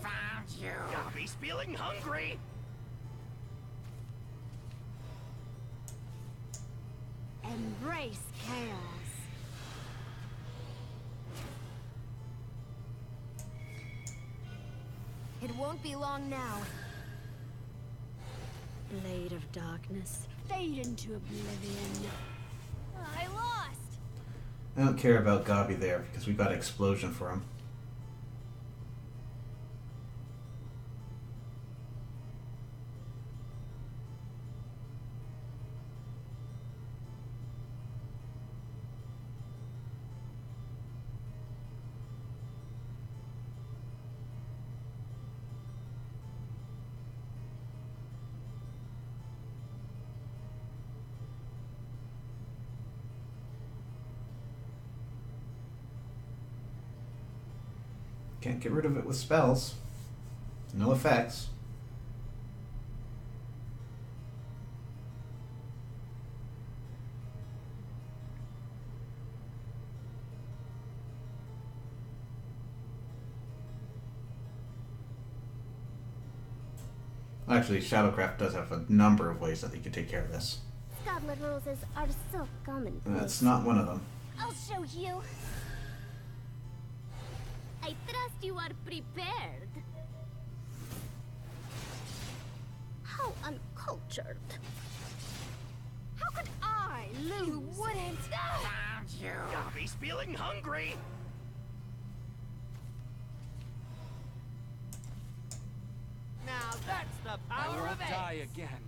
Found you! Gobby's feeling hungry! Embrace chaos. It won't be long now. Blade of darkness, fade into oblivion. I lost! I don't care about Gabi there because we got explosion for him. Can't get rid of it with spells. No effects. Actually, Shadowcraft does have a number of ways that they can take care of this. Scarlet roses are so common. That's not one of them. I'll show you. I trust you are prepared. How uncultured. How could I lose? You wouldn't! Found you! Gobby's feeling hungry! Now that's the I power won't of die Ace. again.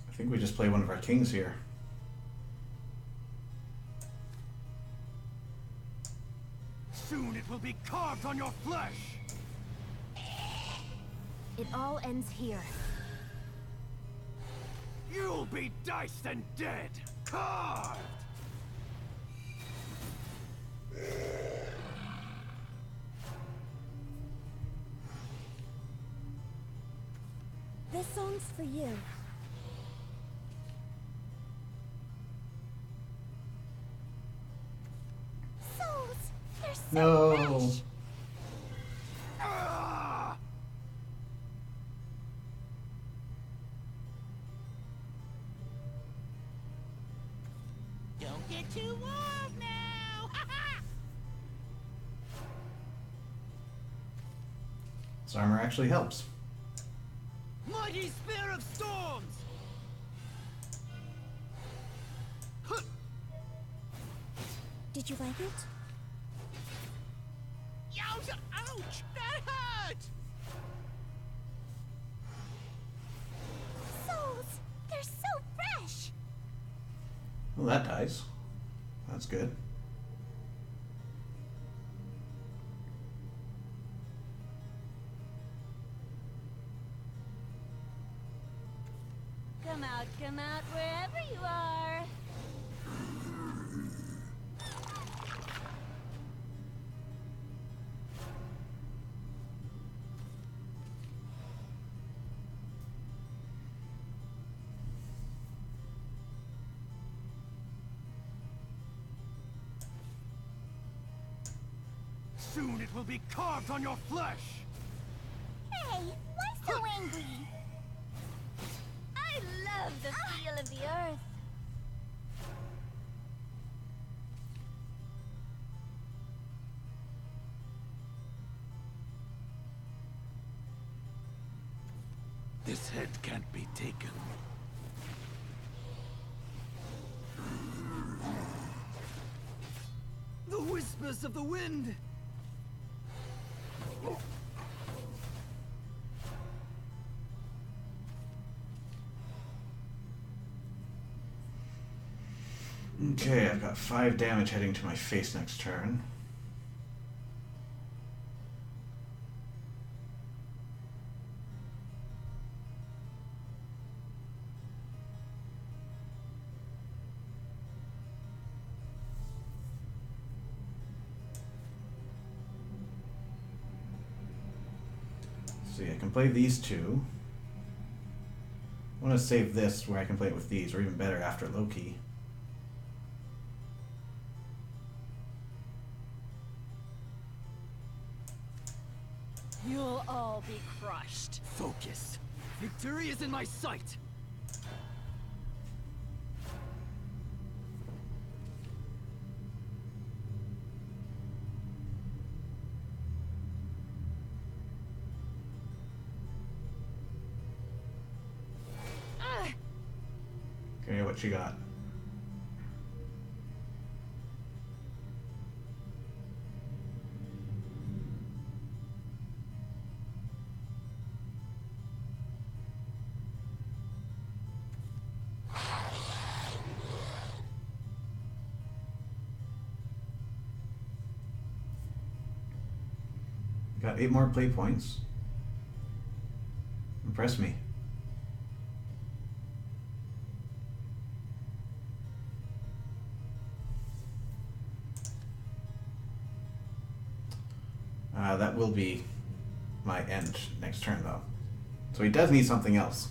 I think we just play one of our kings here. Soon it will be carved on your flesh. It all ends here. You'll be diced and dead. Carved. This song's for you. Souls, they're so No. fresh. Ah! This armor actually helps. Mighty Spear of Storms! Did you like it? Yowza! Ouch! That hurt! Souls! They're so fresh! Well, that dies. That's good. Come out, wherever you are. Soon it will be carved on your flesh! Hey, why so angry? I love the feel of the earth. This head can't be taken. The whispers of the wind! Okay, I've got 5 damage heading to my face next turn. See, I can play these two. I want to save this where I can play it with these, or even better after Loki. You'll all be crushed. Focus! Victory is in my sight! Okay, what you got? Got 8 more play points. Impress me. That will be my end next turn, though. So he does need something else.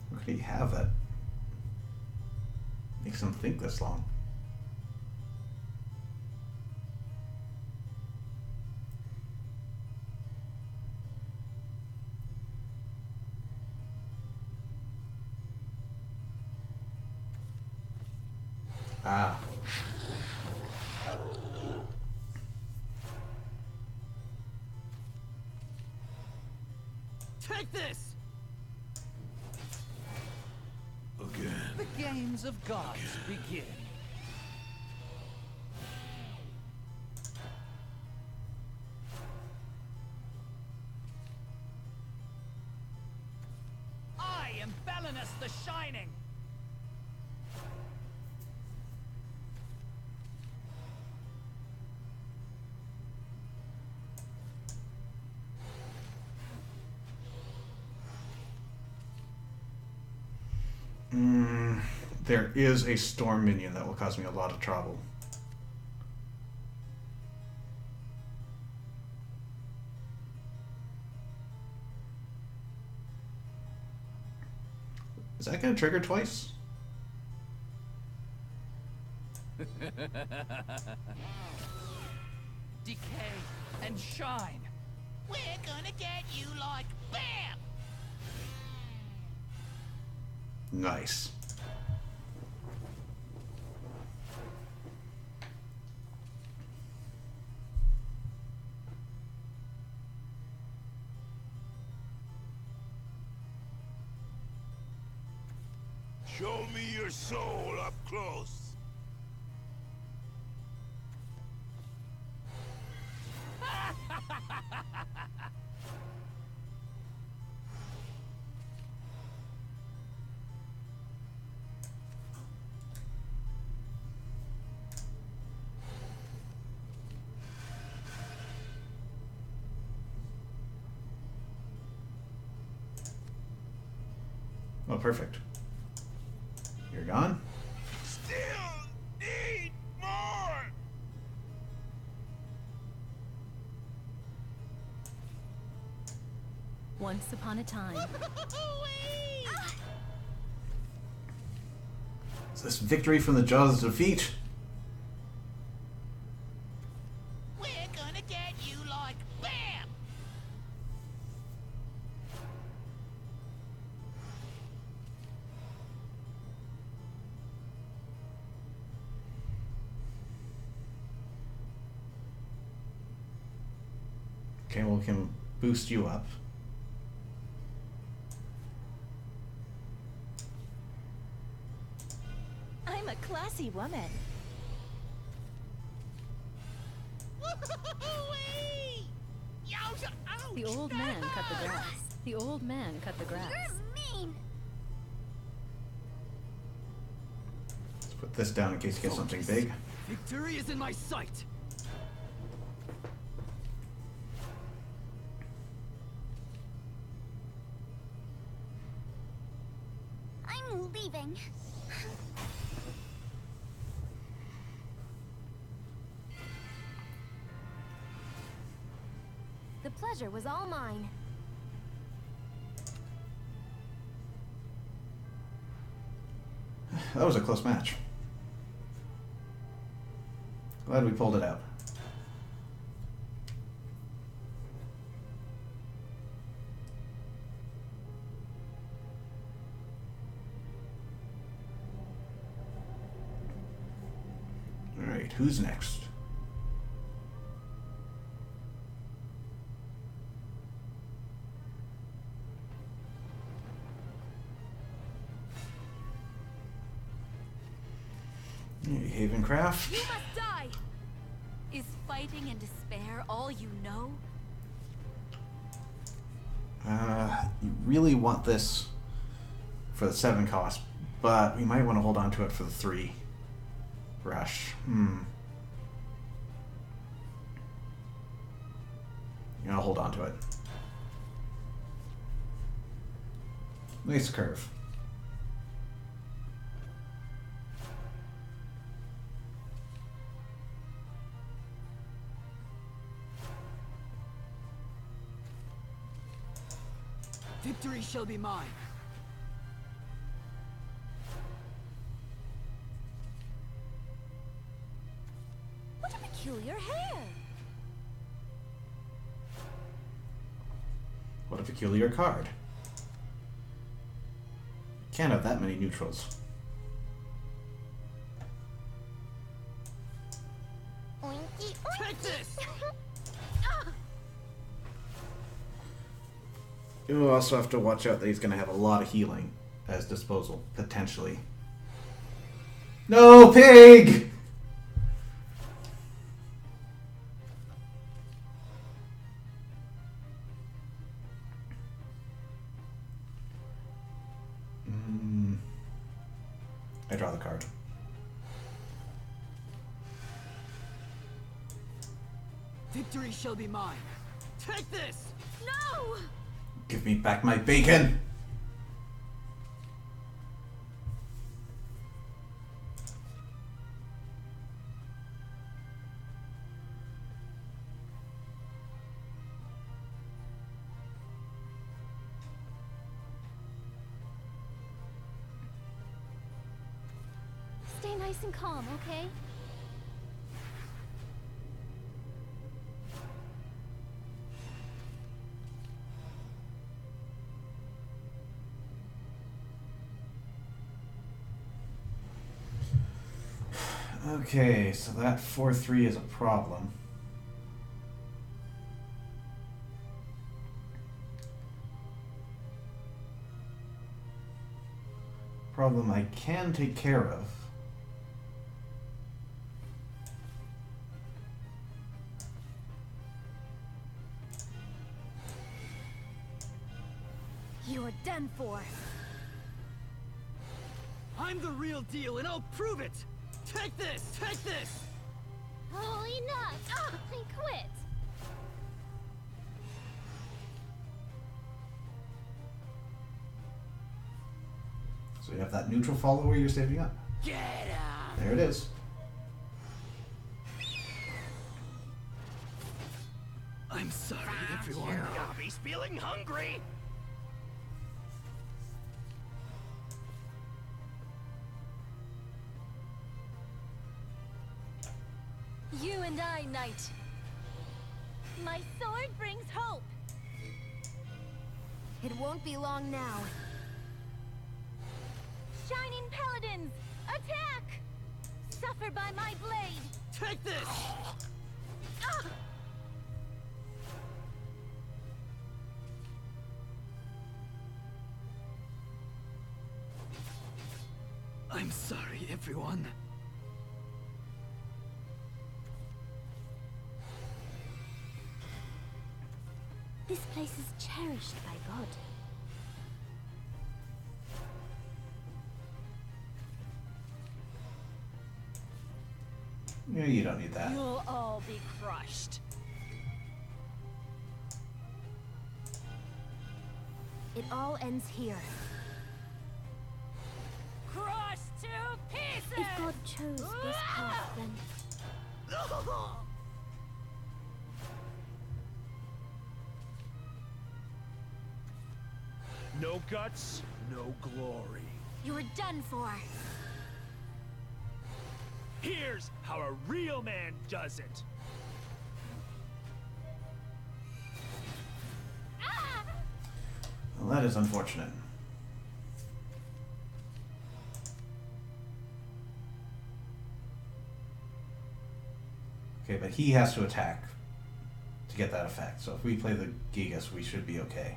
What could he have that makes him think this long? Ah. Take this! Again. The games of gods begin. I am Belinus the Shining. There is a storm minion that will cause me a lot of trouble. Is that going to trigger twice? Decay and shine. We're gonna get you like BAM! Nice. Show me your soul up close. Oh, perfect. You're gone? Still need more! Once upon a time. Is this victory from the jaws of defeat? We're gonna get you like BAM! Okay, well, we can boost you up. I'm a classy woman. Wee! Yowza! Ouch! The old man cut the grass. The old man cut the grass. You're mean. Let's put this down in case you get something big. Victory is in my sight. I'm leaving. The pleasure was all mine. That was a close match. Glad we pulled it out. Alright, who's next? Havencraft. You must die! Is fighting and despair all you know? You really want this for the 7 cost, but we might want to hold on to it for the 3 rush. Yeah, I'll hold on to it. Nice curve. Victory shall be mine. What a peculiar hair! What a peculiar card. Can't have that many neutrals. Oinky, Take this! You'll also have to watch out that he's going to have a lot of healing as disposal, potentially. No, pig! I draw the card. Victory shall be mine. Take this! No! Give me back my bacon! Stay nice and calm, okay? Okay, so that 4-3 is a problem. Problem I can take care of. You're done for. I'm the real deal, and I'll prove it! Take this! Take this! Oh, enough! I quit! So you have that neutral follower you're saving up. Get him! There it is. I'm sorry, everyone. Gobby's feeling hungry. You and I, Knight. My sword brings hope. It won't be long now. Shining paladins, attack! Suffer by my blade. Take this! Ah! I'm sorry, everyone. This place is cherished by God. Yeah, you don't need that. You'll all be crushed. It all ends here. Crushed to pieces! If God chose this path, then No guts, no glory. You're done for. Here's how a real man does it. Well, that is unfortunate. Okay, but he has to attack to get that effect. So if we play the Gigas, we should be okay.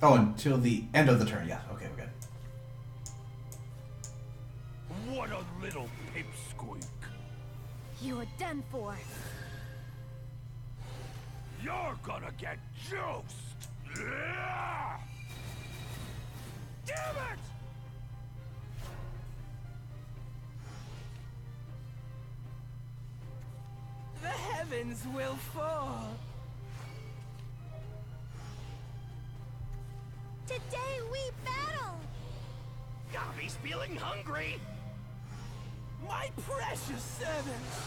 Oh, until the end of the turn. Yeah, okay, we're good. What a little pipsqueak. You're done for. You're gonna get juiced. Yeah! Damn it! The heavens will fall. today we battle. Gobby's feeling hungry. My precious servants!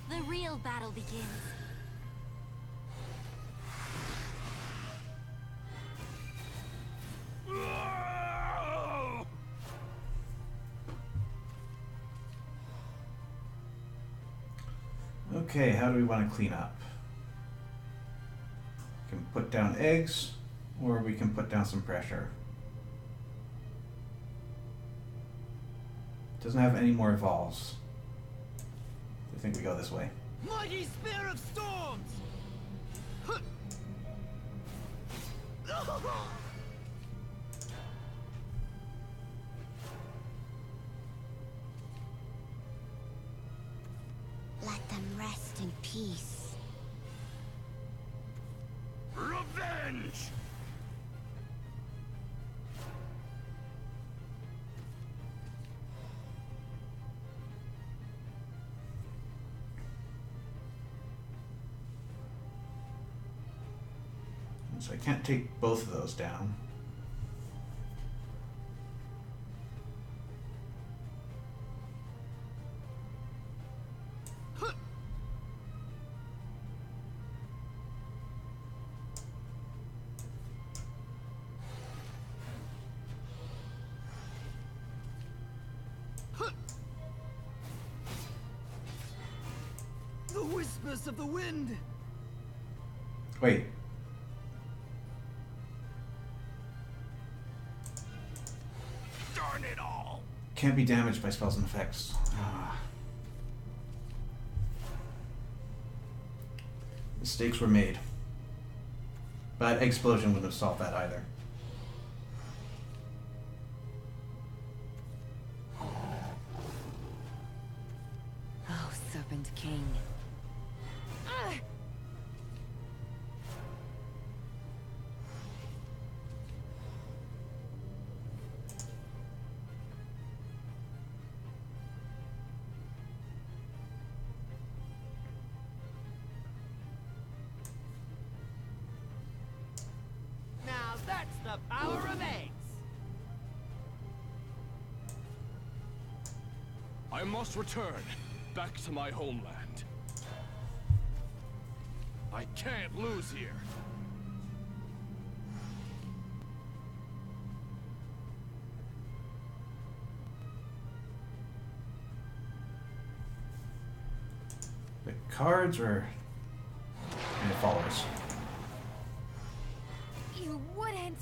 The real battle begins. Okay, how do we want to clean up? We can put down eggs, or we can put down some pressure. Doesn't have any more evolves. I think we go this way. Mighty Spear of Storms! Let them rest in peace. Revenge! So I can't take both of those down. The whispers of the wind! Wait. Darn it all! Can't be damaged by spells and effects. Mistakes were made. But explosion wouldn't have solved that either. Oh, Serpent King. Now that's the power of eggs. I must return back to my homeland. I can't lose here. The cards or and it follows. You wouldn't.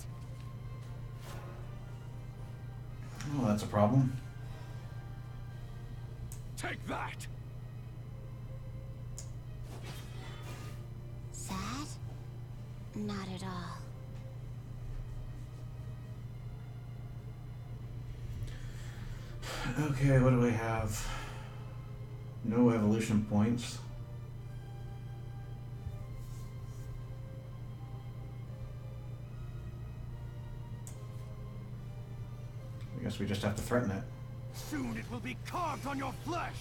Oh, that's a problem. Take that! Sad? Not at all. Okay, what do I have? No evolution points. I guess we just have to threaten it. Soon it will be carved on your flesh.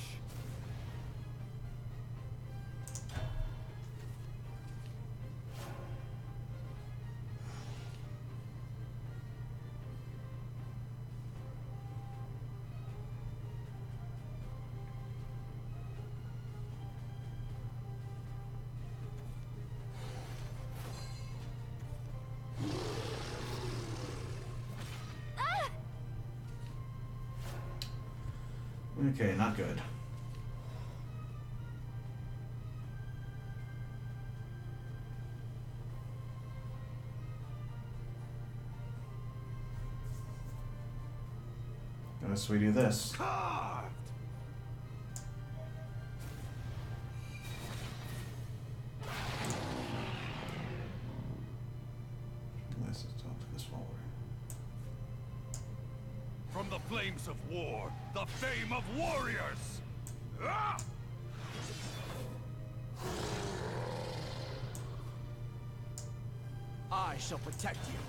Okay, not good. Unless we do this. Carved. Let's just talk to this forward. From the flames of war, the fame of warriors! Ah! I shall protect you.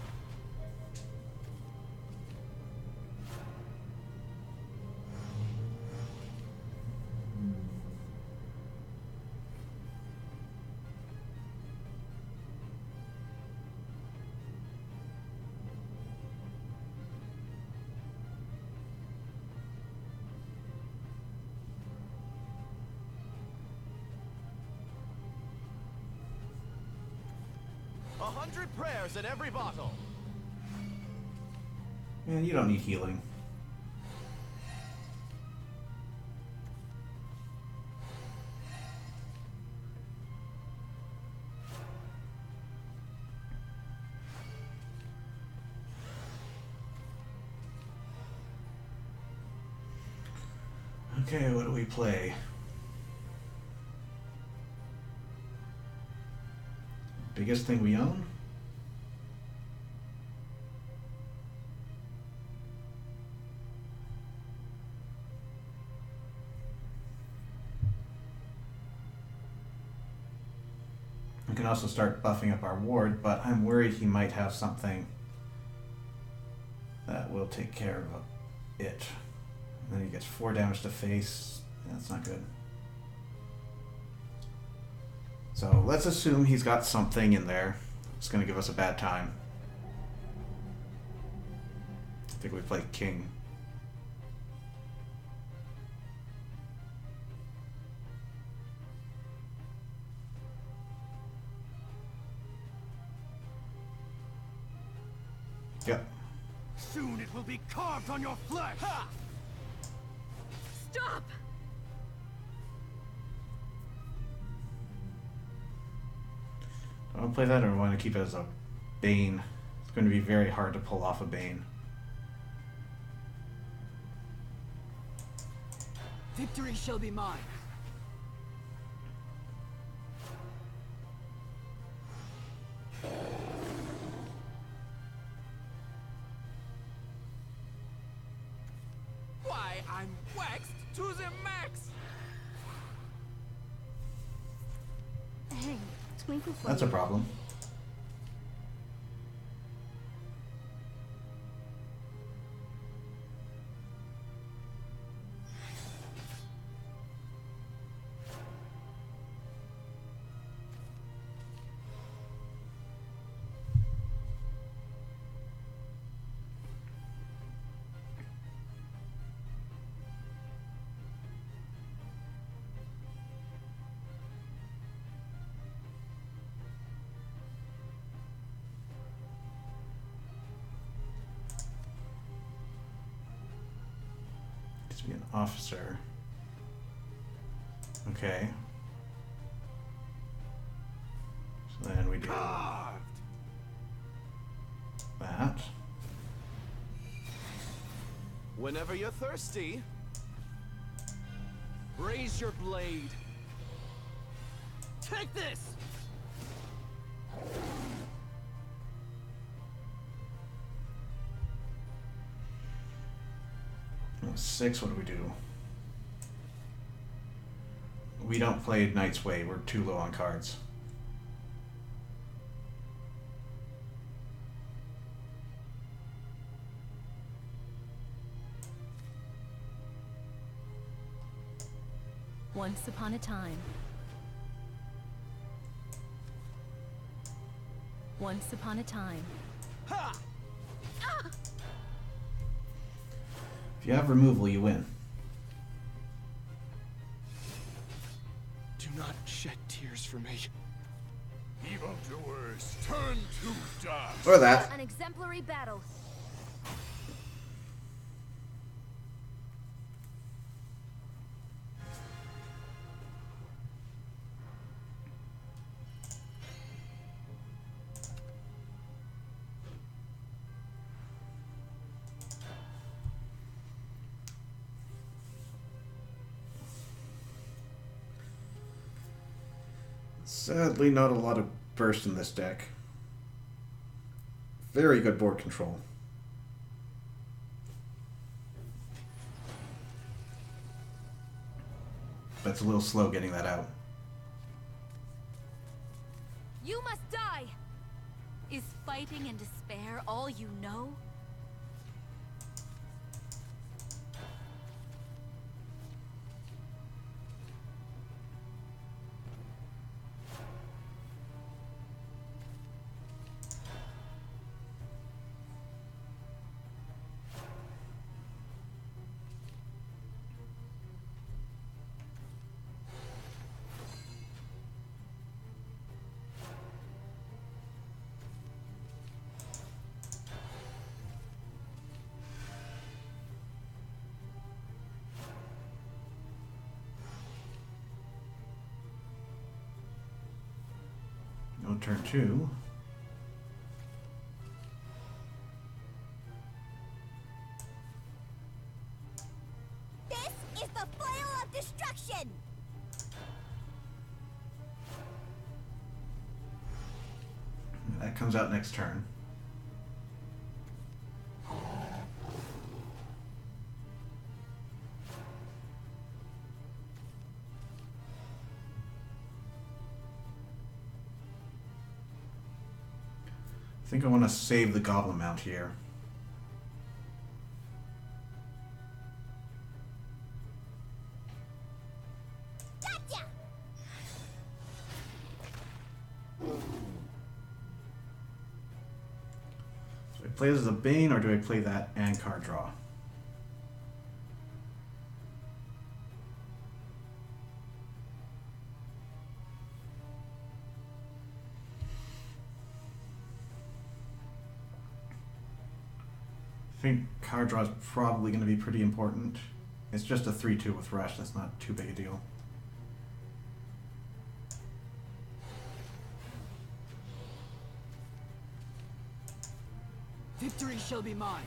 "100 prayers in every bottle." Man, you don't need healing. Okay, what do we play? Biggest thing we own? We can also start buffing up our ward, but I'm worried he might have something that will take care of it. And then he gets 4 damage to face. That's not good. So let's assume he's got something in there. It's going to give us a bad time. I think we play king. Yep. Soon it will be carved on your flesh. Ha! Stop! I want to play that or I want to keep it as a Bane. It's going to be very hard to pull off a Bane. Victory shall be mine. Why, I'm waxed to the max! Hey, Twinkle for That's a problem. To be an officer. Okay. So then we do that. Whenever you're thirsty, raise your blade. Take this! Oh, 6, what do we do? We don't play Knight's Way, we're too low on cards. Once upon a time. Once upon a time. Ha! If you have removal, you win. Do not shed tears for me. Evildoers, turn to dust! Or that. An exemplary battle. Sadly, not a lot of burst in this deck. Very good board control. But it's a little slow getting that out. You must die! Is fighting and despair all you know? No turn 2. This is the flail of destruction! That comes out next turn. I think I want to save the Goblin Mount here. Gotcha! Do I play this as a Bane or do I play that and card draw? I think card draw is probably going to be pretty important. It's just a 3-2 with Rush, that's not too big a deal. Victory shall be mine.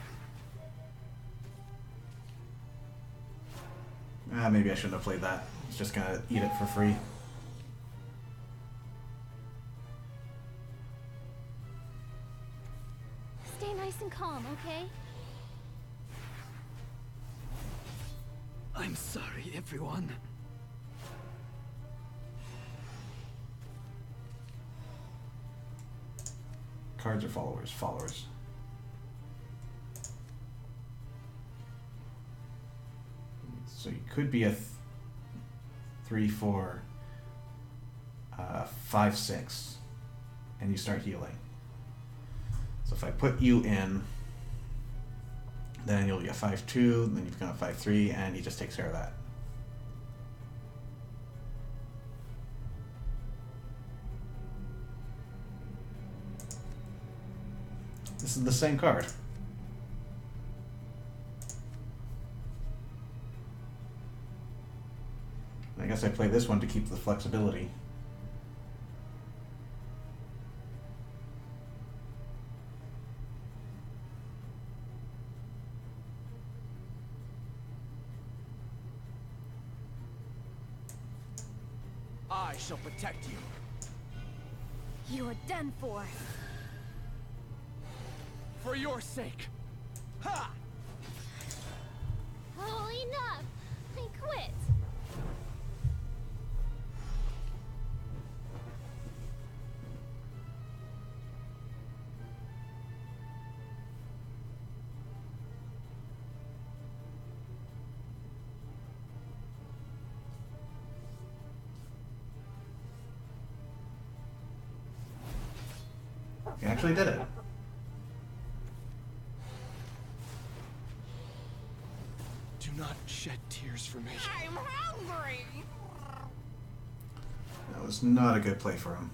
Maybe I shouldn't have played that. It's just gonna eat it for free. Stay nice and calm, okay? I'm sorry, everyone. Cards or followers? Followers. So you could be a 3-4, 5-6, and you start healing. So if I put you in, then you'll be a 5-2, then you become a 5-3, and he just takes care of that. This is the same card. I guess I play this one to keep the flexibility. I shall protect you. You are done for. For your sake. Ha! Oh, enough! I quit. You actually did it. Do not shed tears for me. I'm hungry. That was not a good play for him.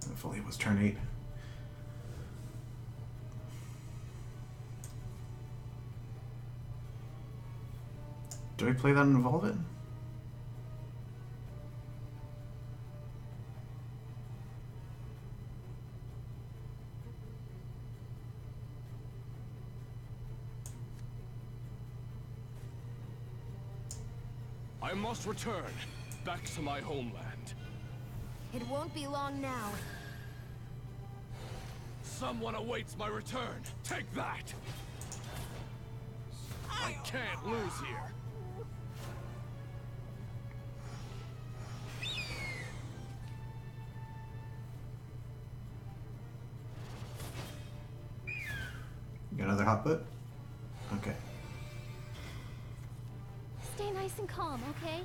Hopefully it was turn 8. Do I play that and evolve it? I must return back to my homeland. It won't be long now. Someone awaits my return. Take that! I can't lose here. You got another hot foot? Okay. Stay nice and calm, okay?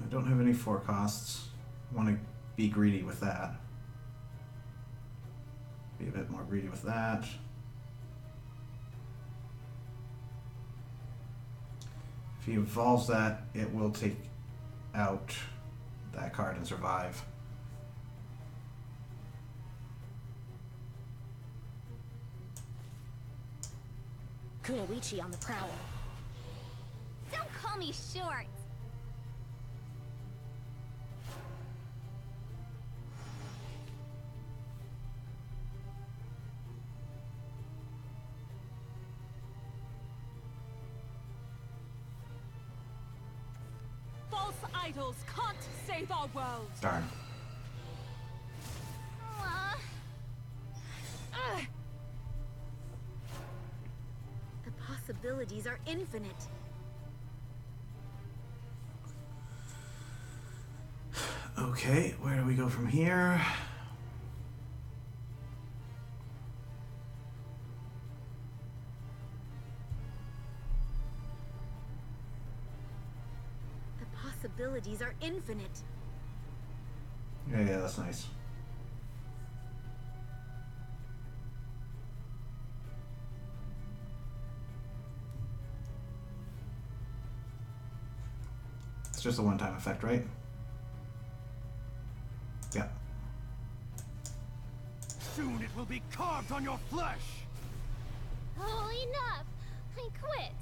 I don't have any 4 costs. I want to be greedy with that. Be a bit more greedy with that. If he evolves that, it will take out that card and survive. Kunoichi on the prowl. Don't call me short. False idols can't save our world. Darn. Aw. Ugh. The possibilities are infinite. Okay, where do we go from here? possibilities are infinite. Yeah, that's nice. It's just a one-time effect, right? Yeah. Soon it will be carved on your flesh! Oh, enough! I quit.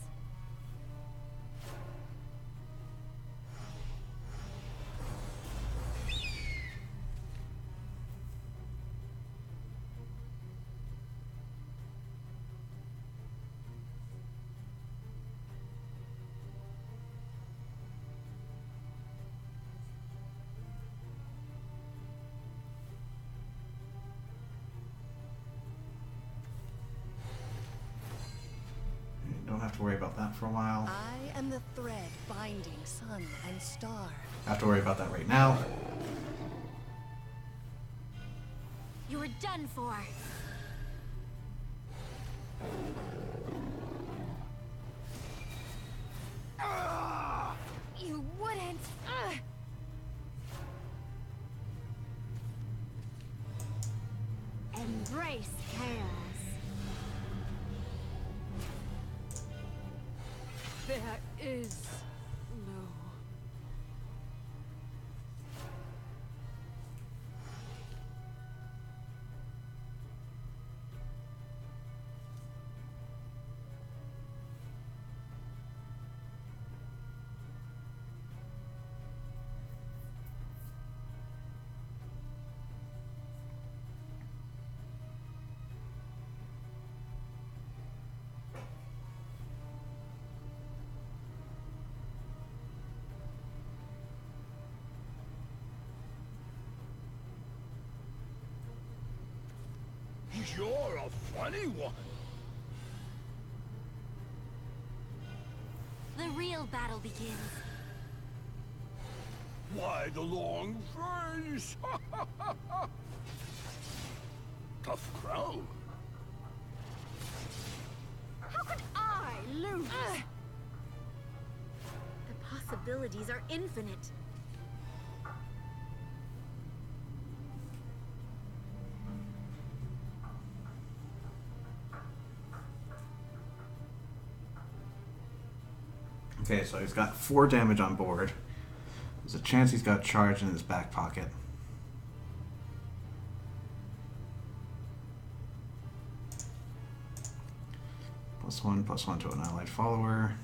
Don't have to worry about that for a while. I am the thread binding sun and star. Have to worry about that right now. You're done for. You wouldn't. Embrace chaos. There is no. You're a funny one. The real battle begins. Why the long face? Tough crowd. How could I lose? The possibilities are infinite. Okay, so he's got 4 damage on board. There's a chance he's got charge in his back pocket. +1/+1 to an allied follower.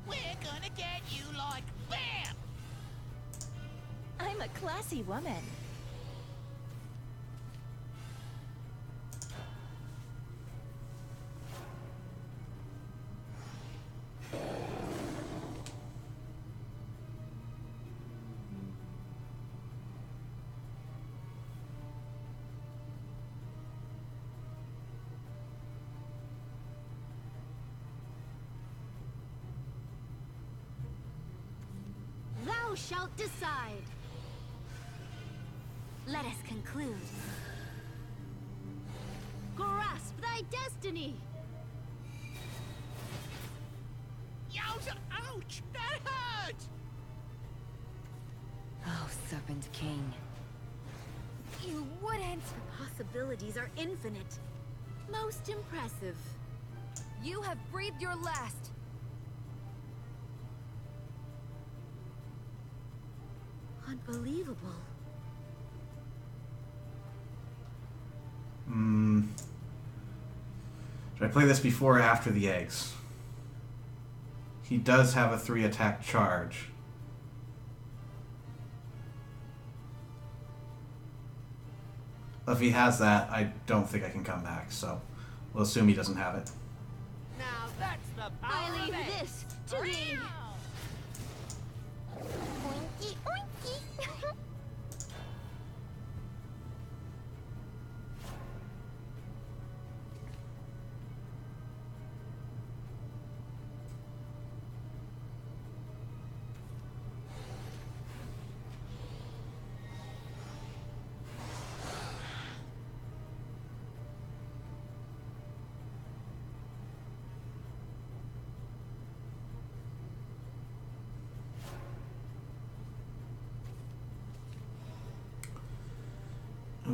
We're gonna get you like BAM! I'm a classy woman. Thou shalt decide. Let us conclude. Grasp thy destiny. Yowza! Ouch! That hurt! Oh, Serpent King. You wouldn't. The possibilities are infinite. Most impressive. You have breathed your last. Unbelievable. Should I play this before or after the eggs? He does have a 3 attack charge. If he has that, I don't think I can come back, so we'll assume he doesn't have it. Now that's the power I leave of it. this to thee. Oinky, oinky.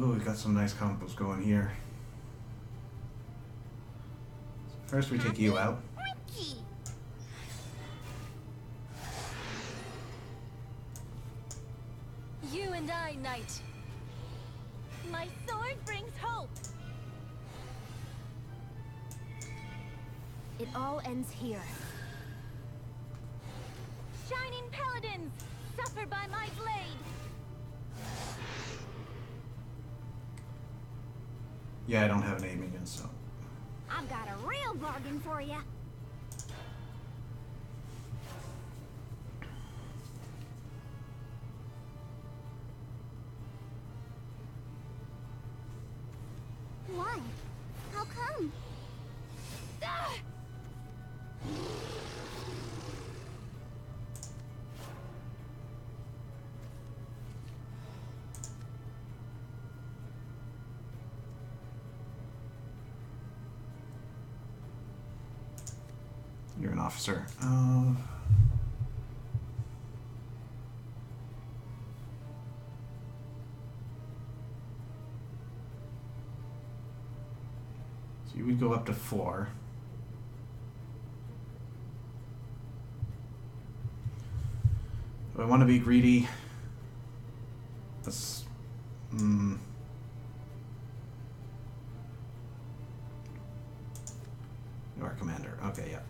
Oh, we got some nice combos going here. First, we take you out. Ricky. You and I, knight. My sword brings hope. It all ends here. Shining paladins, suffer by my blade. Yeah, I don't have an aiming in, so. I've got a real bargain for you. Why? How come? Ah! You're an officer. So you would go up to 4. Do I want to be greedy? Let's. You are commander. Okay, yeah.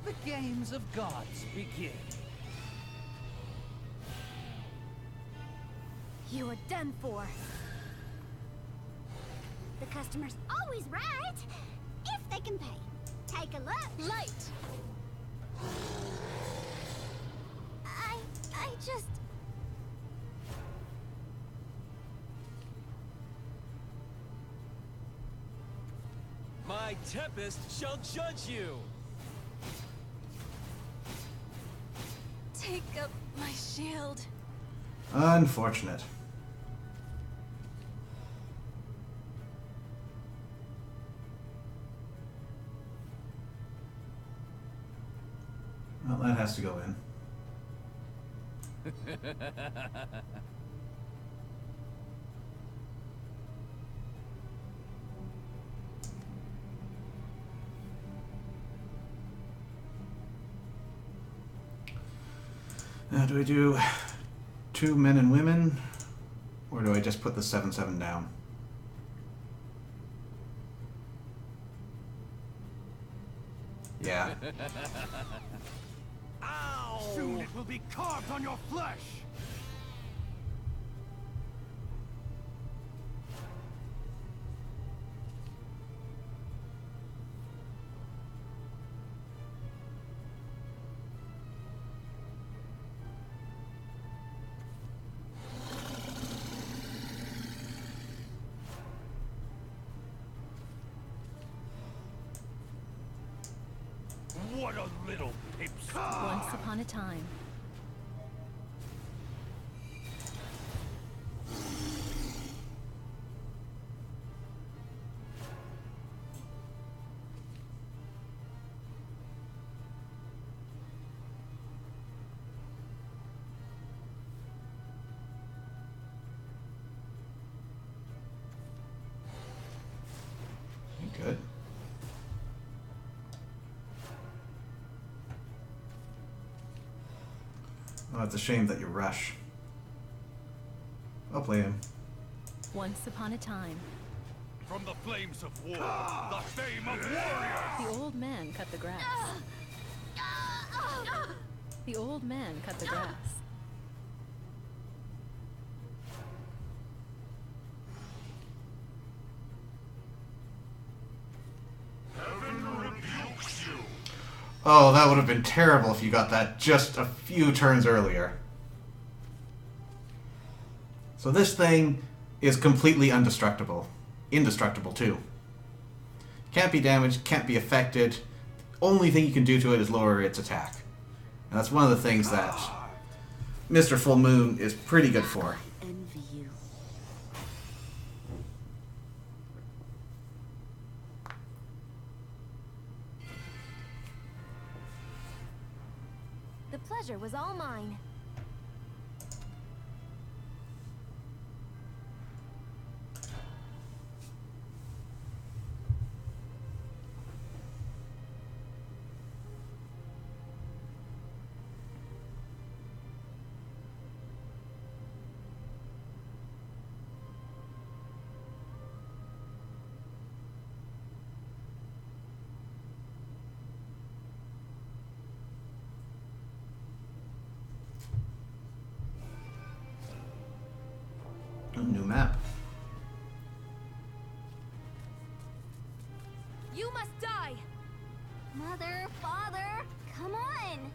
The games of gods begin. You are done for. The customer's always right, if they can pay. Take a look. Light! I just... My tempest shall judge you. Take up my shield. Unfortunate. Well, that has to go in. Now, do I do 2 men and women, or do I just put the 7/7 down? Yeah. Ow! Soon it will be carved on your flesh! What a little pipsqueak. Once upon a time. Good. Oh, it's a shame that you rush. I'll play him. Once upon a time. From the flames of war, the fame of warriors! The old man cut the grass. The old man cut the grass. Oh, that would have been terrible if you got that just a few turns earlier. So this thing is completely indestructible. Indestructible, too. Can't be damaged, can't be affected. Only thing you can do to it is lower its attack. And that's one of the things that Mr. Full Moon is pretty good for. Envy you. The pleasure was all mine. A new map. You must die! Mother, father, come on!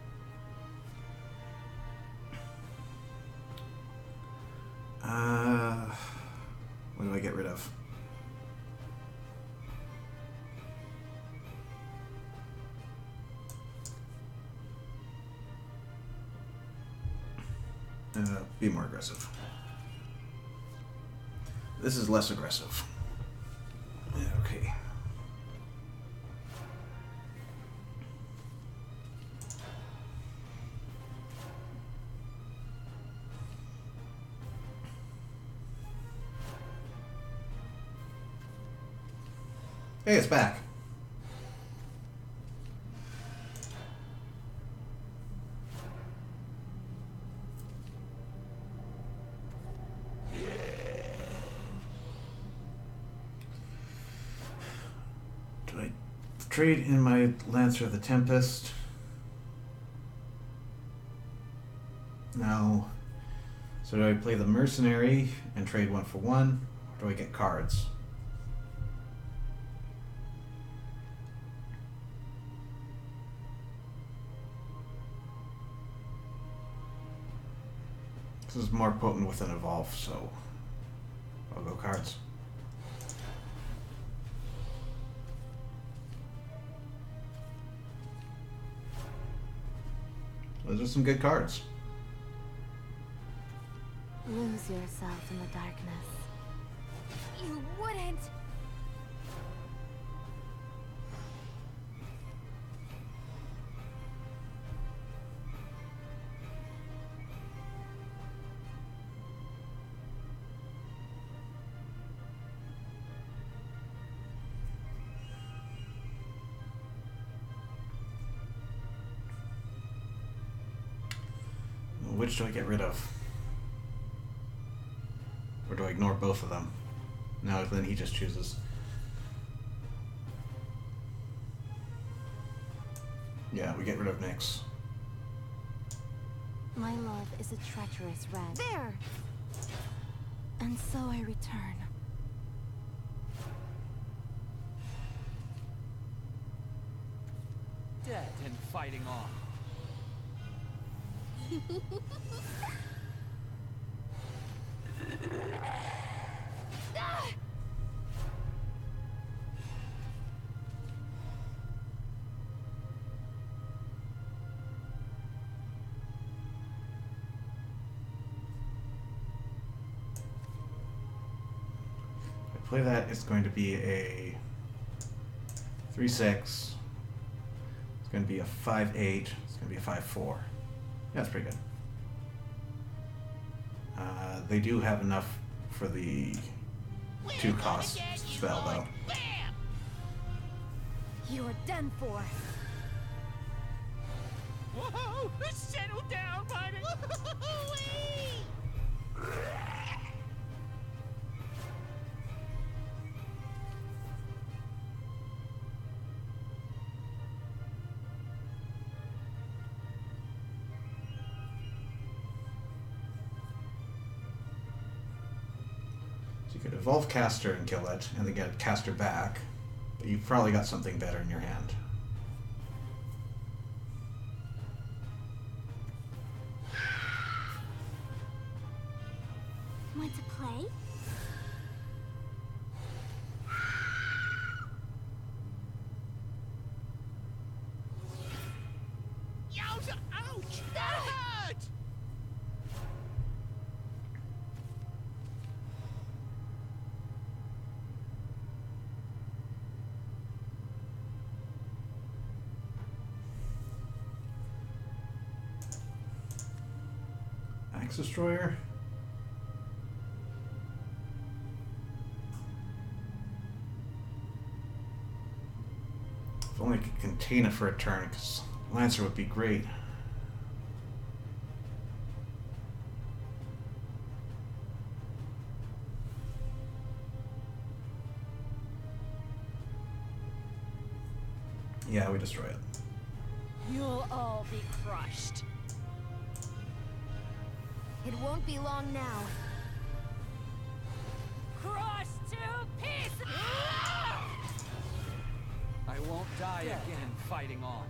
What do I get rid of? Be more aggressive. This is less aggressive. Okay. Hey, it's back. Do I trade in my Lancer of the Tempest? No. So do I play the Mercenary and trade 1 for 1? Or do I get cards? This is more potent with an evolve, so I'll go cards. Those are some good cards. Lose yourself in the darkness. You wouldn't! Which do I get rid of? Or do I ignore both of them? No, then he just chooses. Yeah, we get rid of Nyx. My love is a treacherous red. There! And so I return. Dead and fighting on. If I play that, it's going to be a 3/6. It's going to be a 5/8. It's going to be a 5/4. Yeah, that's pretty good. They do have enough for the 2-cost spell, though. You are done for. Whoa! Settle down, buddy! So you could evolve Caster and kill it, and then get Caster back. But you've probably got something better in your hand. Want to play? Yowza! Ouch! That hurt! Axe Destroyer. If only I could contain it for a turn, because Lancer would be great. Yeah, we destroy it. You'll all be crushed. It won't be long now. Crushed to pieces! I won't die again fighting on.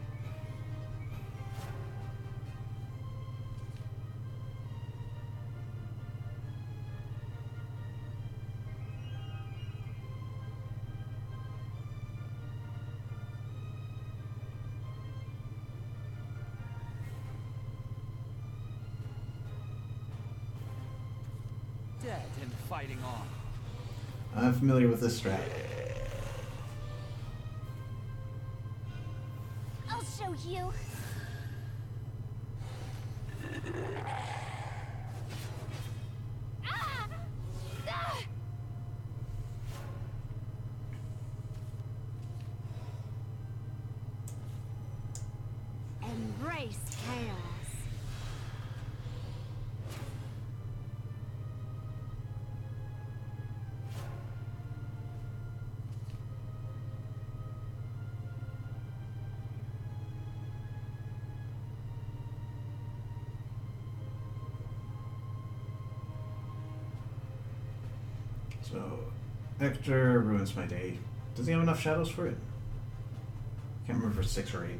Dead and fighting on. I'm familiar with this strat. I'll show you. Ah! Ah! Embrace chaos. So, Hector ruins my day. Does he have enough shadows for it? Can't remember if it's 6 or 8.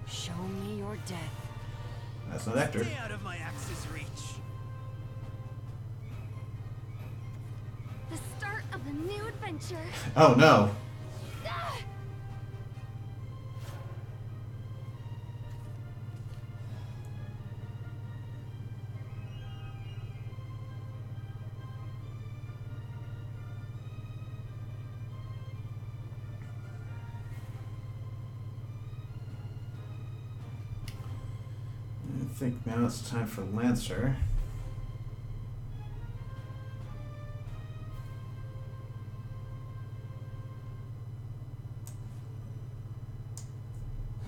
Show me your death. That's not Hector. Stay out of my axe's reach. The start of a new adventure. Oh no! Ah! I think now it's time for Lancer.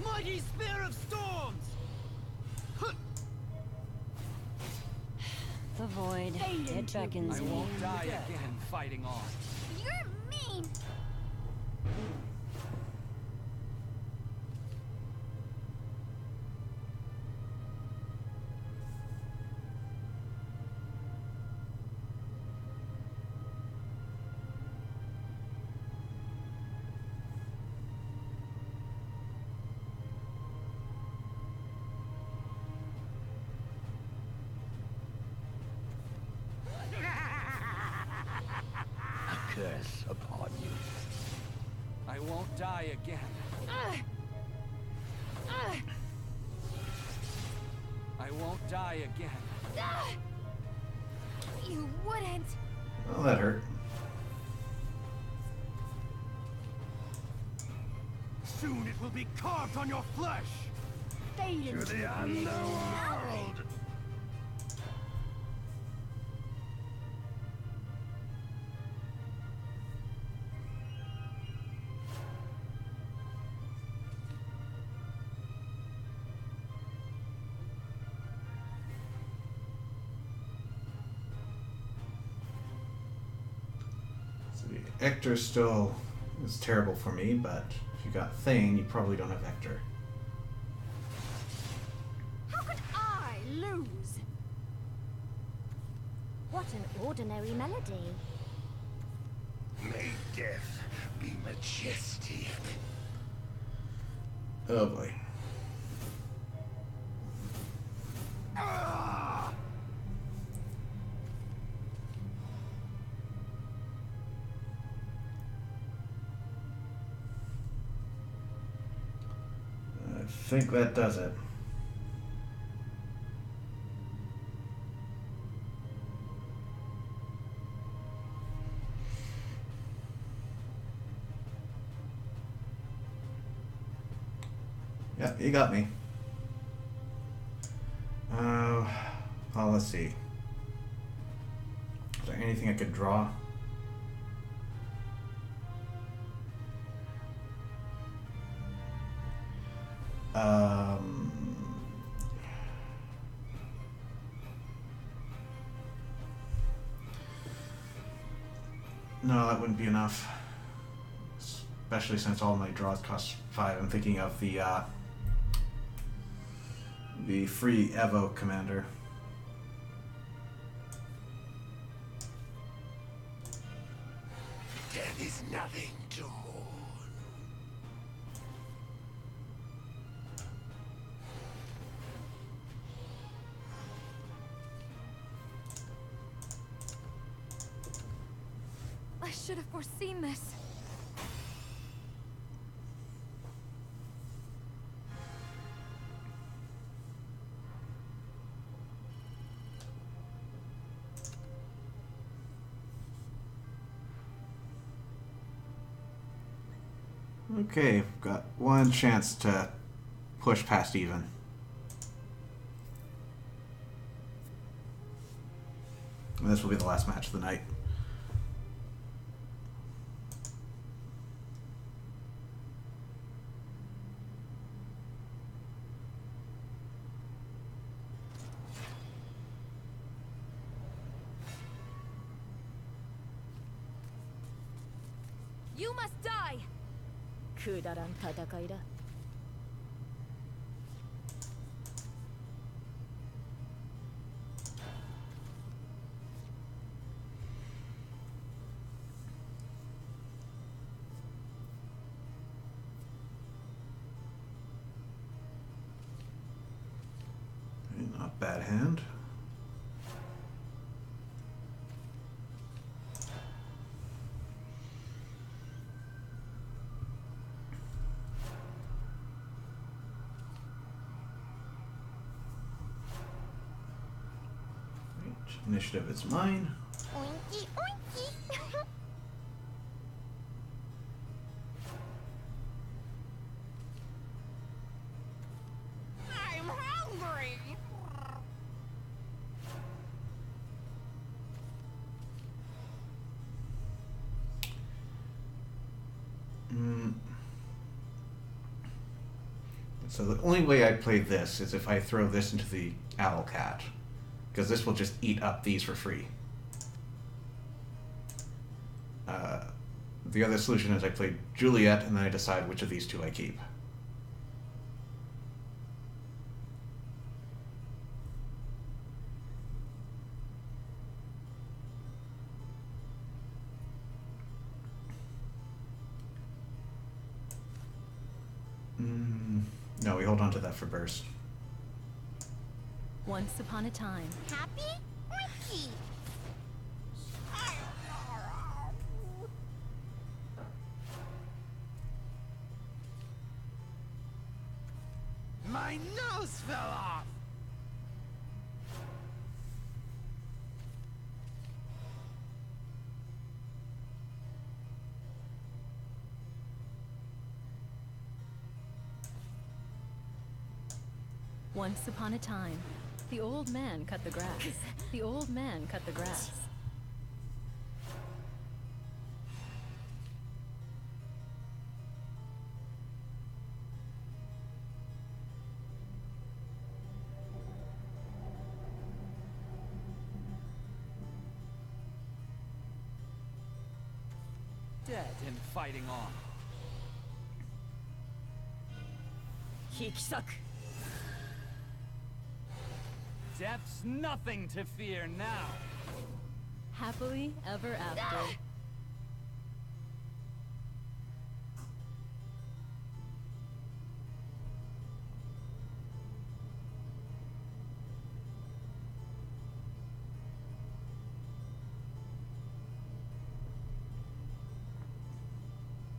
Mighty spear of storms! The void. It beckons I me. won't die again fighting on. You're mean. A curse upon you. I won't die again. I won't die again. Ah! You wouldn't. Well, that hurt. Soon it will be carved on your flesh! Fade To into the underworld! See, Hector still is terrible for me, but if you got Thane, you probably don't have Hector. How could I lose? What an ordinary melody. May death be majestic. Oh boy. I think that does it. Yeah, you got me. Well, let's see. Is there anything I could draw? No, that wouldn't be enough. Especially since all my draws cost 5. I'm thinking of the free Evo commander. Death is nothing to mourn. I should have foreseen this. Okay, we've got one chance to push past even. And this will be the last match of the night. You must die! くだらん戦いだ。Not bad hand. Initiative is mine. Oinky, oinky. I'm hungry! So the only way I play this is if I throw this into the Owl Cat, because this will just eat up these for free. The other solution is I play Juliet and then I decide which of these two I keep. No, we hold on to that for burst. Once upon a time. Happy? Oinky. My nose fell off! Once upon a time, the old man cut the grass. The old man cut the grass. Dead and fighting on. 引き裂く Death's nothing to fear now. Happily ever after.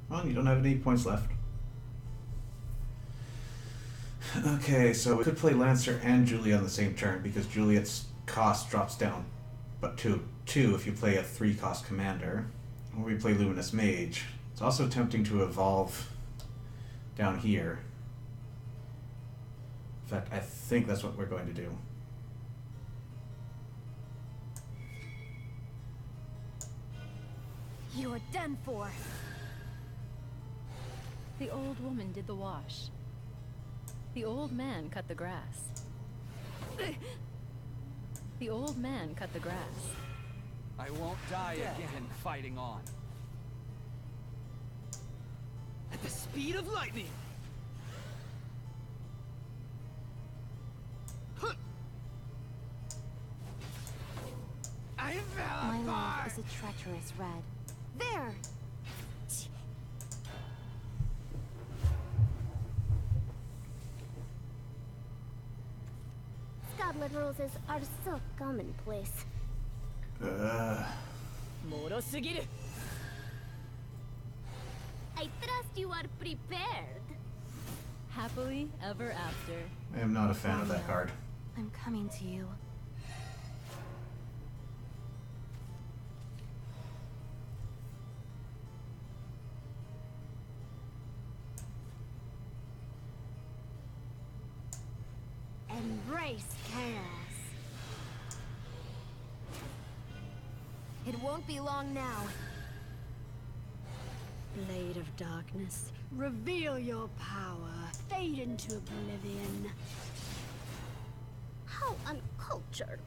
Well, you don't have any points left. Okay, so we could play Lancer and Juliet on the same turn because Juliet's cost drops down, but to 2 if you play a 3-cost commander. Or we play Luminous Mage. It's also tempting to evolve down here. In fact, I think that's what we're going to do. You're done for. The old woman did the wash. The old man cut the grass. The old man cut the grass. I won't die again fighting on. At the speed of lightning. My love is a treacherous red. There! Scarlet roses are so commonplace. Uh, I trust you are prepared. Happily ever after. I am not a fan of that card. I'm coming to you. Embrace chaos. It won't be long now. Blade of darkness, reveal your power. Fade into oblivion. How uncultured.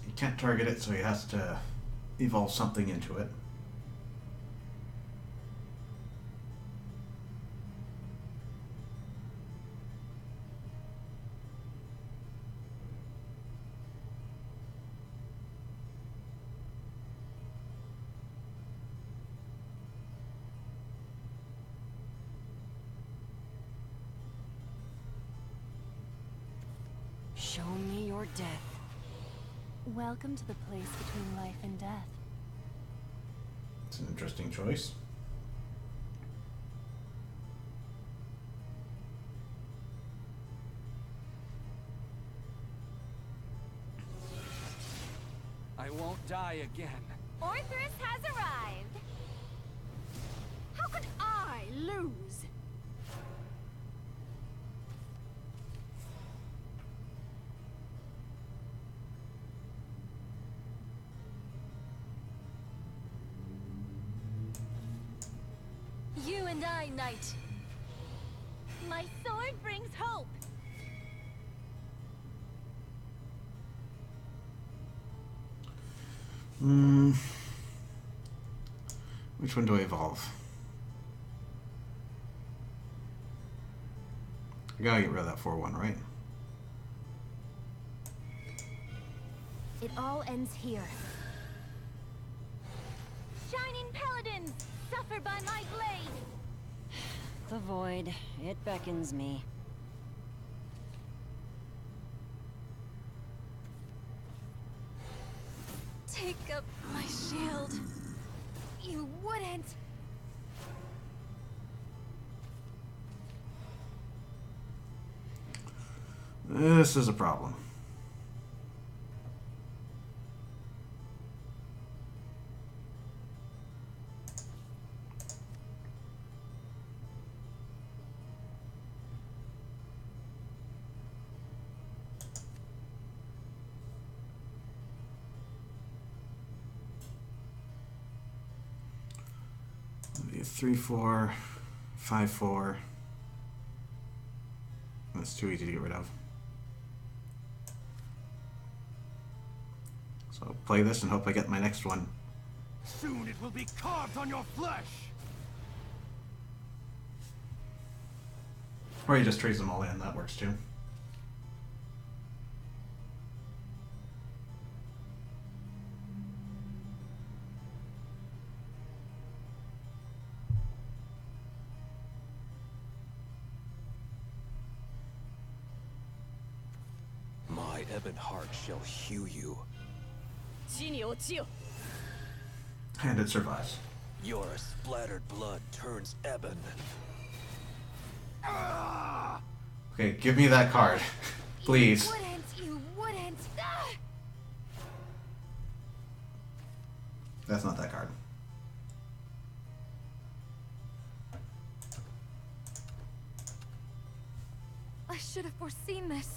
He can't target it, so he has to evolve something into it. Show me your death. Welcome to the place between life and death. It's an interesting choice. I won't die again. Orthrus has arrived. How could I lose? You and I, knight. My sword brings hope. Which one do I evolve? I gotta get rid of that 4-1, right? It all ends here. Shining paladins, suffer by my blade. The void, it beckons me. Take up my shield. You wouldn't. This is a problem. It'll be a 3-4, 5-4. That's too easy to get rid of. So I'll play this and hope I get my next one. Soon it will be carved on your flesh. Or you just trade them all in, that works too. My ebon heart shall hew you. And it survives. Your splattered blood turns ebon. Okay, give me that card. Please. You wouldn't. Ah! That's not that card. I should have foreseen this.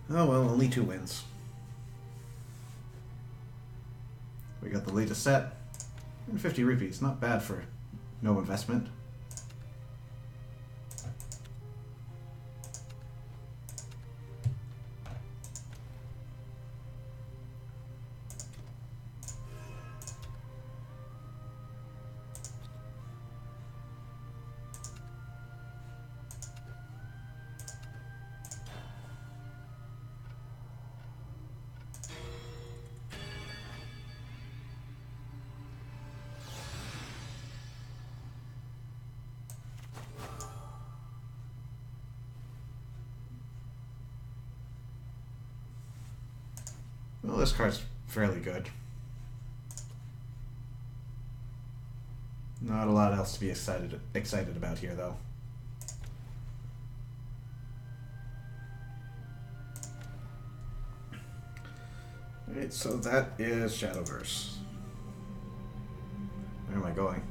Oh well, only 2 wins. We got the latest set. And 50 rupees. Not bad for no investment. Well, this card's fairly good. Not a lot else to be excited about here, though. Alright, so that is Shadowverse. Where am I going?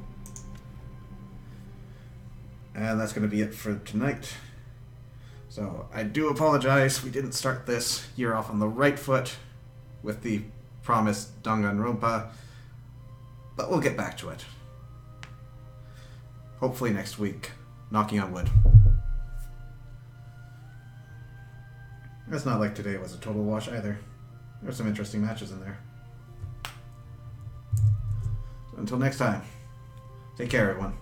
And that's going to be it for tonight. So, I do apologize, we didn't start this year off on the right foot with the promised Danganronpa, but we'll get back to it. Hopefully next week, knocking on wood. It's not like today was a total wash either. There were some interesting matches in there. So until next time, take care everyone.